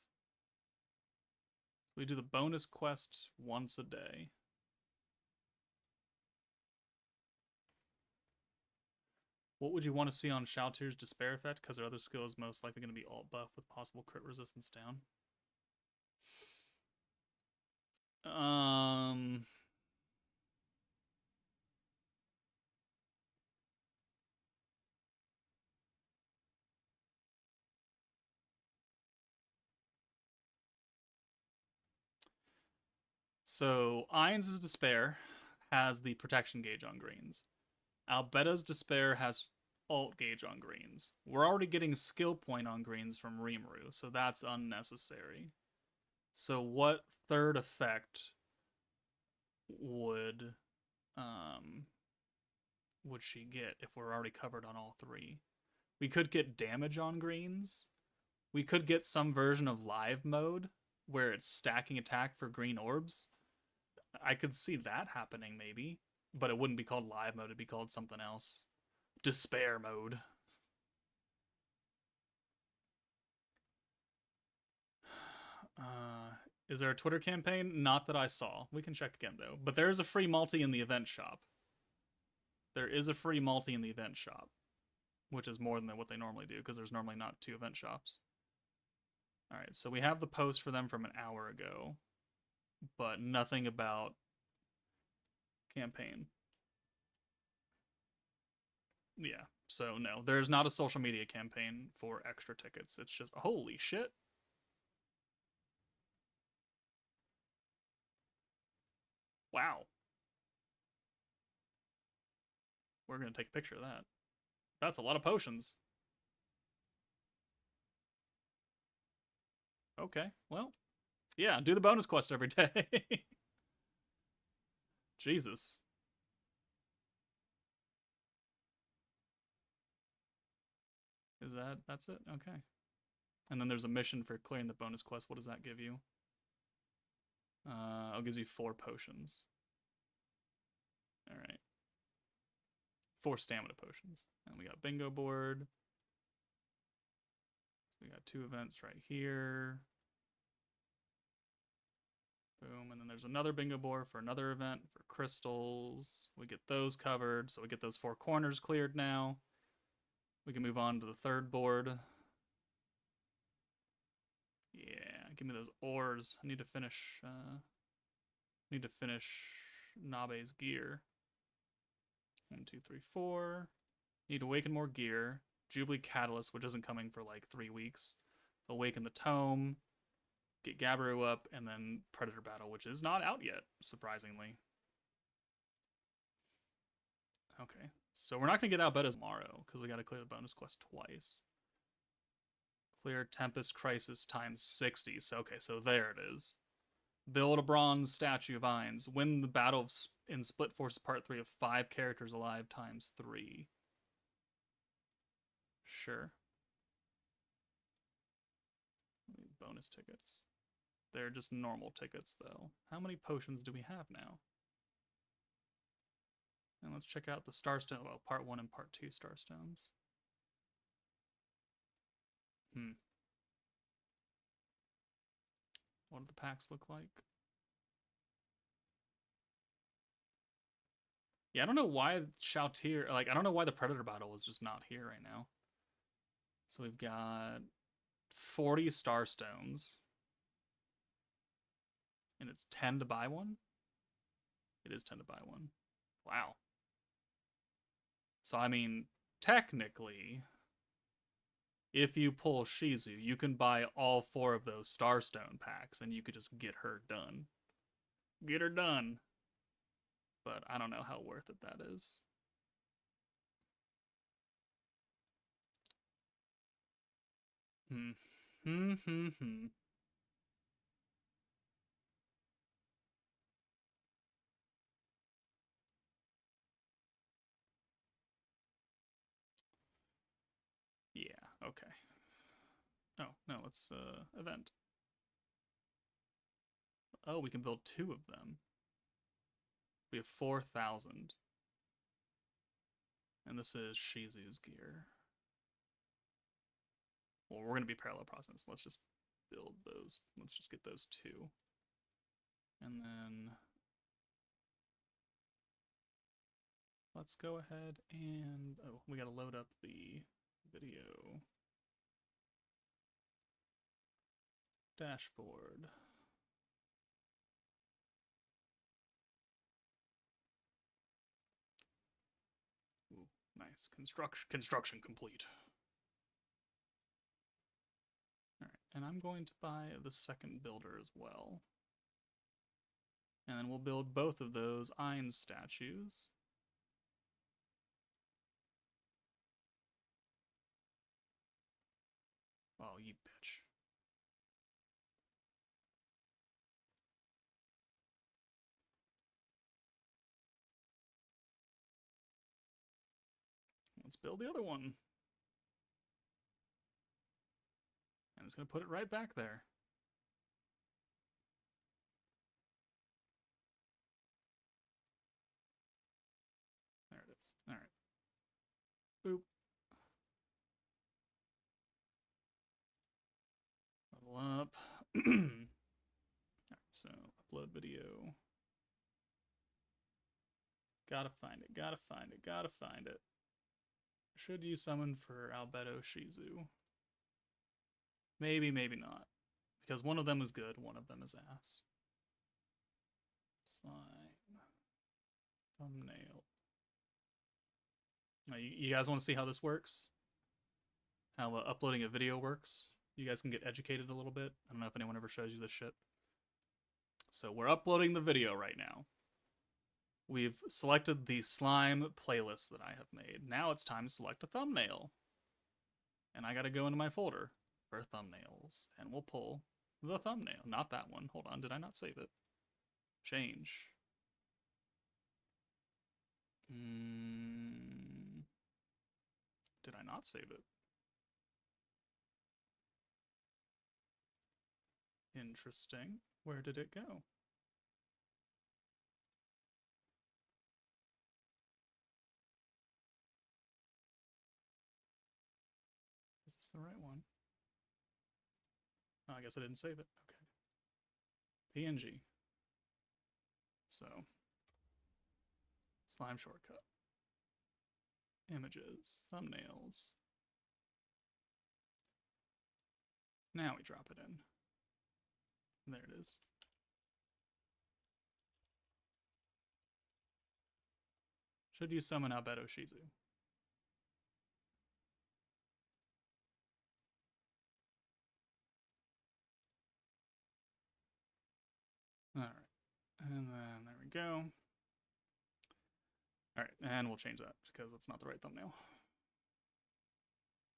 We do the bonus quest once a day. What would you want to see on Shouter's Despair Effect? Because their other skill is most likely going to be alt buff with possible crit resistance down. So Ainz' Despair has the protection gauge on greens. Albedo's Despair has alt gauge on greens. We're already getting skill point on greens from Rimuru, so that's unnecessary. So what third effect would um would she get if we're already covered on all three? We could get damage on greens. We could get some version of live mode where it's stacking attack for green orbs. I could see that happening maybe, but it wouldn't be called live mode, it'd be called something else. Despair mode. Uh, is there a Twitter campaign? Not that I saw. We can check again though. But there is a free multi in the event shop. There is a free multi in the event shop, which is more than what they normally do because there's normally not 2 event shops. All right, so we have the post for them from an hour ago, but nothing about campaign. Yeah, so no, there's not a social media campaign for extra tickets. It's just, holy shit. Wow. We're going to take a picture of that. That's a lot of potions. Okay, well, yeah, do the bonus quest every day. Jesus. That's it? Okay. And then there's a mission for clearing the bonus quest. What does that give you? It gives you 4 potions. All right. 4 stamina potions. And we got bingo board. So we got 2 events right here. Boom. And then there's another bingo board for another event for crystals. We get those covered. So we get those 4 corners cleared now. We can move on to the third board. Yeah, give me those ores. I need to finish Nabe's gear. 1, 2, 3, 4. Need to awaken more gear. Jubilee Catalyst, which isn't coming for like 3 weeks. Awaken the Tome. Get Gabiru up, and then Predator Battle, which is not out yet, surprisingly. Okay, so we're not going to get Albedo tomorrow, because we got to clear the bonus quest twice. Clear Tempest Crisis times 60. So, okay, so there it is. Build a bronze statue of Ainz. Win the battle in Split Forces Part 3 of 5 characters alive times 3. Sure. Bonus tickets. They're just normal tickets, though. How many potions do we have now? And let's check out the Starstone. Well, Part 1 and Part 2 Starstones. What do the packs look like? Yeah, I don't know why Shoutir, like, I don't know why the Predator Battle is just not here right now. So we've got 40 Starstones. And it's 10 to buy one? It is 10 to buy one. Wow. So, I mean, technically, if you pull Shizu, you can buy all 4 of those Starstone packs and you could just get her done. Get her done. But I don't know how worth it that is. Yeah, okay. Oh, no, it's event. Oh, we can build 2 of them. We have 4,000. And this is Shizu's gear. Well, we're going to be parallel processing, so let's just build those. Let's just get those 2. And then let's go ahead and, oh, we got to load up the video dashboard. Ooh, nice. Construction complete. All right, and I'm going to buy the second builder as well. And then we'll build both of those Ein statues. Oh, you bitch. Let's build the other one. And it's going to put it right back there. There it is. All right. Boop. Level up. Alright, so upload video. Gotta find it, gotta find it, gotta find it. Should you summon for Albedo Shizu? Maybe, maybe not. Because one of them is good, one of them is ass. Slime. Thumbnail. Now, you guys want to see how this works? How uploading a video works? You guys can get educated a little bit. I don't know if anyone ever shows you this shit. So we're uploading the video right now. We've selected the slime playlist that I have made. Now it's time to select a thumbnail. And I gotta go into my folder for thumbnails. And we'll pull the thumbnail. Not that one. Hold on, did I not save it? Change. Did I not save it? Interesting. Where did it go? Is this the right one? Oh, I guess I didn't save it. Okay. PNG. So, slime shortcut. Images, thumbnails. Now we drop it in. There it is. Should you summon Albedo Shizu? Alright. And then there we go. Alright, and we'll change that because that's not the right thumbnail.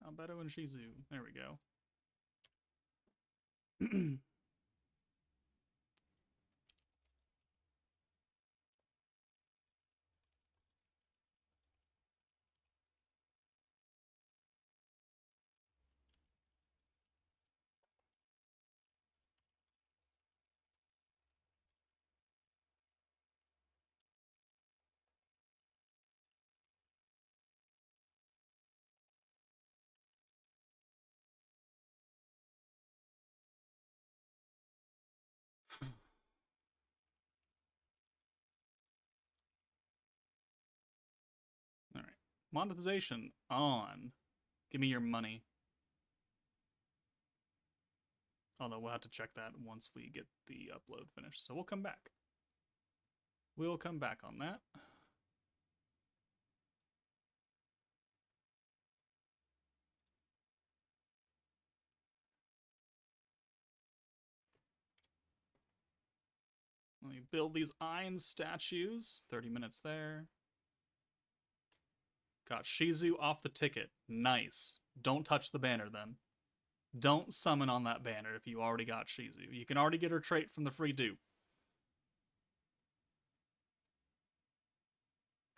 Albedo and Shizu. There we go. All right. Monetization on. Give me your money. Although we'll have to check that once we get the upload finished. So we'll come back. We'll come back on that. Let me build these Ein statues. 30 minutes there. Got Shizu off the ticket. Nice. Don't touch the banner then. Don't summon on that banner if you already got Shizu. You can already get her trait from the free dupe.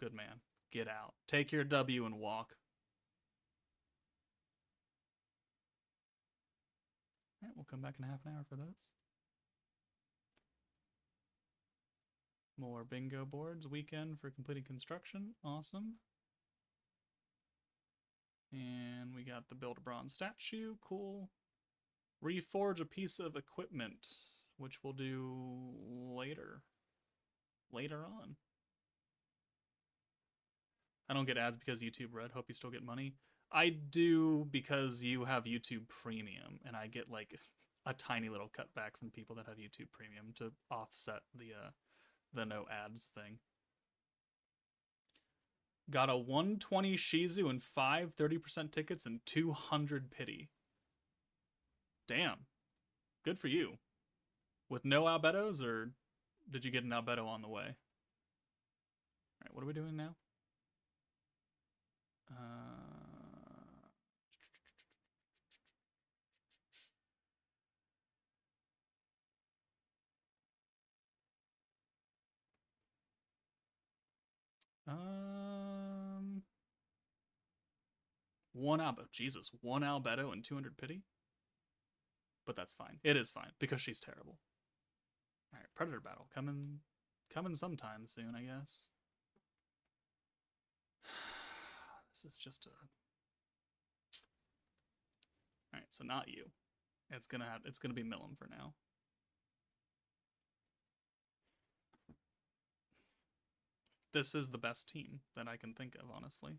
Good man. Get out. Take your W and walk. Alright, we'll come back in half an hour for those. More bingo boards. Weekend for completing construction. Awesome. And we got the build a bronze statue. Cool. Reforge a piece of equipment, which we'll do later. Later on. I don't get ads because YouTube Red. Hope you still get money. I do because you have YouTube Premium, and I get like a tiny little cutback from people that have YouTube Premium to offset the no ads thing. Got a 120 Shizu and 5 30% tickets and 200 pity. Damn. Good for you. With no Albedos or did you get an Albedo on the way? All right, what are we doing now? One Albedo. Jesus, one Albedo and 200 pity? But that's fine. It is fine, because she's terrible. Alright, Predator Battle. Coming sometime soon, I guess. This is just a... Alright, so not you. It's gonna be Millum for now. This is the best team that I can think of, honestly.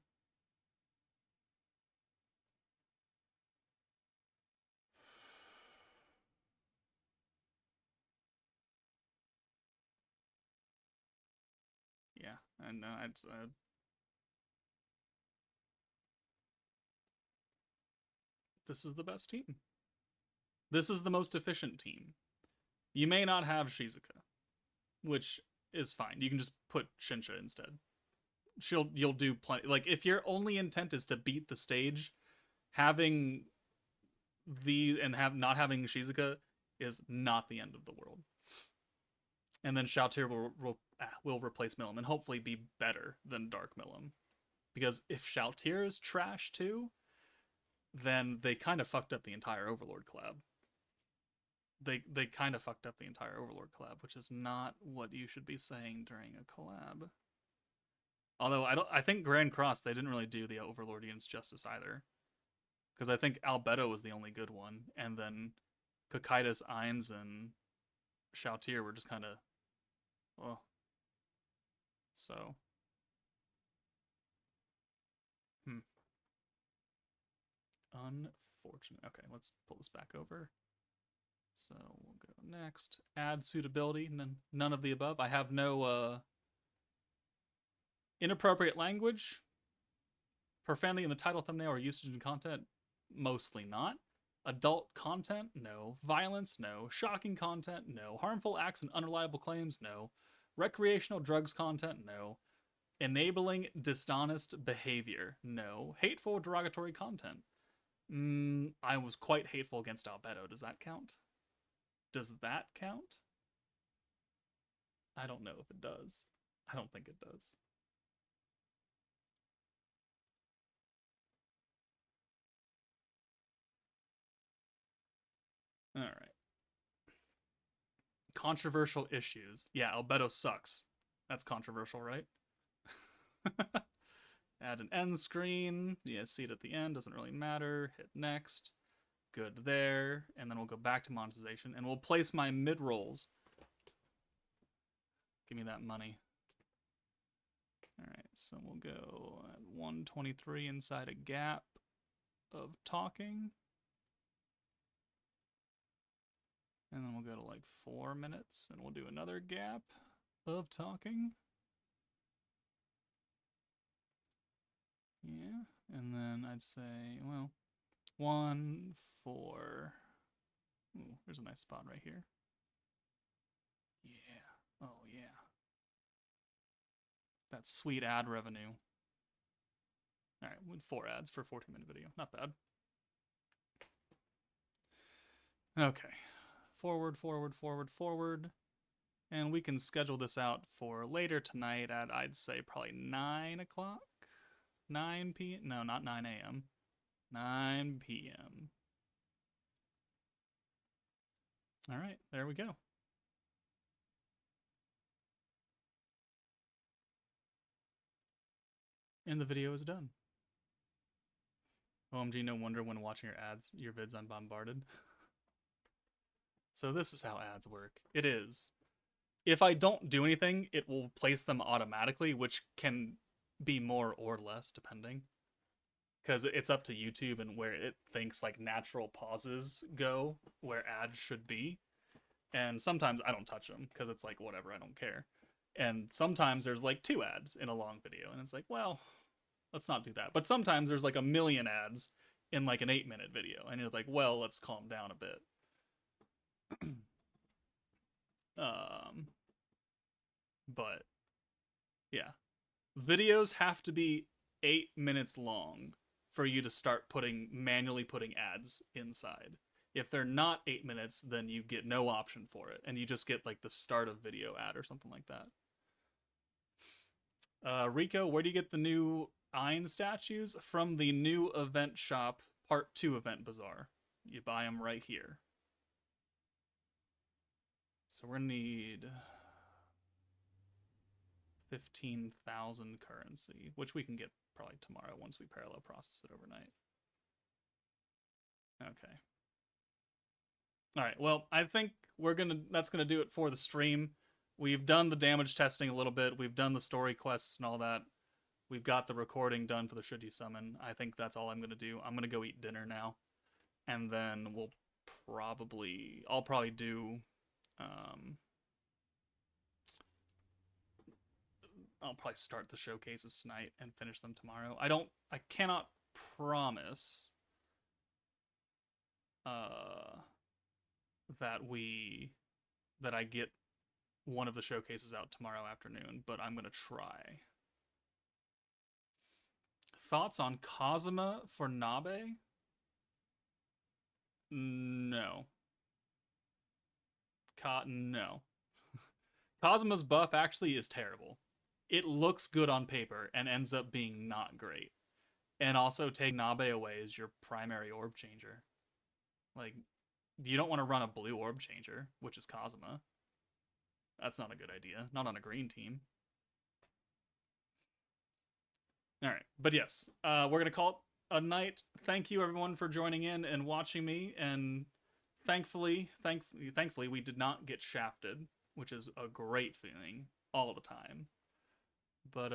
Yeah, and this is the best team. This is the most efficient team. You may not have Shizuka, which is fine. You can just put Shinsha instead. You'll do plenty. Like, if your only intent is to beat the stage, having not having Shizuka is not the end of the world. And then Shoutir will replace Millum and hopefully be better than Dark Millum. Because if Shoutir is trash too, then they kind of fucked up the entire Overlord collab. They kind of fucked up the entire Overlord collab, which is not what you should be saying during a collab. Although I think Grand Cross, they didn't really do the Overlordians justice either. Because I think Albedo was the only good one, and then Cocytus, Ainz, and Shoutir were just kind of, well, so. Unfortunate. Okay, let's pull this back over. So we'll go next. Add suitability. None of the above. I have no inappropriate language, profanity in the title, thumbnail, or usage in content. Mostly not. Adult content? No. Violence? No. Shocking content? No. Harmful acts and unreliable claims? No. Recreational drugs content? No. Enabling dishonest behavior? No. Hateful derogatory content? I was quite hateful against Albedo. Does that count? Does that count? I don't know if it does. I don't think it does. All right. Controversial issues. Yeah, Albedo sucks. That's controversial, right? Add an end screen. Yeah, see it at the end. Doesn't really matter. Hit next. Good there. And then we'll go back to monetization. And we'll place my mid-rolls. Give me that money. Alright, so we'll go at 123 inside a gap of talking. And then we'll go to like 4 minutes. And we'll do another gap of talking. Yeah, and then I'd say, well, 1, 4. Ooh, there's a nice spot right here. Yeah. Oh, yeah. That's sweet ad revenue. All right, with 4 ads for a 14-minute video. Not bad. Okay. Forward, forward, forward, forward. And we can schedule this out for later tonight at, I'd say, probably 9 o'clock. 9 p.m. No, not 9 a.m. 9 p.m. All right, there we go. And the video is done. OMG, no wonder when watching your vids, I'm bombarded. So this is how ads work. It is. If I don't do anything, it will place them automatically, which can be more or less, depending. Because it's up to YouTube and where it thinks like natural pauses go, where ads should be. And sometimes I don't touch them, because it's like, whatever, I don't care. And sometimes there's like 2 ads in a long video, and it's like, well, let's not do that. But sometimes there's like 1 million ads in like an 8-minute video, and you're like, well, let's calm down a bit. But yeah, videos have to be 8 minutes long for you to start manually putting ads inside. If they're not 8 minutes, then you get no option for it, and you just get like the start of video ad or something like that. Rico, where do you get the new Ein statues? From the new event shop, Part 2 Event Bazaar. You buy them right here. So we're gonna need 15,000 currency, which we can get probably tomorrow once we parallel process it overnight. Okay. All right. Well, I think that's gonna do it for the stream. We've done the damage testing a little bit. We've done the story quests and all that. We've got the recording done for the Should You Summon. I think that's all I'm gonna do. I'm gonna go eat dinner now, and then I'll probably do I'll probably start the showcases tonight and finish them tomorrow. I cannot promise that I get one of the showcases out tomorrow afternoon, but I'm gonna try. Thoughts on Kazuma for Nabe? No. No. Kazuma's buff actually is terrible. It looks good on paper and ends up being not great. And also, take Nabe away as your primary orb changer. Like, you don't want to run a blue orb changer, which is Kazuma. That's not a good idea. Not on a green team. Alright, but yes, we're going to call it a night. Thank you, everyone, for joining in and watching me. And thankfully, we did not get shafted, which is a great feeling all the time. But,